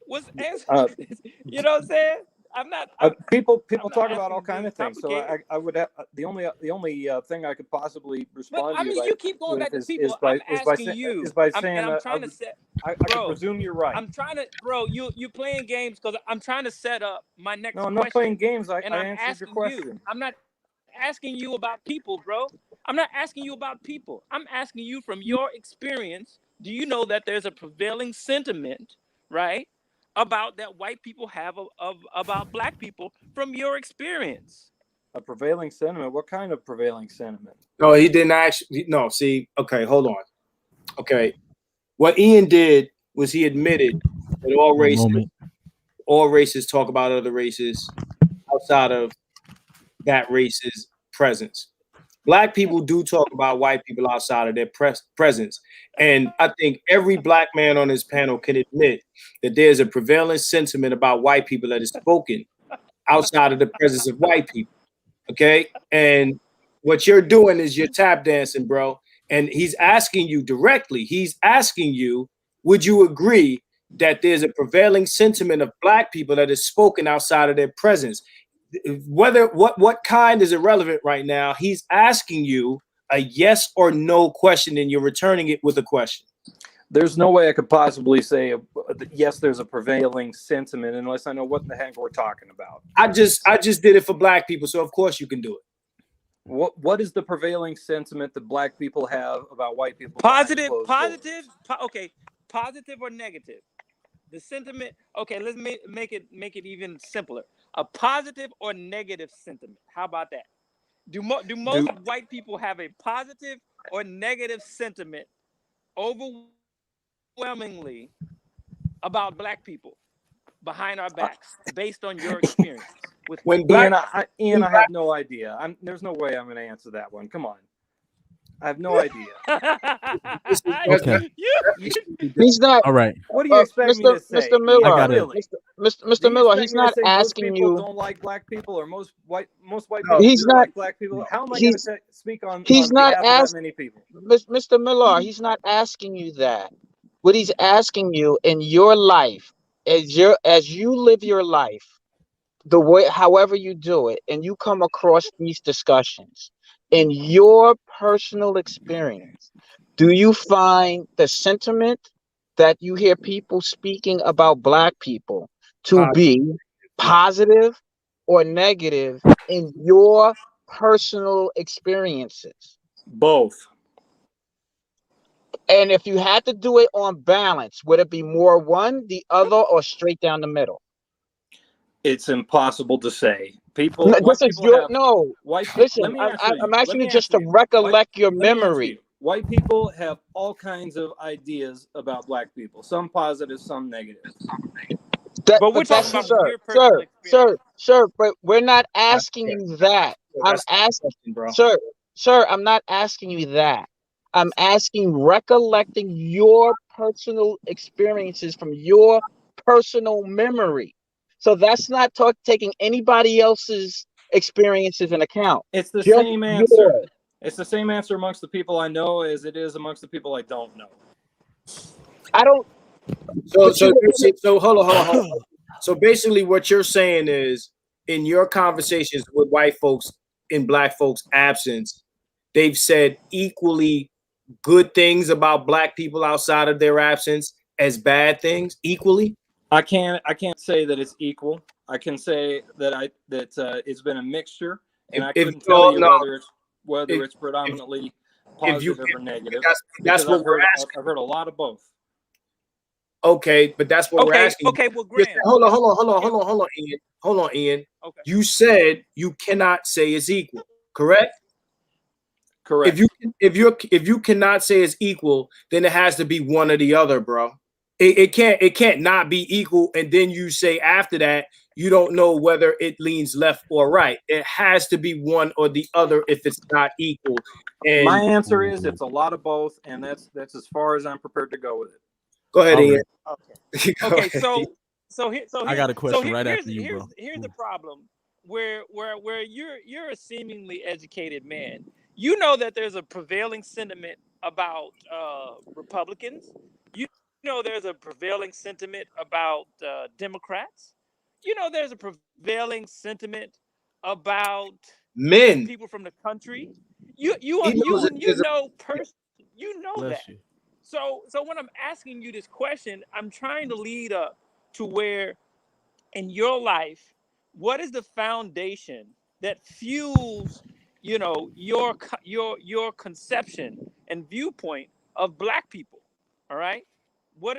what's answer? You know what I'm saying?
People
I'm not
talk about all
asking
kind
anything
of things. So
complicated.
I would have the only thing I could possibly
But
respond
I
to you
mean, you keep going
with
by the
is
people.
by
I'm
is by
asking you.
is by
And
saying
I'm trying to set,
I could
bro.
presume you're right.
I'm trying to, bro. You playing games because I'm trying to set up my
No,
next
I'm not playing
question,
games.
and
I
I'm
answered your
asking you.
question.
I'm not asking you about people, bro. I'm not asking you about people. I'm asking you from your experience. Do you know that there's a prevailing sentiment, right, about that white people have of about black people from your experience?
A prevailing sentiment. What kind of prevailing sentiment?
No, he didn't actually. No, see, okay, hold on. Okay, what Ian did was he admitted that
One moment.
all races talk about other races outside of that race's presence. Black people do talk about white people outside of their presence. And I think every black man on this panel can admit that there's a prevailing sentiment about white people that is spoken outside of the presence of white people. Okay. And what you're doing is you're tap dancing, bro. And he's asking you directly, he's asking you, would you agree that there's a prevailing sentiment of black people that is spoken outside of their presence? Whether what kind is irrelevant right now. He's asking you a yes or no question, and you're returning it with a question.
There's no way I could possibly say yes. There's a prevailing sentiment unless I know what the heck we're talking about.
I just did it for black people, so of course you can do it.
What is the prevailing sentiment that black people have about white people?
Okay, positive or negative? The sentiment. Okay, let's make it even simpler. A positive or negative sentiment. How about that? Do most white people have a positive or negative sentiment overwhelmingly about black people behind our backs, based on your experience with
When
Ian,
black,
I have no idea. There's no way I'm going to answer that one. Come on. I have no idea.
Okay.
He's not.
All right.
What do you expect me to say?
Mr. Millar,
I got it.
Really?
Mr.
Do you
Millar,
expect
he's
me to
not
say most
asking
people
you.
don't like black people, or most white
No.
people
He's
do
not.
like black people? How am I going
He's
to speak on
he's not
behalf of that
asking.
many people?
Mr. Millar, he's not asking you that. What he's asking you in your life, as you live your life, the way, however you do it, and you come across these discussions in your personal experience, do you find the sentiment that you hear people speaking about black people to be positive or negative in your personal experiences?
Both.
And if you had to do it on balance, would it be more one, the other, or straight down the middle?
It's impossible to say.
No,
White people have white people.
Listen,
Let me answer you.
I'm asking
Let
you
me
just
answer
to
you.
recollect your
Let me answer
memory.
you. White people have all kinds of ideas about black people. Some positive, some negative.
But we're talking about from your personal experience.
Sir, but we're not asking you that. I'm asking, sir, I'm not asking you that. I'm asking recollecting your personal experiences from your personal memory. So that's not taking anybody else's experiences in account.
It's the
Just
same answer.
yours.
It's the same answer amongst the people I know as it is amongst the people I don't know.
I don't.
So hold on. So basically, what you're saying is, in your conversations with white folks in black folks' absence, they've said equally good things about black people outside of their absence as bad things equally.
I can't say that it's equal. I can say that it's been a mixture, and I
If
couldn't tell you
no,
whether
if
it's predominantly
if you
positive or negative,
that's
because
what we're asking.
I've heard a lot of both.
Okay, but that's what we're
Okay,
asking.
okay. Well,
You're saying,
Graham.
hold on, Ian. Hold on, Ian.
Okay.
You said you cannot say it's equal, correct?
Correct.
If you cannot say it's equal, then it has to be one or the other, bro. It can't not be equal, and then you say after that you don't know whether it leans left or right. It has to be one or the other if it's not equal.
My
And
answer is it's a lot of both, and that's as far as I'm prepared to go with it.
go ahead,
All
Ian.
right.
Okay.
Go
Okay.
ahead.
I got a question right after you,
here's
bro.
here's the problem where you're a seemingly educated man. You know that there's a prevailing sentiment about Republicans. You know there's a prevailing sentiment about Democrats. You know there's a prevailing sentiment about
Men,
people from the country. You you are
he knows it
you
is
know you know
Bless
that.
you.
So when I'm asking you this question, I'm trying to lead up to where in your life, what is the foundation that fuels, your conception and viewpoint of black people? All right. What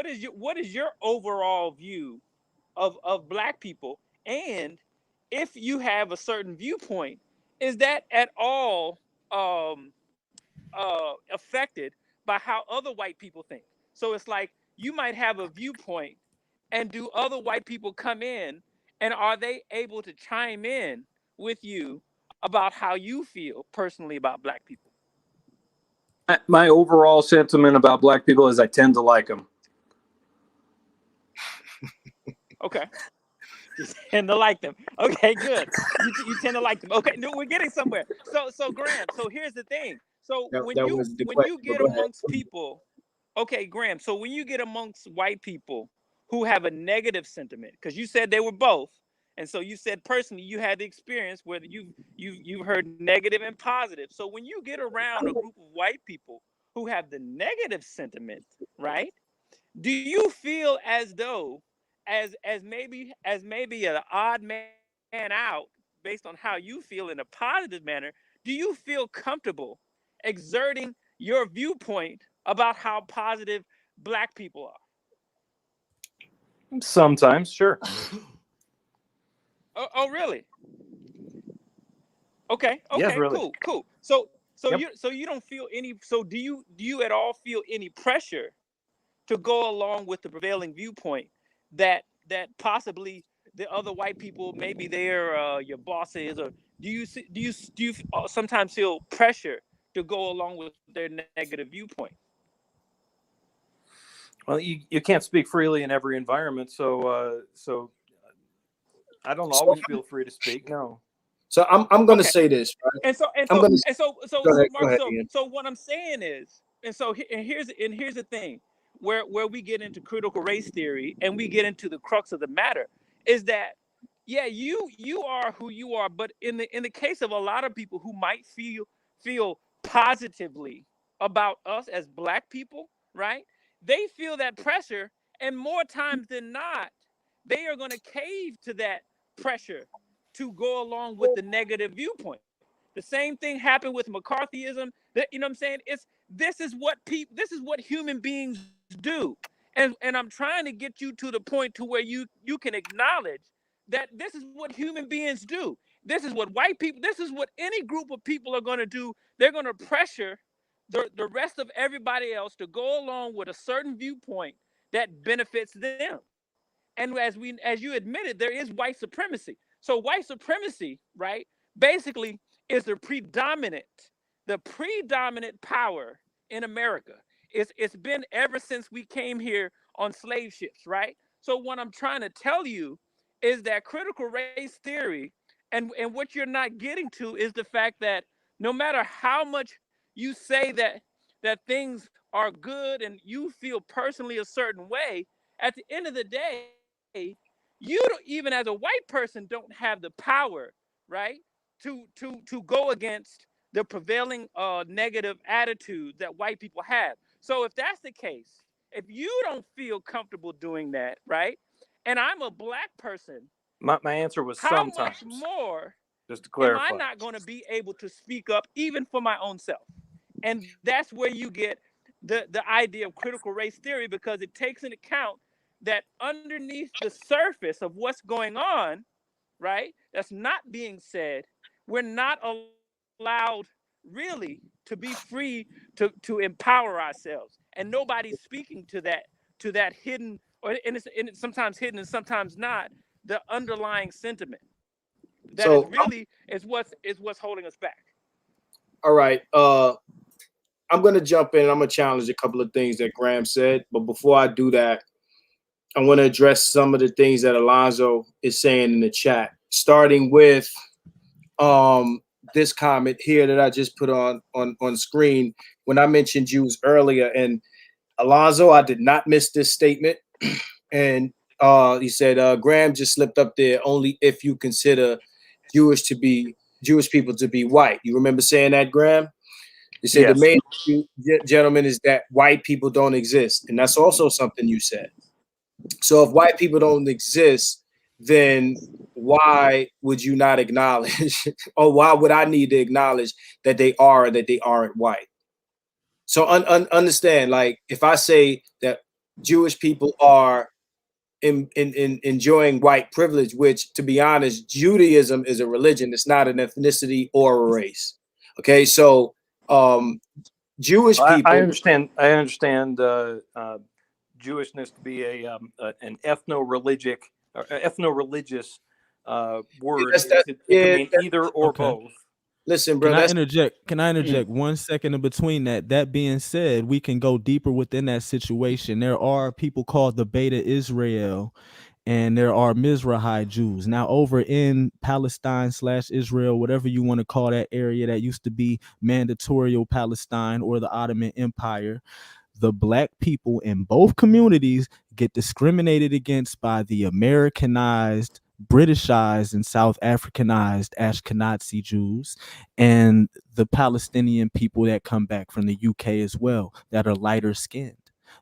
is your overall view of black people? And if you have a certain viewpoint, is that at all um, affected by how other white people think? So it's like you might have a viewpoint, and do other white people come in, and are they able to chime in with you about how you feel personally about black people?
My overall sentiment about black people is I tend to like them.
Okay. You tend to like them. Okay, good. You tend to like them. Okay, no, we're getting somewhere. So Graham, so here's the thing. So
that was the
when
question.
you
But
get
go ahead.
amongst people, okay, Graham, so when you get amongst white people who have a negative sentiment, because you said they were both, and so you said personally you had the experience where you've heard negative and positive. So when you get around a group of white people who have the negative sentiment, right? Do you feel as though as maybe an odd man out based on how you feel in a positive manner, do you feel comfortable exerting your viewpoint about how positive black people are?
Sometimes, sure.
Oh really? Okay,
Yes,
okay,
really.
cool. So
Yep.
you don't feel any, so do you at all feel any pressure to go along with the prevailing viewpoint that possibly the other white people, maybe they're your bosses, or do you sometimes feel pressure to go along with their negative viewpoint?
Well, you can't speak freely in every environment, so I don't
So,
always feel free to speak. No.
I'm gonna
Okay.
say this, right?
And so and
I'm
so
gonna
and so so
go
so
ahead, go
Mark,
ahead,
so
Ian.
so what I'm saying is, and here's the thing, where we get into critical race theory and we get into the crux of the matter, is that yeah, you are who you are, but in the case of a lot of people who might feel positively about us as black people, right? They feel that pressure, and more times than not, they are going to cave to that pressure to go along with the negative viewpoint. The same thing happened with McCarthyism. That, you know what I'm saying? This is what human beings do. And I'm trying to get you to the point to where you can acknowledge that this is what human beings do. This is what white people, this is what any group of people are going to do. They're going to pressure the rest of everybody else to go along with a certain viewpoint that benefits them. And as you admitted, there is white supremacy. So white supremacy, right, basically is the predominant power in America. It's been ever since we came here on slave ships, right? So what I'm trying to tell you is that critical race theory, and what you're not getting to, is the fact that no matter how much you say that things are good and you feel personally a certain way, at the end of the day, you don't, even as a white person, don't have the power, right, to go against the prevailing negative attitude that white people have. So if that's the case, if you don't feel comfortable doing that, right? And I'm a black person,
My answer was
how
sometimes.
much more
Just to
am I
clarify.
not going to be able to speak up even for my own self? And that's where you get the idea of critical race theory, because it takes into account that underneath the surface of what's going on, right, that's not being said, we're not allowed really to be free to empower ourselves, and nobody's speaking to that hidden, or and it's sometimes hidden and sometimes not, the underlying sentiment that is
So,
really is what's holding us back.
all right. I'm gonna jump in. I'm gonna challenge a couple of things that Graham said, but before I do that, I want to address some of the things that Alonzo is saying in the chat, starting with um this comment here that I just put on screen when I mentioned Jews earlier. And Alonzo, I did not miss this statement. And he said Graham just slipped up there, only if you consider Jewish people to be white. You remember saying that, Graham? You said the
Yes.
main issue, gentlemen, is that white people don't exist, and that's also something you said. So if white people don't exist, then why would you not acknowledge, or why would I need to acknowledge that they are or that they aren't white? So understand, like, if I say that Jewish people are in enjoying white privilege, which, to be honest, Judaism is a religion, it's not an ethnicity or a race. Okay, so Jewish
I
people.
understand. I understand Jewishness to be an ethno-religious word. It can
Yeah.
mean either or
Okay.
both.
Listen, bro.
Can I
That's
interject? Can I interject 1 second in between that? That being said, we can go deeper within that situation. There are people called the Beta Israel, and there are Mizrahi Jews. Now, over in Palestine / Israel, whatever you want to call that area that used to be Mandatorial Palestine or the Ottoman Empire, the black people in both communities get discriminated against by the Americanized, Britishized, and South Africanized Ashkenazi Jews, and the Palestinian people that come back from the UK as well, that are lighter skinned.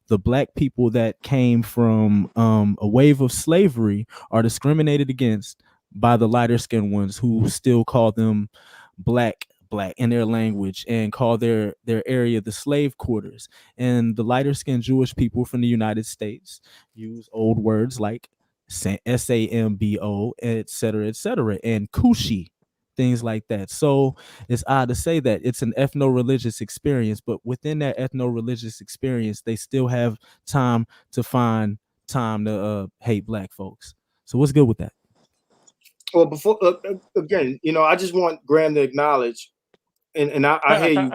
The black people that came from a wave of slavery are discriminated against by the lighter skinned ones, who still call them black in their language, and call their area the slave quarters. And the lighter skinned Jewish people from the United States use old words like SAMBO, etc., and Kushi, things like that. So it's odd to say that it's an ethno-religious experience, but within that ethno-religious experience, they still have time to find time to hate black folks. So what's good with that?
well, before again, I just want Graham to acknowledge, and I hear you.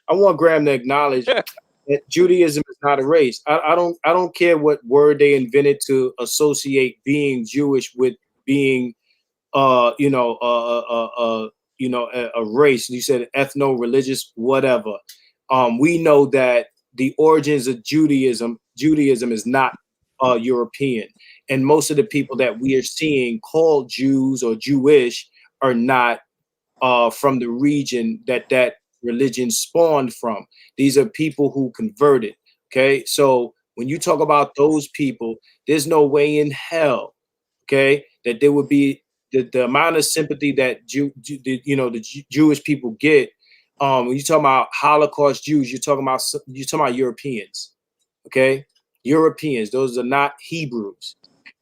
I want Graham to acknowledge that Judaism is not a race. I don't care what word they invented to associate being Jewish with being a race. You said ethno-religious, whatever. We know that the origins of Judaism is not European, and most of the people that we are seeing called Jews or Jewish are not from the region that religion spawned from. These are people who converted. Okay, so when you talk about those people, there's no way in hell, okay, that there would be the amount of sympathy that the Jewish people get. When you talk about Holocaust Jews, you're talking about Europeans, okay? Europeans, those are not Hebrews.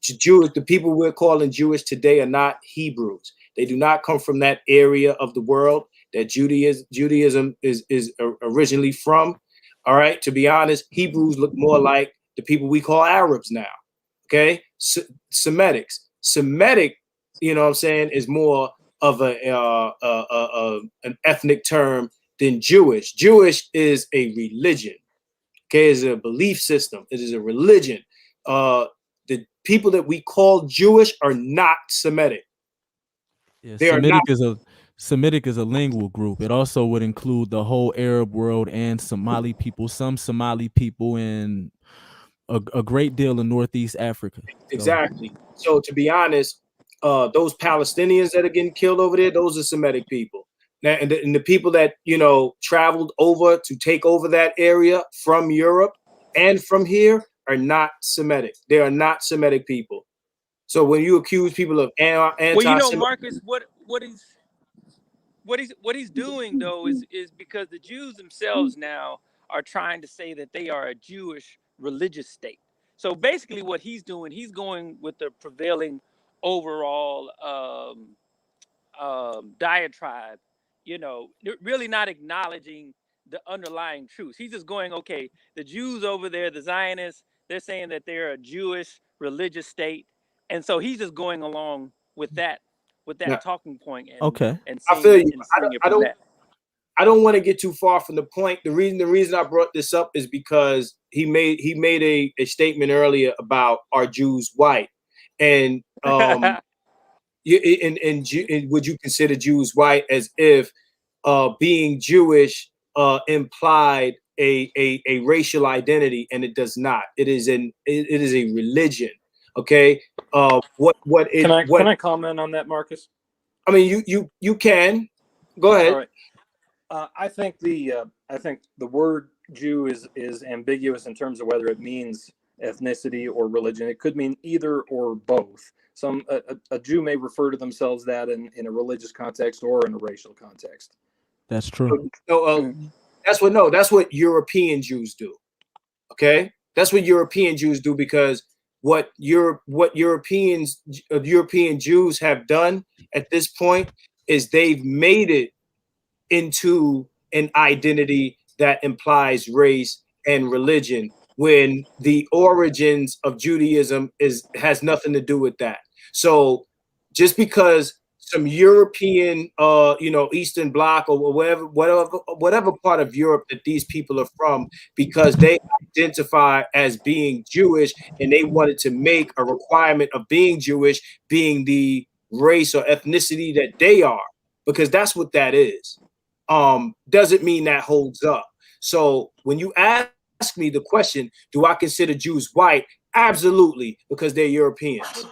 Jewish, the people we're calling Jewish today are not Hebrews. They do not come from that area of the world that Judaism is originally from. All right, to be honest, Hebrews look more like the people we call Arabs now. Okay, Semitics. Semitic, you know what I'm saying, is more of an ethnic term than Jewish. Jewish is a religion. Okay, it's a belief system. It is a religion. The people that we call Jewish are not Semitic.
Yeah,
They are not.
Semitic is a lingual group. It also would include the whole Arab world and Somali people, some Somali people, and a great deal of Northeast Africa. So
Exactly. So to be honest, those Palestinians that are getting killed over there, those are Semitic people. Now, and the people that traveled over to take over that area from Europe and from here are not Semitic. They are not Semitic people. So when you accuse people of
Well, you know,
anti-Semitic,
Marcus, what he's doing though is because the Jews themselves now are trying to say that they are a Jewish religious state. So basically, what he's doing, he's going with the prevailing overall diatribe. You know, really not acknowledging the underlying truths. He's just going, okay, the Jews over there, the Zionists, they're saying that they're a Jewish religious state, and so he's just going along with
now,
that talking point
Okay.
and
I feel
seeing
you.
and seeing it
I
from
don't.
that.
I don't want to get too far from the point. The reason I brought this up is because he made a statement earlier about are Jews white, and and would you consider Jews white as if being Jewish implied a racial identity, and it does not. It is a religion. Okay.
Can I comment on that, Marcus?
I mean, you can go
All
ahead.
right. I think the word Jew is ambiguous in terms of whether it means ethnicity or religion. It could mean either or both. A Jew may refer to themselves that in a religious context or in a racial context.
That's true.
So, that's what European Jews do. Okay, that's what European Jews do, because what European Jews have done at this point is they've made it into an identity that implies race and religion, when the origins of Judaism has nothing to do with that. So just because some European Eastern Bloc or whatever part of Europe that these people are from, because they identify as being Jewish and they wanted to make a requirement of being Jewish being the race or ethnicity that they are, because that's what that is, doesn't mean that holds up. So when you ask me the question, do I consider Jews white? Absolutely, because they're Europeans.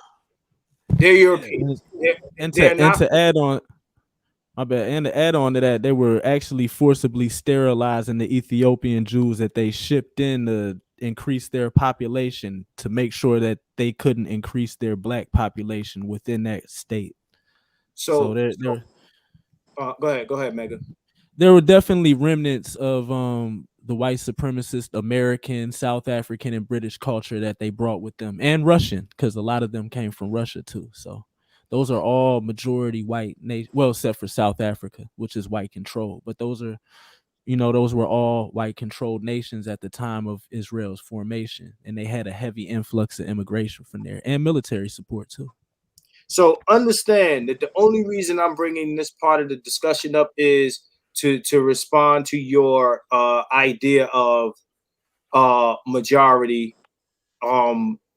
They're Europeans. They're
And
not.
to add on, my bad. And to add on to that, they were actually forcibly sterilizing the Ethiopian Jews that they shipped in to increase their population, to make sure that they couldn't increase their black population within that state. So
Go ahead, Megan.
there were definitely remnants of the white supremacist American, South African, and British culture that they brought with them, and Russian, because a lot of them came from Russia too. So those are all majority white nation, well, except for South Africa, which is white controlled. But those were all white controlled nations at the time of Israel's formation, and they had a heavy influx of immigration from there and military support too.
So understand that the only reason I'm bringing this part of the discussion up is to respond to your idea of majority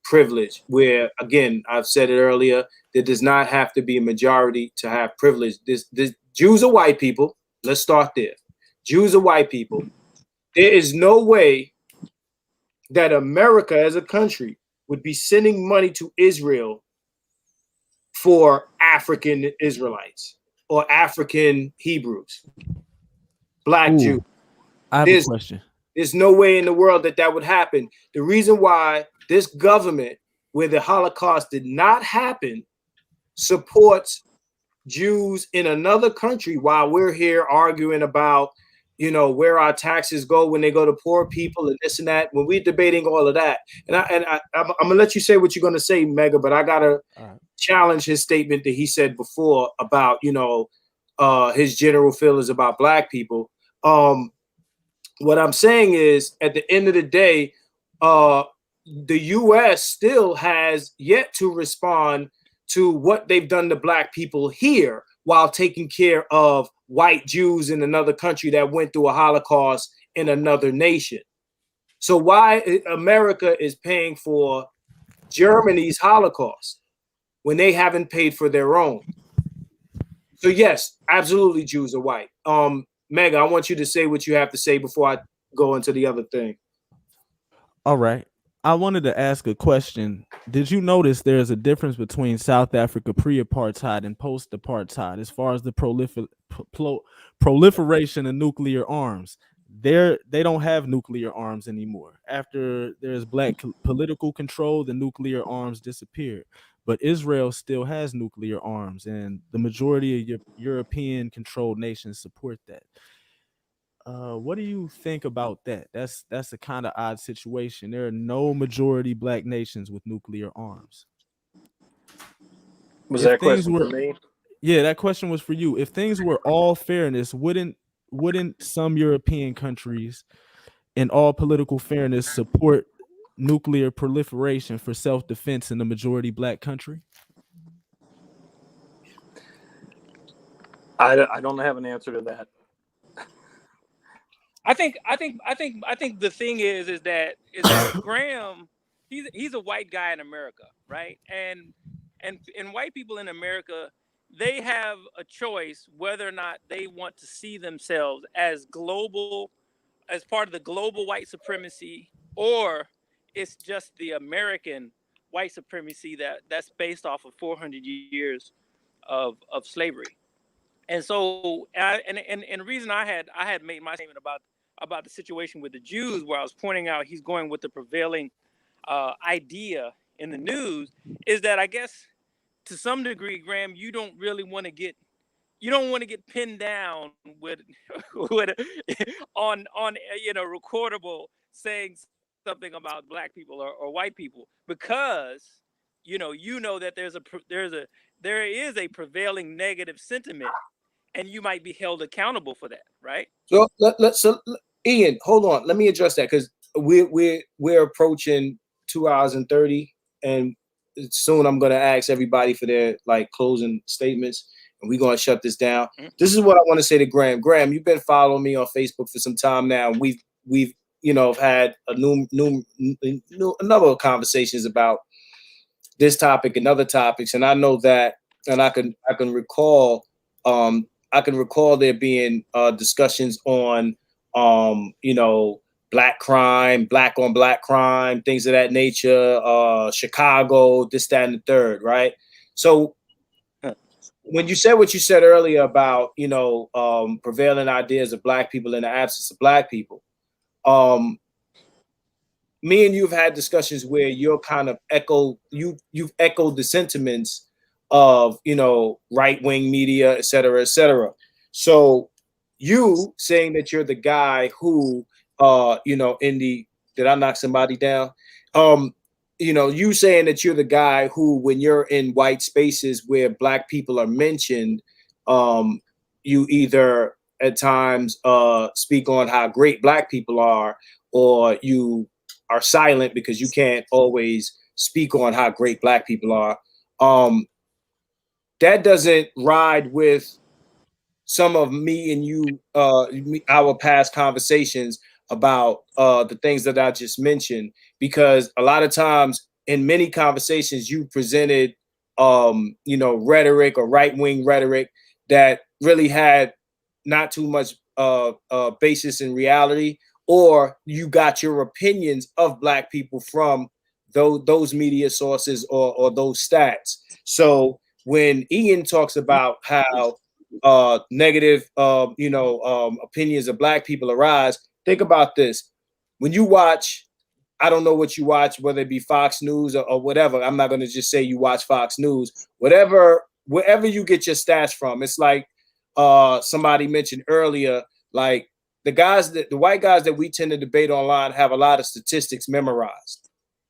privilege, where, again, I've said it earlier, there does not have to be a majority to have privilege. This Jews are white people. Let's start there. Jews are white people. There is no way that America as a country would be sending money to Israel for African Israelites or African Hebrews, Black Jews.
I have a question.
There's no way in the world that would happen. The reason why this government, where the Holocaust did not happen, supports Jews in another country while we're here arguing about, where our taxes go when they go to poor people and this and that, when we're debating all of that. I'm gonna let you say what you're gonna say, Mega, but I gotta challenge his statement that he said before about, his general feelings about Black people. What I'm saying is, at the end of the day, the U.S. still has yet to respond to what they've done to Black people here, while taking care of white Jews in another country that went through a Holocaust in another nation. So why America is paying for Germany's Holocaust when they haven't paid for their own? So yes, absolutely, Jews are white. Mega, I want you to say what you have to say before I go into the other thing.
All right. I wanted to ask a question. Did you notice there's a difference between South Africa pre-apartheid and post-apartheid as far as the proliferation of nuclear arms? they don't have nuclear arms anymore. After there's black political control, the nuclear arms disappeared. But Israel still has nuclear arms, and the majority of European controlled nations support that. What do you think about that? That's a kind of odd situation. There are no majority black nations with nuclear arms.
Was
If
that a
things
question for
were,
me?
yeah, that question was for you. If things were all fairness, wouldn't some European countries in all political fairness support nuclear proliferation for self-defense in a majority black country?
I don't have an answer to that.
I think the thing is that Graham, he's a white guy in America, right? And white people in America, they have a choice whether or not they want to see themselves as global, as part of the global white supremacy, or it's just the American white supremacy that's based off of 400 years of slavery. And so, and the reason I had made my statement about the situation with the Jews, where I was pointing out he's going with the prevailing idea in the news, is that I guess to some degree, Graham, you don't want to get pinned down with with on recordable saying something about black people or white people, because that there is a prevailing negative sentiment, and you might be held accountable for that, right?
So Ian, hold on. Let me address that, because we're approaching 2 hours and 30, and soon I'm going to ask everybody for their closing statements, and we're going to shut this down.
Mhm.
This is what I want to say to Graham. Graham, you've been following me on Facebook for some time now, and we've had a number of conversations about this topic and other topics, and I know that, and I can recall there being discussions on black crime, black on black crime, things of that nature, Chicago, this, that, and the third, right? So when you said what you said earlier about prevailing ideas of black people in the absence of black people, me and you've had discussions where you're kind of you've echoed the sentiments of right-wing media, et cetera, et cetera. So you saying that you're the guy who did I knock somebody down? You saying that you're the guy who, when you're in white spaces where black people are mentioned, you either at times speak on how great black people are, or you are silent because you can't always speak on how great black people are. That doesn't ride with some of me and you, our past conversations about the things that I just mentioned, because a lot of times in many conversations you presented, rhetoric or right-wing rhetoric that really had not too much basis in reality, or you got your opinions of black people from those media sources or those stats. So when Ian talks about how negative, opinions of black people arise, think about this. When you watch, I don't know what you watch, whether it be Fox News or whatever. I'm not going to just say you watch Fox News. Wherever you get your stats from, it's like somebody mentioned earlier, like the white guys that we tend to debate online have a lot of statistics memorized.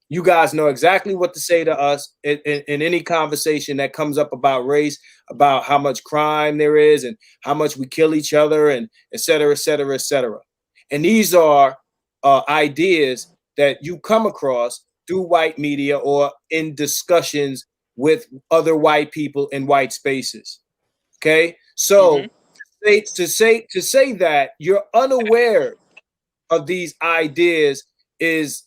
You guys know exactly what to say to us in any conversation that comes up about race, about how much crime there is and how much we kill each other, and et cetera, et cetera, et cetera. And these are ideas that you come across through white media or in discussions with other white people in white spaces. Okay, so to say that you're unaware of these ideas is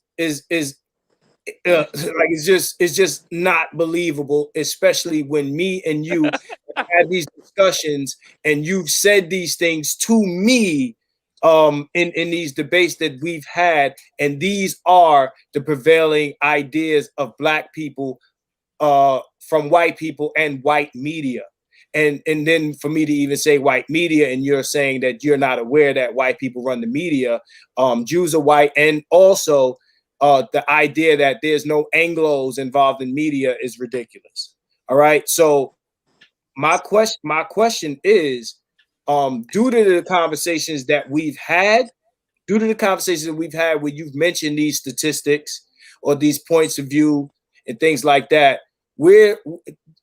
it's just not believable, especially when me and you had these discussions and you've said these things to me in these debates that we've had, and these are the prevailing ideas of black people from white people and white media. and then for me to even say white media, and you're saying that you're not aware that white people run the media, Jews are white, and also the idea that there's no Anglos involved in media is ridiculous. All right, so my question is, due to the conversations that we've had, where you've mentioned these statistics or these points of view and things like that, where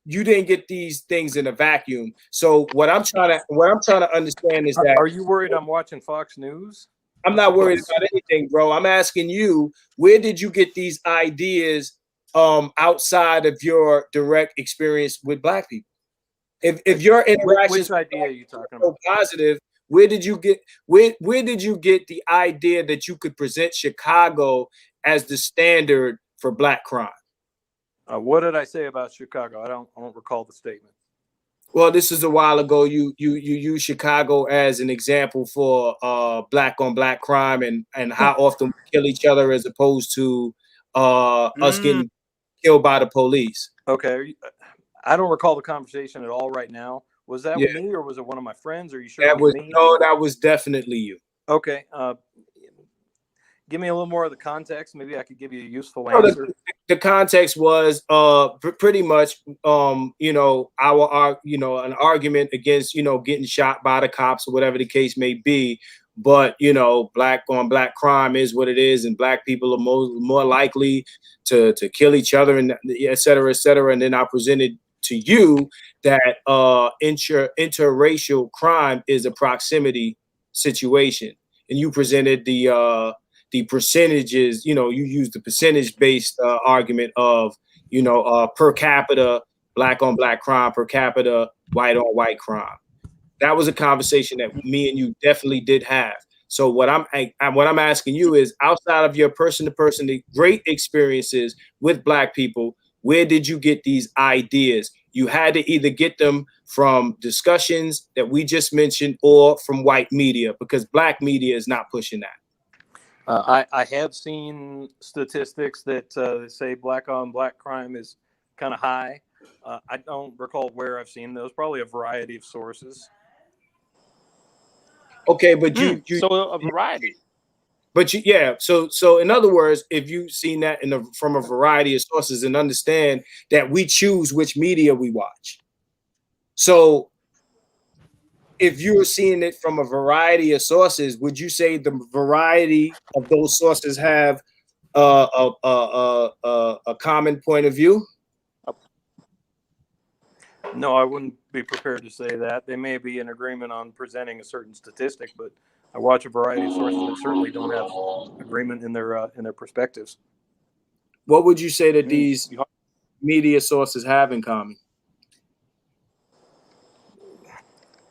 you didn't get these things in a vacuum. So what I'm trying to understand is that,
are you worried I'm watching Fox News?
I'm not worried about anything, bro. I'm asking you, where did you get these ideas outside of your direct experience with Black people? If your interactions
which idea are you talking about?
so positive, where did you get the idea that you could present Chicago as the standard for Black crime?
What did I say about Chicago? I don't recall the statement.
Well, this is a while ago. You use Chicago as an example for Black on Black crime and how often we kill each other as opposed to us getting killed by the police.
Okay, I don't recall the conversation at all right now. Was that me, or was it one of my friends? Are you sure
that
it was
was
me?
No, that was definitely you.
Okay, give me a little more of the context. Maybe I could give you a useful answer.
The context was pretty much an argument against getting shot by the cops or whatever the case may be. But Black on Black crime is what it is, and Black people are more likely to kill each other, and et cetera, et cetera. And then I presented to you that interracial crime is a proximity situation, and you presented the percentages. You use the percentage-based argument of per capita Black on Black crime, per capita white on white crime. That was a conversation that me and you definitely did have. So what I'm asking you is, outside of your person-to-person great experiences with Black people, where did you get these ideas? You had to either get them from discussions that we just mentioned or from white media, because Black media is not pushing that.
I have seen statistics that say Black on Black crime is kind of high. I don't recall where I've seen those. Probably a variety of sources.
Okay, but
so a variety.
But so in other words, if you've seen that from a variety of sources, and understand that we choose which media we watch. So if you're seeing it from a variety of sources, would you say the variety of those sources have a common point of view?
No, I wouldn't be prepared to say that. They may be in agreement on presenting a certain statistic, but I watch a variety of sources that certainly don't have agreement in their perspectives.
What would you say that these media sources have in common?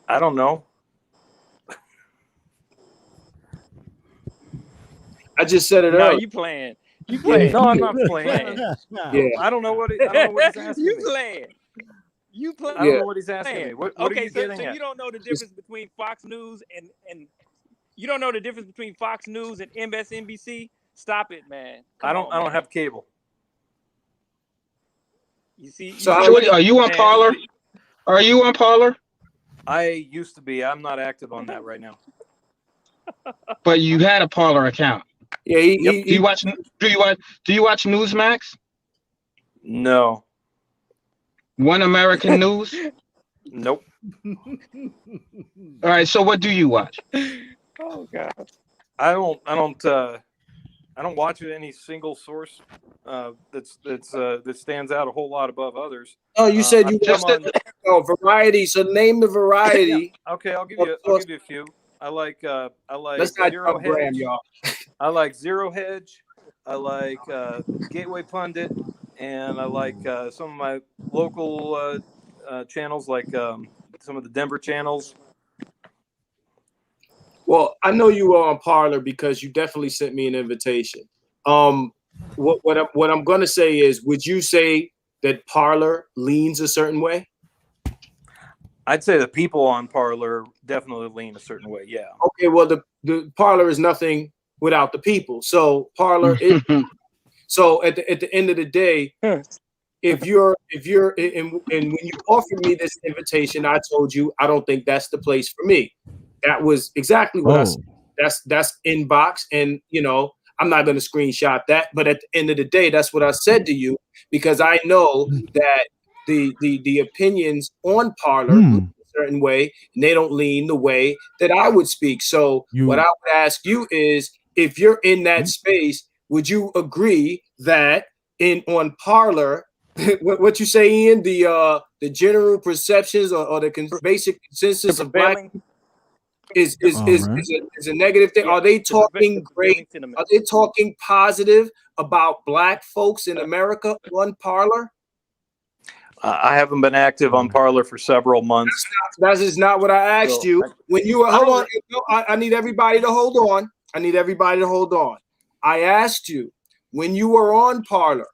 I don't know.
I just said it
No,
earlier.
you playing. You playing.
No, I'm not playing.
Yeah.
I don't know what he's asking
You
me.
playing. You playing.
I don't know what he's asking me. What are you getting
so
at?
you don't know the difference between Fox News and you don't know the difference between Fox News and MSNBC? Stop it, man.
I don't have cable.
You see?
So are you on Parler? Are you on Parler?
I used to be. I'm not active on that right now.
But you had a Parler account.
Yeah.
Do you watch Newsmax?
No.
One American News?
Nope.
All right. So what do you watch?
Oh God.
I don't watch any single source that stands out a whole lot above others.
Oh, you said you
just
variety. So name the variety.
Yeah. Okay, I'll give you a few. I like
Let's not
Zero
Graham,
Hedge.
y'all.
I like Zero Hedge. I like Gateway Pundit, and I like some of my local channels, like some of the Denver channels.
Well, I know you were on Parler because you definitely sent me an invitation. What I'm going to say is, would you say that Parler leans a certain way?
I'd say the people on Parler definitely lean a certain way. Yeah.
Okay. Well, the Parler is nothing without the people. So Parler is. So at the end of the day, if you're and when you offered me this invitation, I told you I don't think that's the place for me. That was exactly what I said. That's inbox, and I'm not going to screenshot that. But at the end of the day, that's what I said to you, because I know that the opinions on Parler lean a certain way, and they don't lean the way that I would speak. So what I would ask you is, if you're in that space, would you agree that on Parler, what you say, Ian, the general perceptions or the basic consensus of black is a negative thing? Are they talking great? Are they talking positive about black folks in America on Parler?
I haven't been active on Parler for several months.
That is not what I asked you. When you were, hold on, I need everybody to hold on. I asked you, when you were on Parler,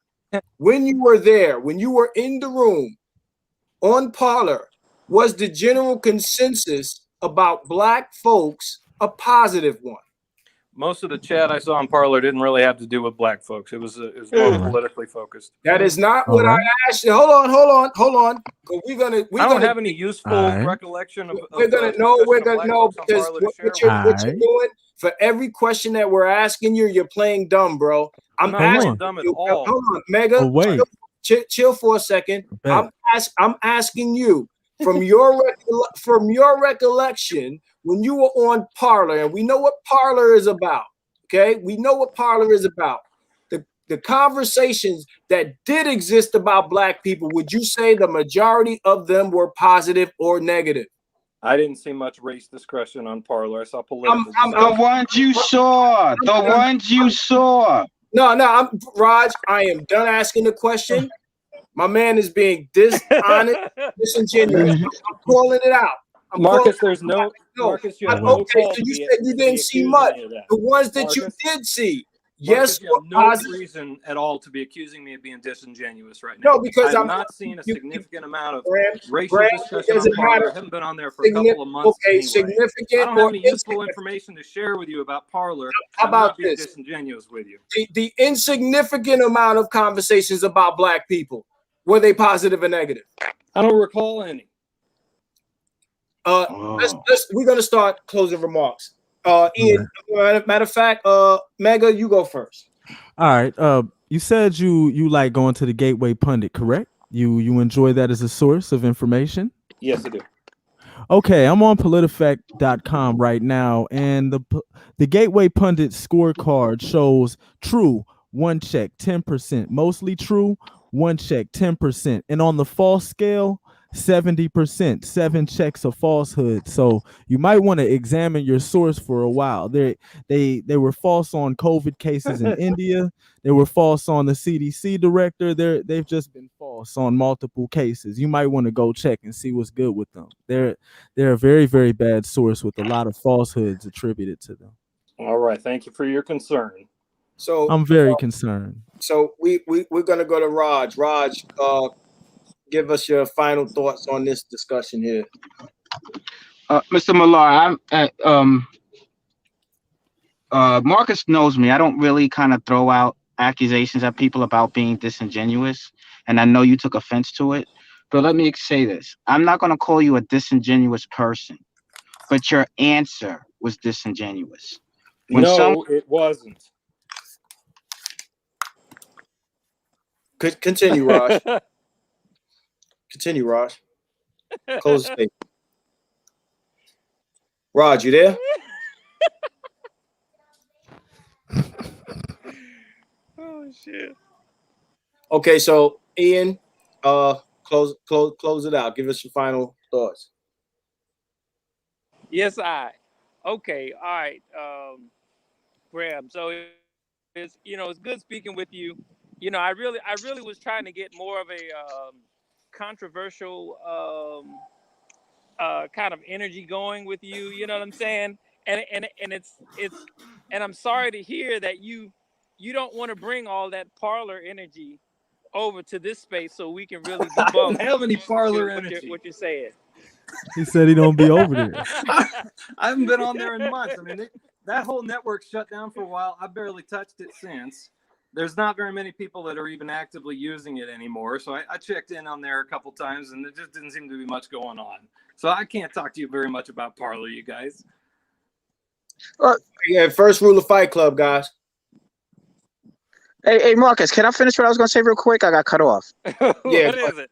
when you were there, when you were in the room on Parler, was the general consensus about black folks a positive one?
Most of the chat I saw on Parler didn't really have to do with black folks. It was more politically focused.
That is not what I asked you. Hold on. We're gonna.
I don't have any useful recollection of.
We're gonna know because what you're doing for every question that we're asking you, you're playing dumb, bro. I'm asking
dumb at
you.
all.
Hold on, Mega.
Wait.
Chill for a second. I'm asking you from your recollection when you were on Parler, and we know what Parler is about. Okay, we know what Parler is about. The conversations that did exist about black people, would you say the majority of them were positive or negative?
I didn't see much race discussion on Parler. I saw political.
The ones you saw.
No, Raj, I am done asking the question. My man is being dishonest, disingenuous. I'm calling it out.
Marcus, there's no. Marcus, you have no
okay, so you said you didn't see much. The ones that you did see, yes,
you have no reason at all to be accusing me of being disingenuous right now.
No, because
I'm not seeing a significant amount of racial discussion on Parler. I haven't been on there for a couple of months.
Okay,
anyway.
significant.
I don't have any useful information to share with you about Parler.
How about
being
this?
Disingenuous with you.
The insignificant amount of conversations about black people, were they positive or negative?
I don't recall any.
We're gonna start closing remarks. Ian, matter of fact, Mega, you go first.
All right. You said you like going to the Gateway Pundit, correct? You enjoy that as a source of information?
Yes, I do.
Okay, I'm on PolitiFact.com right now, and the Gateway Pundit scorecard shows true, 1 check, 10%, mostly true, 1 check, 10%, and on the false scale, 70%, 7 checks of falsehood. So you might want to examine your source for a while. They were false on COVID cases in India. They were false on the CDC director. They've just been false on multiple cases. You might want to go check and see what's good with them. They're a very, very bad source with a lot of falsehoods attributed to them.
All right, thank you for your concern.
So
I'm very concerned.
So we're gonna go to Raj. Raj, give us your final thoughts on this discussion here.
Mr. Millar, Marcus knows me. I don't really kind of throw out accusations at people about being disingenuous, and I know you took offense to it. But let me say this. I'm not going to call you a disingenuous person, but your answer was disingenuous.
It wasn't.
Continue, Raj. Continue, Raj. Close the statement. Raj, you there?
Oh shit.
Okay, so Ian, close it out. Give us your final thoughts.
Yes, okay, all right. Graham, so it's it's good speaking with you. I really was trying to get more of a controversial kind of energy going with you. You know what I'm saying? And it's and I'm sorry to hear that you don't want to bring all that Parler energy over to this space so we can really debunk.
I don't have any Parler energy.
What you're saying?
He said he don't be over there.
I haven't been on there in months. I mean, that whole network shut down for a while. I barely touched it since. there's not very many people that are even actively using it anymore. So I checked in on there a couple times, and there just didn't seem to be much going on. So I can't talk to you very much about Parler, you guys.
Yeah, first rule of Fight Club, guys.
Hey, Marcus, can I finish what I was going to say real quick? I got cut off.
Yeah,
What is it?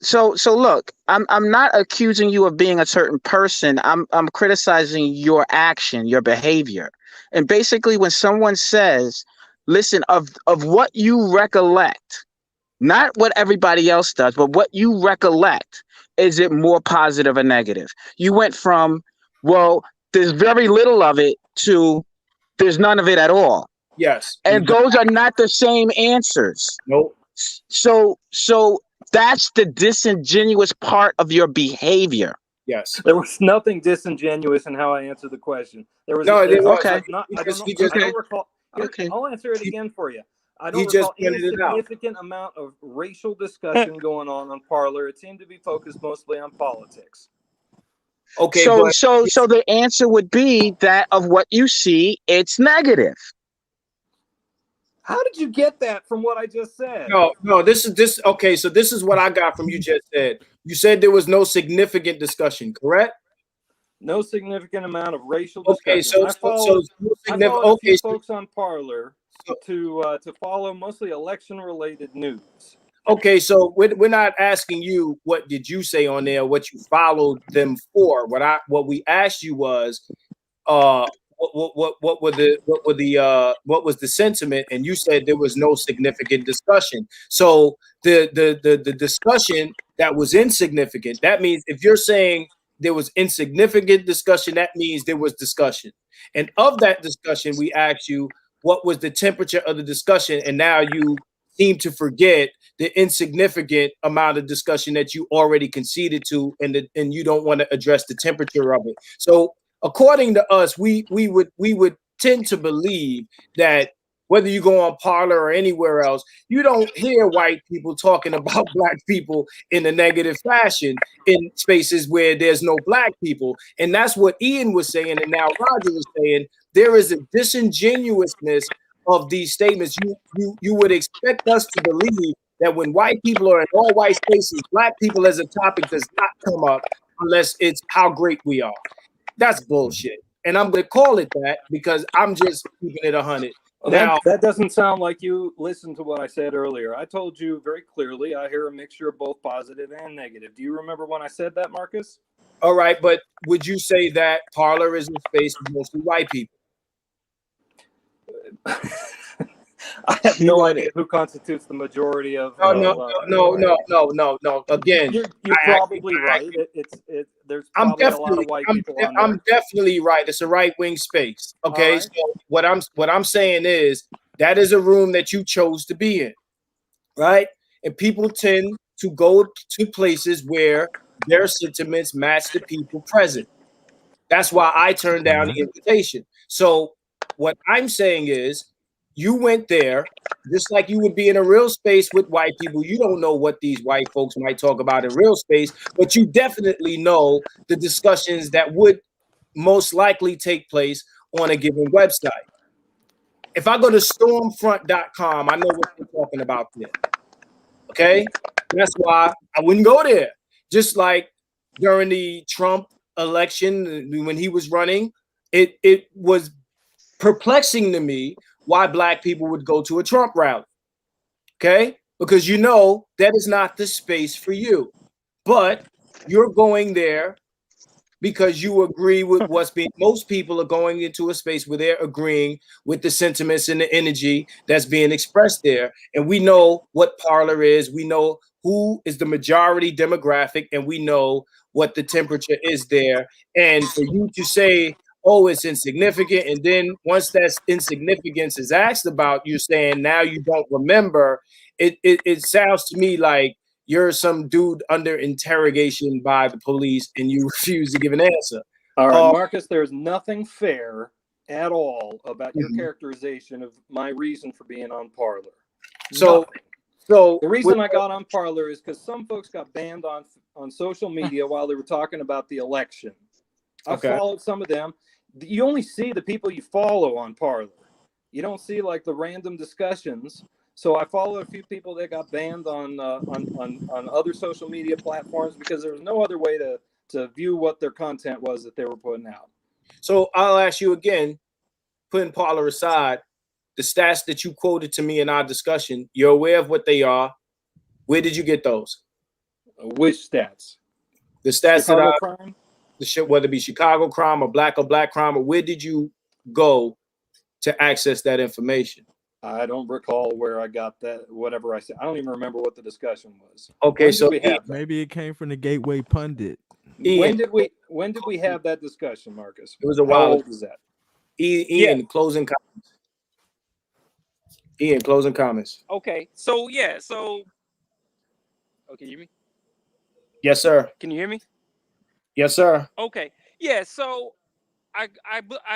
So look, I'm not accusing you of being a certain person. I'm criticizing your action, your behavior. And basically when someone says, listen, of what you recollect, not what everybody else does, but what you recollect, is it more positive or negative? You went from, well, there's very little of it to there's none of it at all.
yes.
And those are not the same answers.
Nope.
So that's the disingenuous part of your behavior.
Yes.
There was nothing disingenuous in how I answered the question. There was
No, there was.
Okay.
I don't recall.
Okay.
I'll answer it again for you. I
He
don't
just
recall any
pointed it out.
significant amount of racial discussion going on Parler. It seemed to be focused mostly on politics.
Okay,
So
but
so the answer would be that of what you see, it's negative.
How did you get that from what I just said?
no, this. Okay, so this is what I got from you just said. You said there was no significant discussion, correct?
No significant amount of racial discussion.
Okay, so
I followed a few folks on Parler to follow mostly election-related news.
Okay, so we're not asking you what did you say on there, what you followed them for. What we asked you was, what was the sentiment, and you said there was no significant discussion. So the discussion that was insignificant, that means if you're saying there was insignificant discussion, that means there was discussion. And of that discussion, we asked you what was the temperature of the discussion, and now you seem to forget the insignificant amount of discussion that you already conceded to, and you don't want to address the temperature of it. So according to us, we would tend to believe that whether you go on Parler or anywhere else, you don't hear white people talking about black people in a negative fashion in spaces where there's no black people. And that's what Ian was saying, and now Roger was saying. There is a disingenuousness of these statements. You would expect us to believe that when white people are in all white spaces, black people as a topic does not come up unless it's how great we are. That's bullshit. And I'm going to call it that because I'm just keeping it 100.
Well,
now,
that doesn't sound like you listened to what I said earlier. I told you very clearly I hear a mixture of both positive and negative. Do you remember when I said that, Marcus?
All right, but would you say that Parler is a space of mostly white people?
I have no idea who constitutes the majority of.
No. Again,
you're probably right. There's probably a lot of white people on there.
I'm definitely right. It's a right-wing space. Okay,
right.
So what I'm saying is that is a room that you chose to be in, right? And people tend to go to places where their sentiments match the people present. That's why I turned down the invitation. So what I'm saying is, you went there just like you would be in a real space with white people. You don't know what these white folks might talk about in real space, but you definitely know the discussions that would most likely take place on a given website. If I go to stormfront.com, I know what they're talking about there. Okay? That's why I wouldn't go there. Just like during the Trump election, when he was running, it was perplexing to me why black people would go to a Trump rally. Okay? Because you know that is not the space for you. But you're going there because you agree with what's being. Most people are going into a space where they're agreeing with the sentiments and the energy that's being expressed there. And we know what Parler is. We know who is the majority demographic, and we know what the temperature is there. And for you to say, oh, it's insignificant, and then once that insignificance is asked about, you're saying now you don't remember. It sounds to me like you're some dude under interrogation by the police and you refuse to give an answer.
All right, Marcus, there's nothing fair at all about your characterization of my reason for being on Parler.
So
the reason I got on Parler is because some folks got banned on social media while they were talking about the election. I followed some of them. You only see the people you follow on Parler. You don't see like the random discussions. So I follow a few people that got banned on other social media platforms because there was no other way to view what their content was that they were putting out.
So I'll ask you again, putting Parler aside, the stats that you quoted to me in our discussion, you're aware of what they are. Where did you get those?
Which stats?
The stats
Chicago
that
crime?
whether it be Chicago crime or black crime, or where did you go to access that information?
I don't recall where I got that. Whatever I said, I don't even remember what the discussion was.
Okay, so
maybe it came from the Gateway Pundit.
When did we have that discussion, Marcus?
It was a
How
while.
old is that?
Ian, closing comments. Ian, closing comments.
Okay, so yeah, so okay, you hear me?
Yes, sir.
Can you hear me?
Yes, sir.
Okay, yeah. So I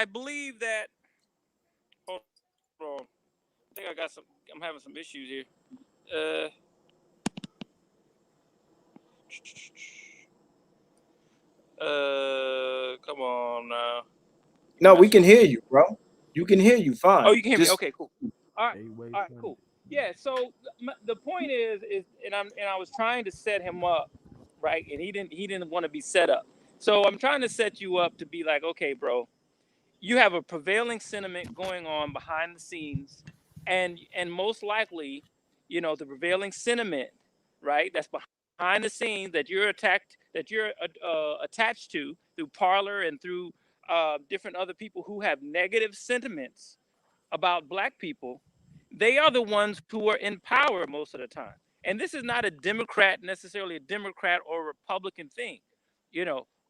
believe that. Hold on. I think I'm having some issues here. Come on now.
No, we can hear you, bro. You can hear you fine.
Oh, you can hear me. Okay, cool. All right, cool. Yeah. So the point is, and I was trying to set him up, right? And he didn't want to be set up. So I'm trying to set you up to be like, okay, bro, you have a prevailing sentiment going on behind the scenes, and most likely, the prevailing sentiment, right? That's behind the scenes that you're attached to through Parler and through different other people who have negative sentiments about black people. They are the ones who are in power most of the time. And this is not necessarily a Democrat or Republican thing.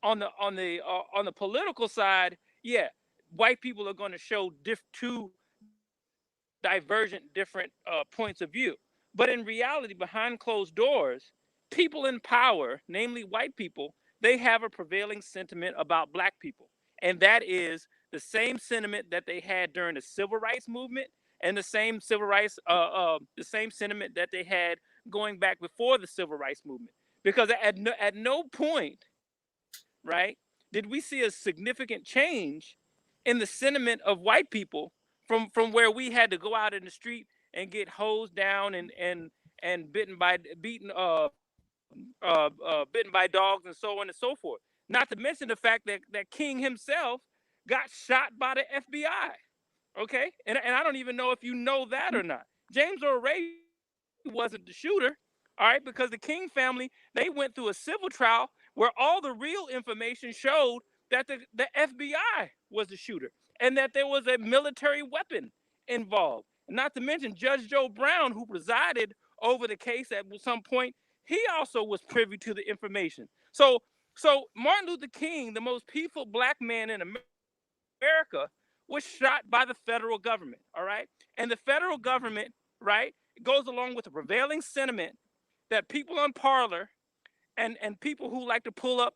On the political side, yeah, white people are going to show two divergent different points of view. But in reality, behind closed doors, people in power, namely white people, they have a prevailing sentiment about black people. And that is the same sentiment that they had during the civil rights movement, and the same the same sentiment that they had going back before the civil rights movement. Because at no point, right, did we see a significant change in the sentiment of white people from where we had to go out in the street and get hosed down and bitten by dogs and so on and so forth. Not to mention the fact that King himself got shot by the FBI. Okay, and I don't even know if you know that or not. James Earl Ray wasn't the shooter. All right, because the King family, they went through a civil trial where all the real information showed that the FBI was the shooter and that there was a military weapon involved. Not to mention Judge Joe Brown, who presided over the case at some point, he also was privy to the information. So Martin Luther King, the most peaceful black man in America, was shot by the federal government. All right, and the federal government, right, goes along with the prevailing sentiment that people on Parler and people who like to pull up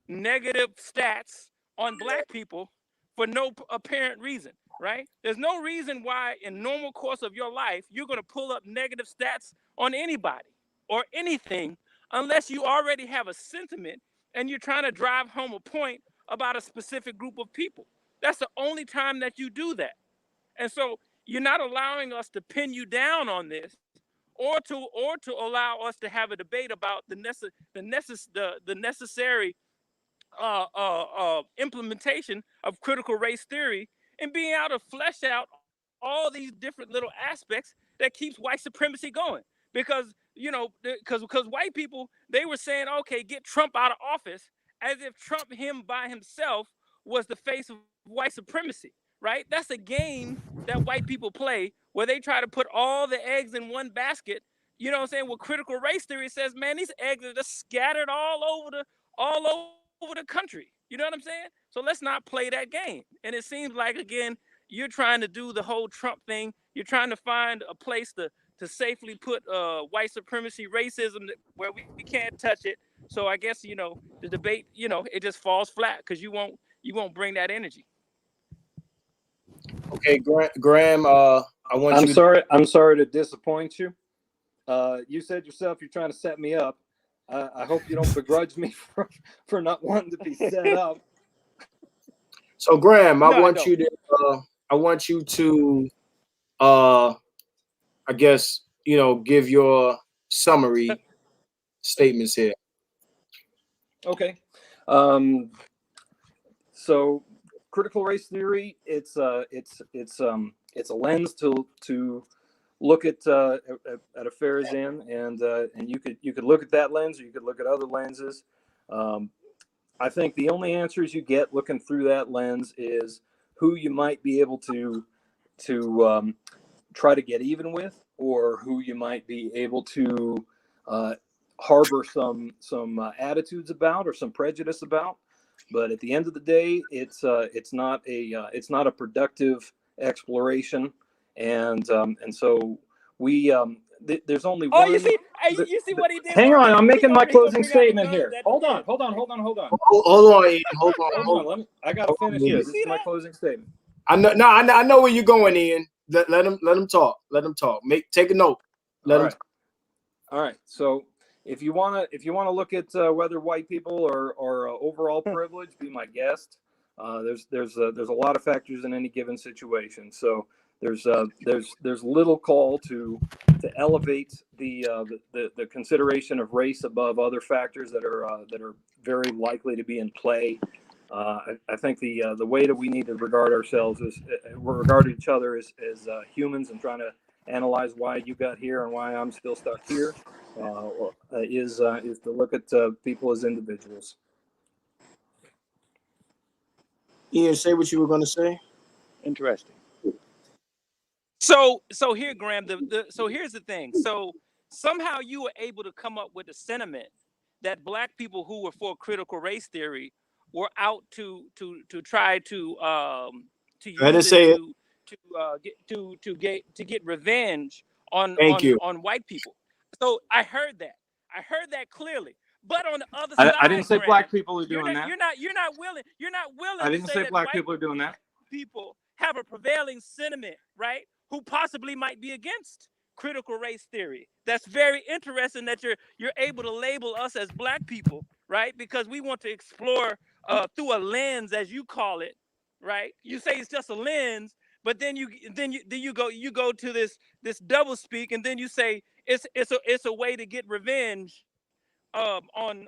negative stats on black people for no apparent reason, right? There's no reason why in normal course of your life you're going to pull up negative stats on anybody or anything unless you already have a sentiment and you're trying to drive home a point about a specific group of people. That's the only time that you do that. And so you're not allowing us to pin you down on this, or to allow us to have a debate about the necessary implementation of critical race theory and being able to flesh out all these different little aspects that keeps white supremacy going. Because because white people, they were saying, okay, get Trump out of office, as if Trump him by himself was the face of white supremacy, right? That's a game that white people play where they try to put all the eggs in one basket. You know what I'm saying? Well, critical race theory says, man, these eggs are just scattered all over the country. You know what I'm saying? So let's not play that game. And it seems like, again, you're trying to do the whole Trump thing. You're trying to find a place to safely put white supremacy, racism, where we can't touch it. So I guess, the debate, it just falls flat because you won't bring that energy.
Okay, Graham, I'm
sorry to disappoint you. You said yourself you're trying to set me up. I hope you don't begrudge me for not wanting to be set up.
So Graham, I want you to I guess, give your summary statements here.
Okay. So critical race theory, it's a lens to look at affairs in, and you could look at that lens, or you could look at other lenses. I think the only answers you get looking through that lens is who you might be able to try to get even with, or who you might be able to harbor some attitudes about, or some prejudice about. But at the end of the day, it's not a productive exploration, and so we there's only
Oh,
one.
you see what he did?
Hang on, I'm making my closing statement
here.
here. Hold on.
Hold on, Ian. Hold on.
I gotta finish here. This is my closing statement.
I know where you're going, Ian. Let him talk. Let him talk. Take a note. All
right. So if you wanna look at whether white people are overall privileged, be my guest. There's a lot of factors in any given situation. So there's little call to elevate the consideration of race above other factors that are very likely to be in play. I think the way that we need to regard ourselves is regard each other as humans, and trying to analyze why you got here and why I'm still stuck here is to look at people as individuals.
Ian, say what you were going to say.
Interesting. So here, Graham. So here's the thing. So somehow you were able to come up with a sentiment that black people who were for critical race theory were out to try to use it to get revenge on white people. So I heard that clearly. But on the other side,
I didn't say
Graham,
black people are doing that.
You're not willing.
I didn't say black people are doing that.
People have a prevailing sentiment, right? Who possibly might be against critical race theory. That's very interesting that you're able to label us as black people, right? Because we want to explore through a lens, as you call it, right? You say it's just a lens, but then you go to this double speak, and then you say it's a way to get revenge on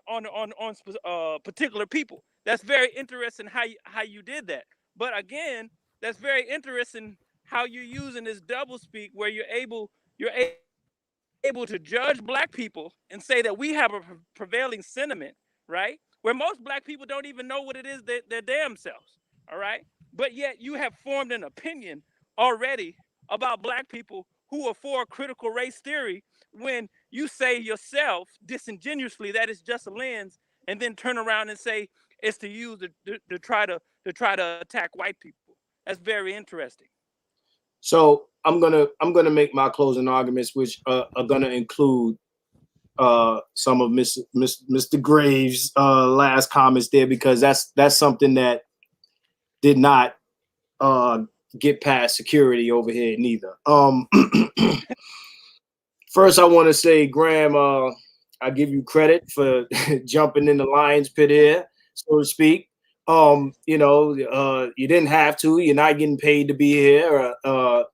particular people. That's very interesting how you did that. But again, that's very interesting how you're using this double speak, where you're able to judge black people and say that we have a prevailing sentiment, right? Where most black people don't even know what it is that their damn selves, all right? But yet you have formed an opinion already about black people who are for critical race theory, when you say yourself disingenuously that it's just a lens, and then turn around and say it's to use to try to attack white people. That's very interesting.
So I'm gonna make my closing arguments, which are gonna include some of Mr. Graves' last comments there, because that's something that did not get past security over here neither. First, I want to say, Graham, I give you credit for jumping in the lion's pit here, so to speak. You didn't have to. You're not getting paid to be here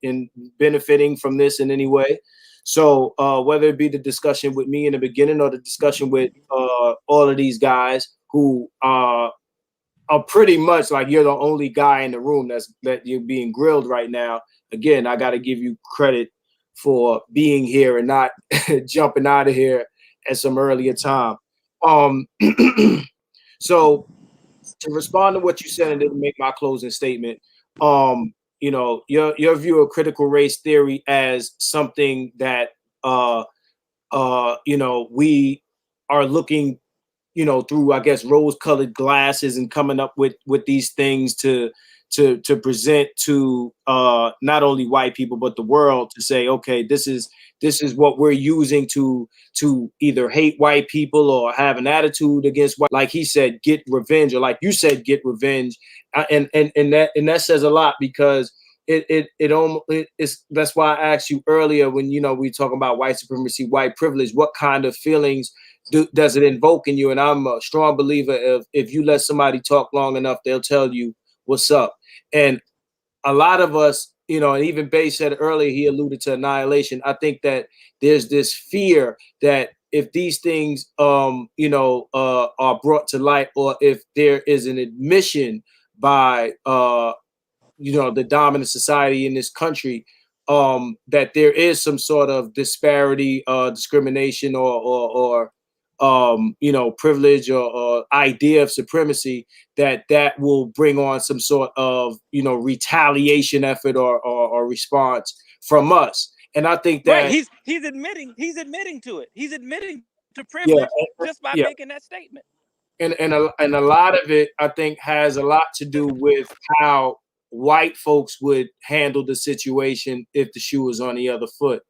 in benefiting from this in any way. So whether it be the discussion with me in the beginning, or the discussion with all of these guys who are pretty much like you're the only guy in the room that you're being grilled right now. Again, I got to give you credit for being here and not jumping out of here at some earlier time. So to respond to what you said and then make my closing statement, your view of critical race theory as something that we are looking through, I guess, rose-colored glasses, and coming up with these things to present to not only white people but the world, to say, okay, this is what we're using to either hate white people or have an attitude against white, like he said, get revenge, or like you said, get revenge, and that says a lot, because it's that's why I asked you earlier, when we talk about white supremacy, white privilege, what kind of feelings does it invoke in you? And I'm a strong believer of, if you let somebody talk long enough, they'll tell you what's up. And a lot of us and even Bay said earlier, he alluded to annihilation. I think that there's this fear that if these things, are brought to light, or if there is an admission by, the dominant society in this country, that there is some sort of disparity, discrimination, or privilege, or idea of supremacy, that will bring on some sort of, retaliation effort, or response from us. And I think
Right.
that,
He's admitting to it. He's admitting to
yeah,
privilege just by
yeah,
making that statement.
and a lot of it, I think, has a lot to do with how white folks would handle the situation if the shoe was on the other foot,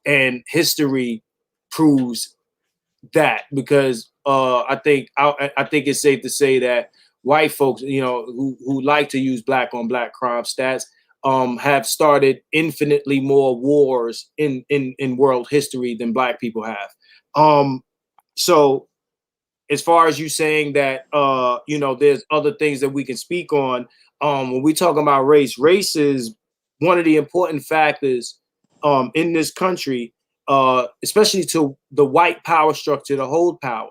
and history proves that, because I think it's safe to say that white folks, who like to use black on black crime stats, have started infinitely more wars in world history than black people have. So as far as you saying that, there's other things that we can speak on. When we talk about race is one of the important factors, in this country, especially to the white power structure to hold power.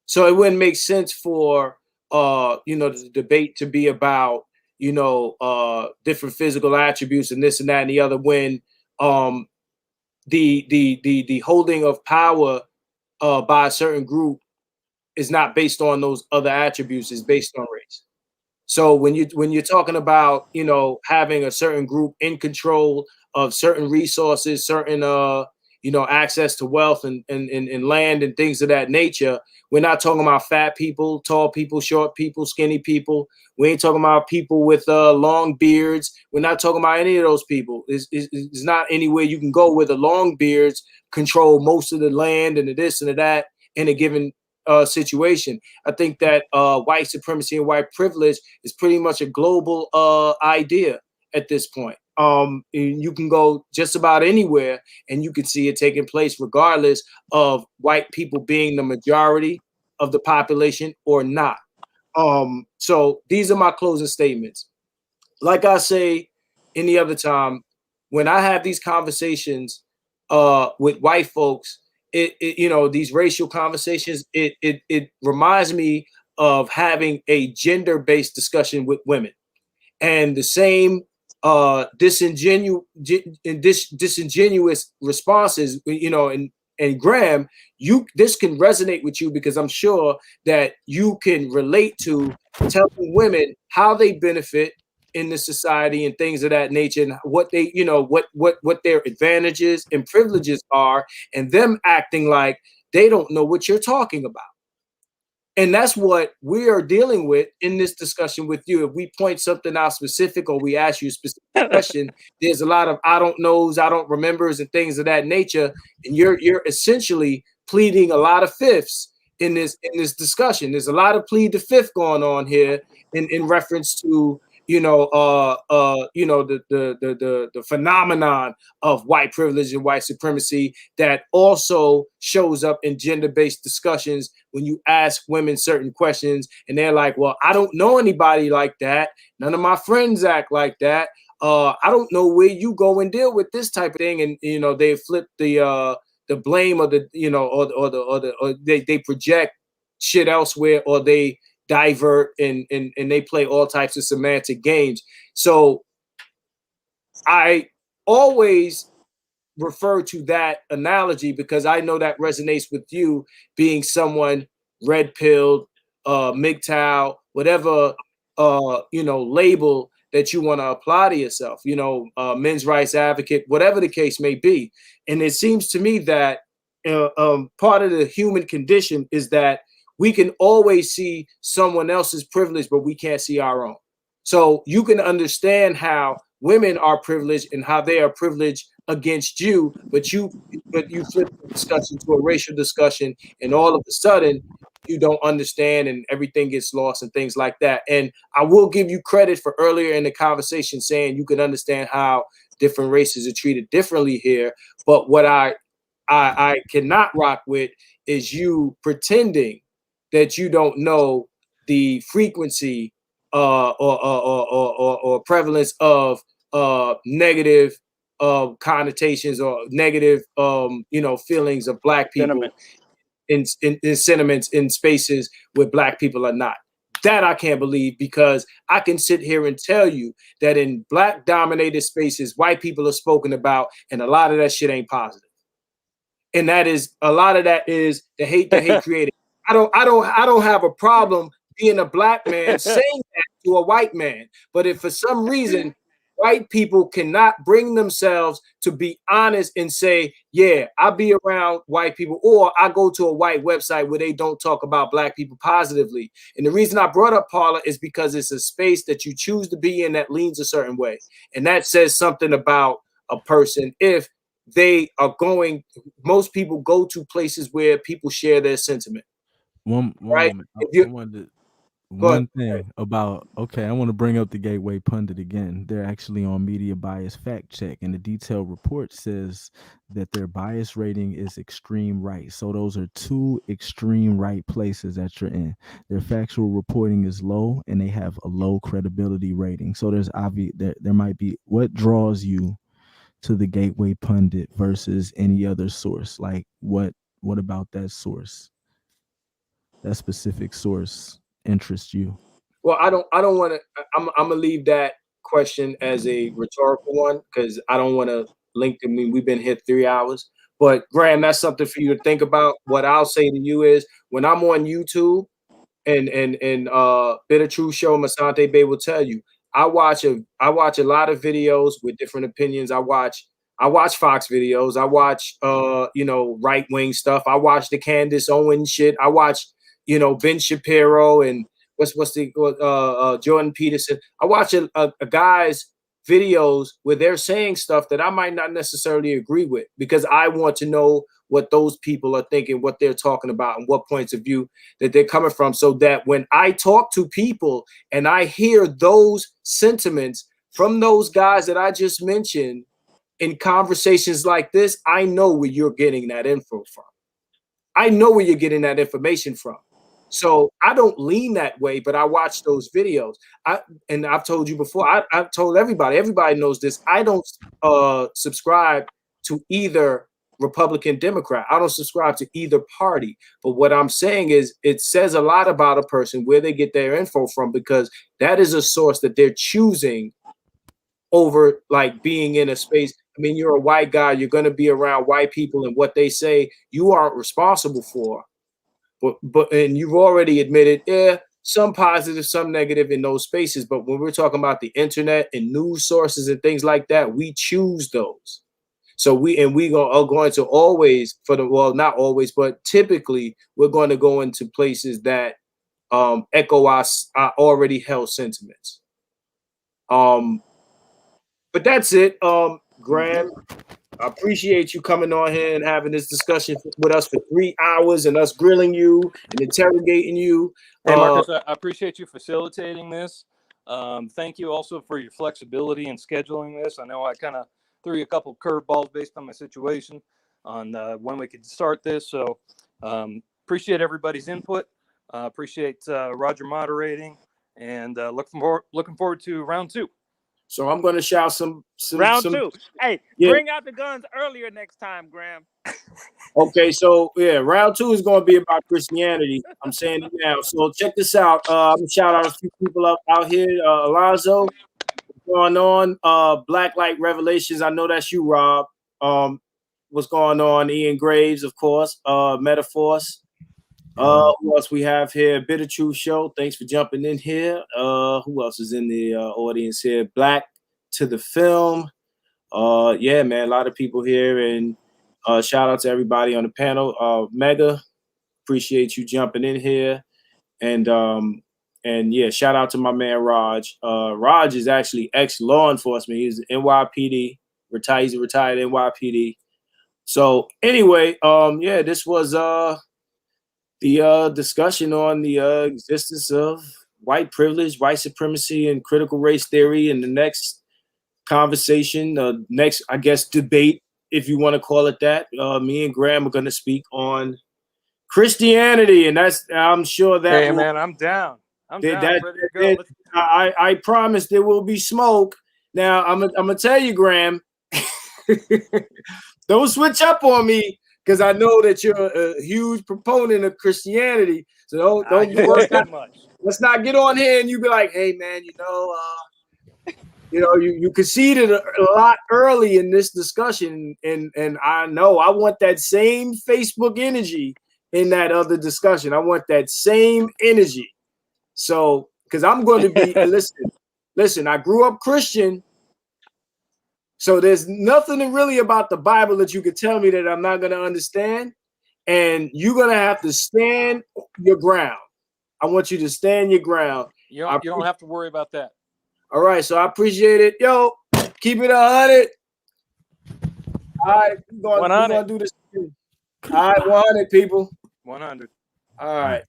So it wouldn't make sense for, the debate to be about, different physical attributes and this and that and the other, when, the holding of power, by a certain group is not based on those other attributes, is based on race. So when you're talking about, having a certain group in control of certain resources, certain, access to wealth, and land and things of that nature, we're not talking about fat people, tall people, short people, skinny people. We ain't talking about people with, long beards. We're not talking about any of those people. It's not anywhere you can go where the long beards control most of the land and the this and the that in a given, situation. I think that, white supremacy and white privilege is pretty much a global, idea at this point. You can go just about anywhere and you can see it taking place, regardless of white people being the majority of the population or not. So these are my closing statements. Like I say any other time, when I have these conversations, with white folks, these racial conversations, it reminds me of having a gender-based discussion with women, and the same, disingenuous responses, and Graham, this can resonate with you, because I'm sure that you can relate to telling women how they benefit in the society and things of that nature, and what they, what their advantages and privileges are, and them acting like they don't know what you're talking about. And that's what we are dealing with in this discussion with you. If we point something out specific, or we ask you a specific question, there's a lot of I don't knows, I don't remembers, and things of that nature. And you're essentially pleading a lot of fifths in this discussion. There's a lot of plead the fifth going on here in reference to, the phenomenon of white privilege and white supremacy, that also shows up in gender-based discussions when you ask women certain questions and they're like, well, I don't know anybody like that. None of my friends act like that. I don't know where you go and deal with this type of thing. And, they flip the blame, or the, or they project shit elsewhere, or they divert, and they play all types of semantic games. So I always refer to that analogy because I know that resonates with you, being someone red-pilled, MGTOW, whatever, label that you want to apply to yourself, men's rights advocate, whatever the case may be. And it seems to me that, part of the human condition is that we can always see someone else's privilege, but we can't see our own. So you can understand how women are privileged and how they are privileged against you, but you flip the discussion to a racial discussion, and all of a sudden you don't understand, and everything gets lost and things like that. And I will give you credit for earlier in the conversation saying you can understand how different races are treated differently here. But what I cannot rock with is you pretending that you don't know the frequency, or prevalence of negative connotations or negative feelings of black people in sentiments in spaces where black people are not. That I can't believe, because I can sit here and tell you that in black dominated spaces, white people are spoken about, and a lot of that shit ain't positive. And that is a lot of that is the hate created. I don't have a problem being a black man saying that to a white man. But if for some reason white people cannot bring themselves to be honest and say, yeah, I be around white people, or I go to a white website where they don't talk about black people positively. And the reason I brought up Paula is because it's a space that you choose to be in that leans a certain way. And that says something about a person. If they are going, most people go to places where people share their sentiment.
One
right?
moment.
I
wanted one thing about, okay, I want to bring up the Gateway Pundit again. They're actually on Media Bias Fact Check, and the detailed report says that their bias rating is extreme right. So those are two extreme right places that you're in. Their factual reporting is low, and they have a low credibility rating. So there's obvious there might be, what draws you to the Gateway Pundit versus any other source? Like what about that source? That specific source interests you?
Well, I don't want to. I'm gonna leave that question as a rhetorical one, because I don't want to link to me. We've been here 3 hours, but Graham, that's something for you to think about. What I'll say to you is, when I'm on YouTube and Bit of Truth Show, Masante Bay will tell you, I watch a lot of videos with different opinions. I watch Fox videos. I watch right wing stuff. I watch the Candace Owens shit. I watch Ben Shapiro and what's the Jordan Peterson. I watch a guy's videos where they're saying stuff that I might not necessarily agree with, because I want to know what those people are thinking, what they're talking about, and what points of view that they're coming from, so that when I talk to people and I hear those sentiments from those guys that I just mentioned in conversations like this, I know where you're getting that info from. I know where you're getting that information from. So I don't lean that way, but I watch those videos. And I've told you before, I've told everybody knows this. I don't subscribe to either Republican, Democrat. I don't subscribe to either party. But what I'm saying is, it says a lot about a person where they get their info from, because that is a source that they're choosing over like being in a space. I mean, you're a white guy, you're going to be around white people, and what they say you aren't responsible for. But and you've already admitted, some positive, some negative in those spaces. But when we're talking about the internet and news sources and things like that, we choose those. So we are going to always, not always, but typically we're going to go into places that echo our already held sentiments. But that's it. Graham, I appreciate you coming on here and having this discussion with us for 3 hours and us grilling you and interrogating you.
Hey, Marcus, I appreciate you facilitating this. Thank you also for your flexibility in scheduling this. I know I kind of threw you a couple curveballs based on my situation on when we could start this. So appreciate everybody's input. Appreciate Roger moderating, and looking forward to round 2.
So I'm going to shout some
round 2. Hey, bring out the guns earlier next time, Graham.
Okay, so round 2 is going to be about Christianity. I'm saying it now. So check this out. I'm going to shout out a few people out here. Alonzo, what's going on? Black Light Revelations. I know that's you, Rob. What's going on? Ian Graves, of course. Metaphors. Who else we have here? Bit of Truth Show. Thanks for jumping in here. Who else is in the audience here? Black to the Film. Yeah, man, a lot of people here, and shout out to everybody on the panel. Mega, appreciate you jumping in here, and yeah, shout out to my man Raj. Raj is actually ex-law enforcement. He's NYPD, he's a retired NYPD. So anyway, yeah, this was the discussion on the existence of white privilege, white supremacy, and critical race theory. In the next conversation, next, I guess, debate, if you want to call it that, me and Graham are going to speak on Christianity, and I'm sure that.
Hey, man, I'm down. I'm down. Ready to go.
I promise there will be smoke, Now I'm gonna tell you, Graham, don't switch up on me because I know that you're a huge proponent of Christianity. So don't let's not get on here and you be like, hey man, you conceded a lot early in this discussion, and I know I want that same Facebook energy in that other discussion. I want that same energy. So, because I'm going to be listen, I grew up Christian, so there's nothing really about the Bible that you could tell me that I'm not going to understand, and you're going to have to stand your ground. I want you to stand your ground.
You don't have to worry about that.
All right, so I appreciate it. Yo, keep it 100. All right, we're gonna do this. All right, 100 people.
100.
All right.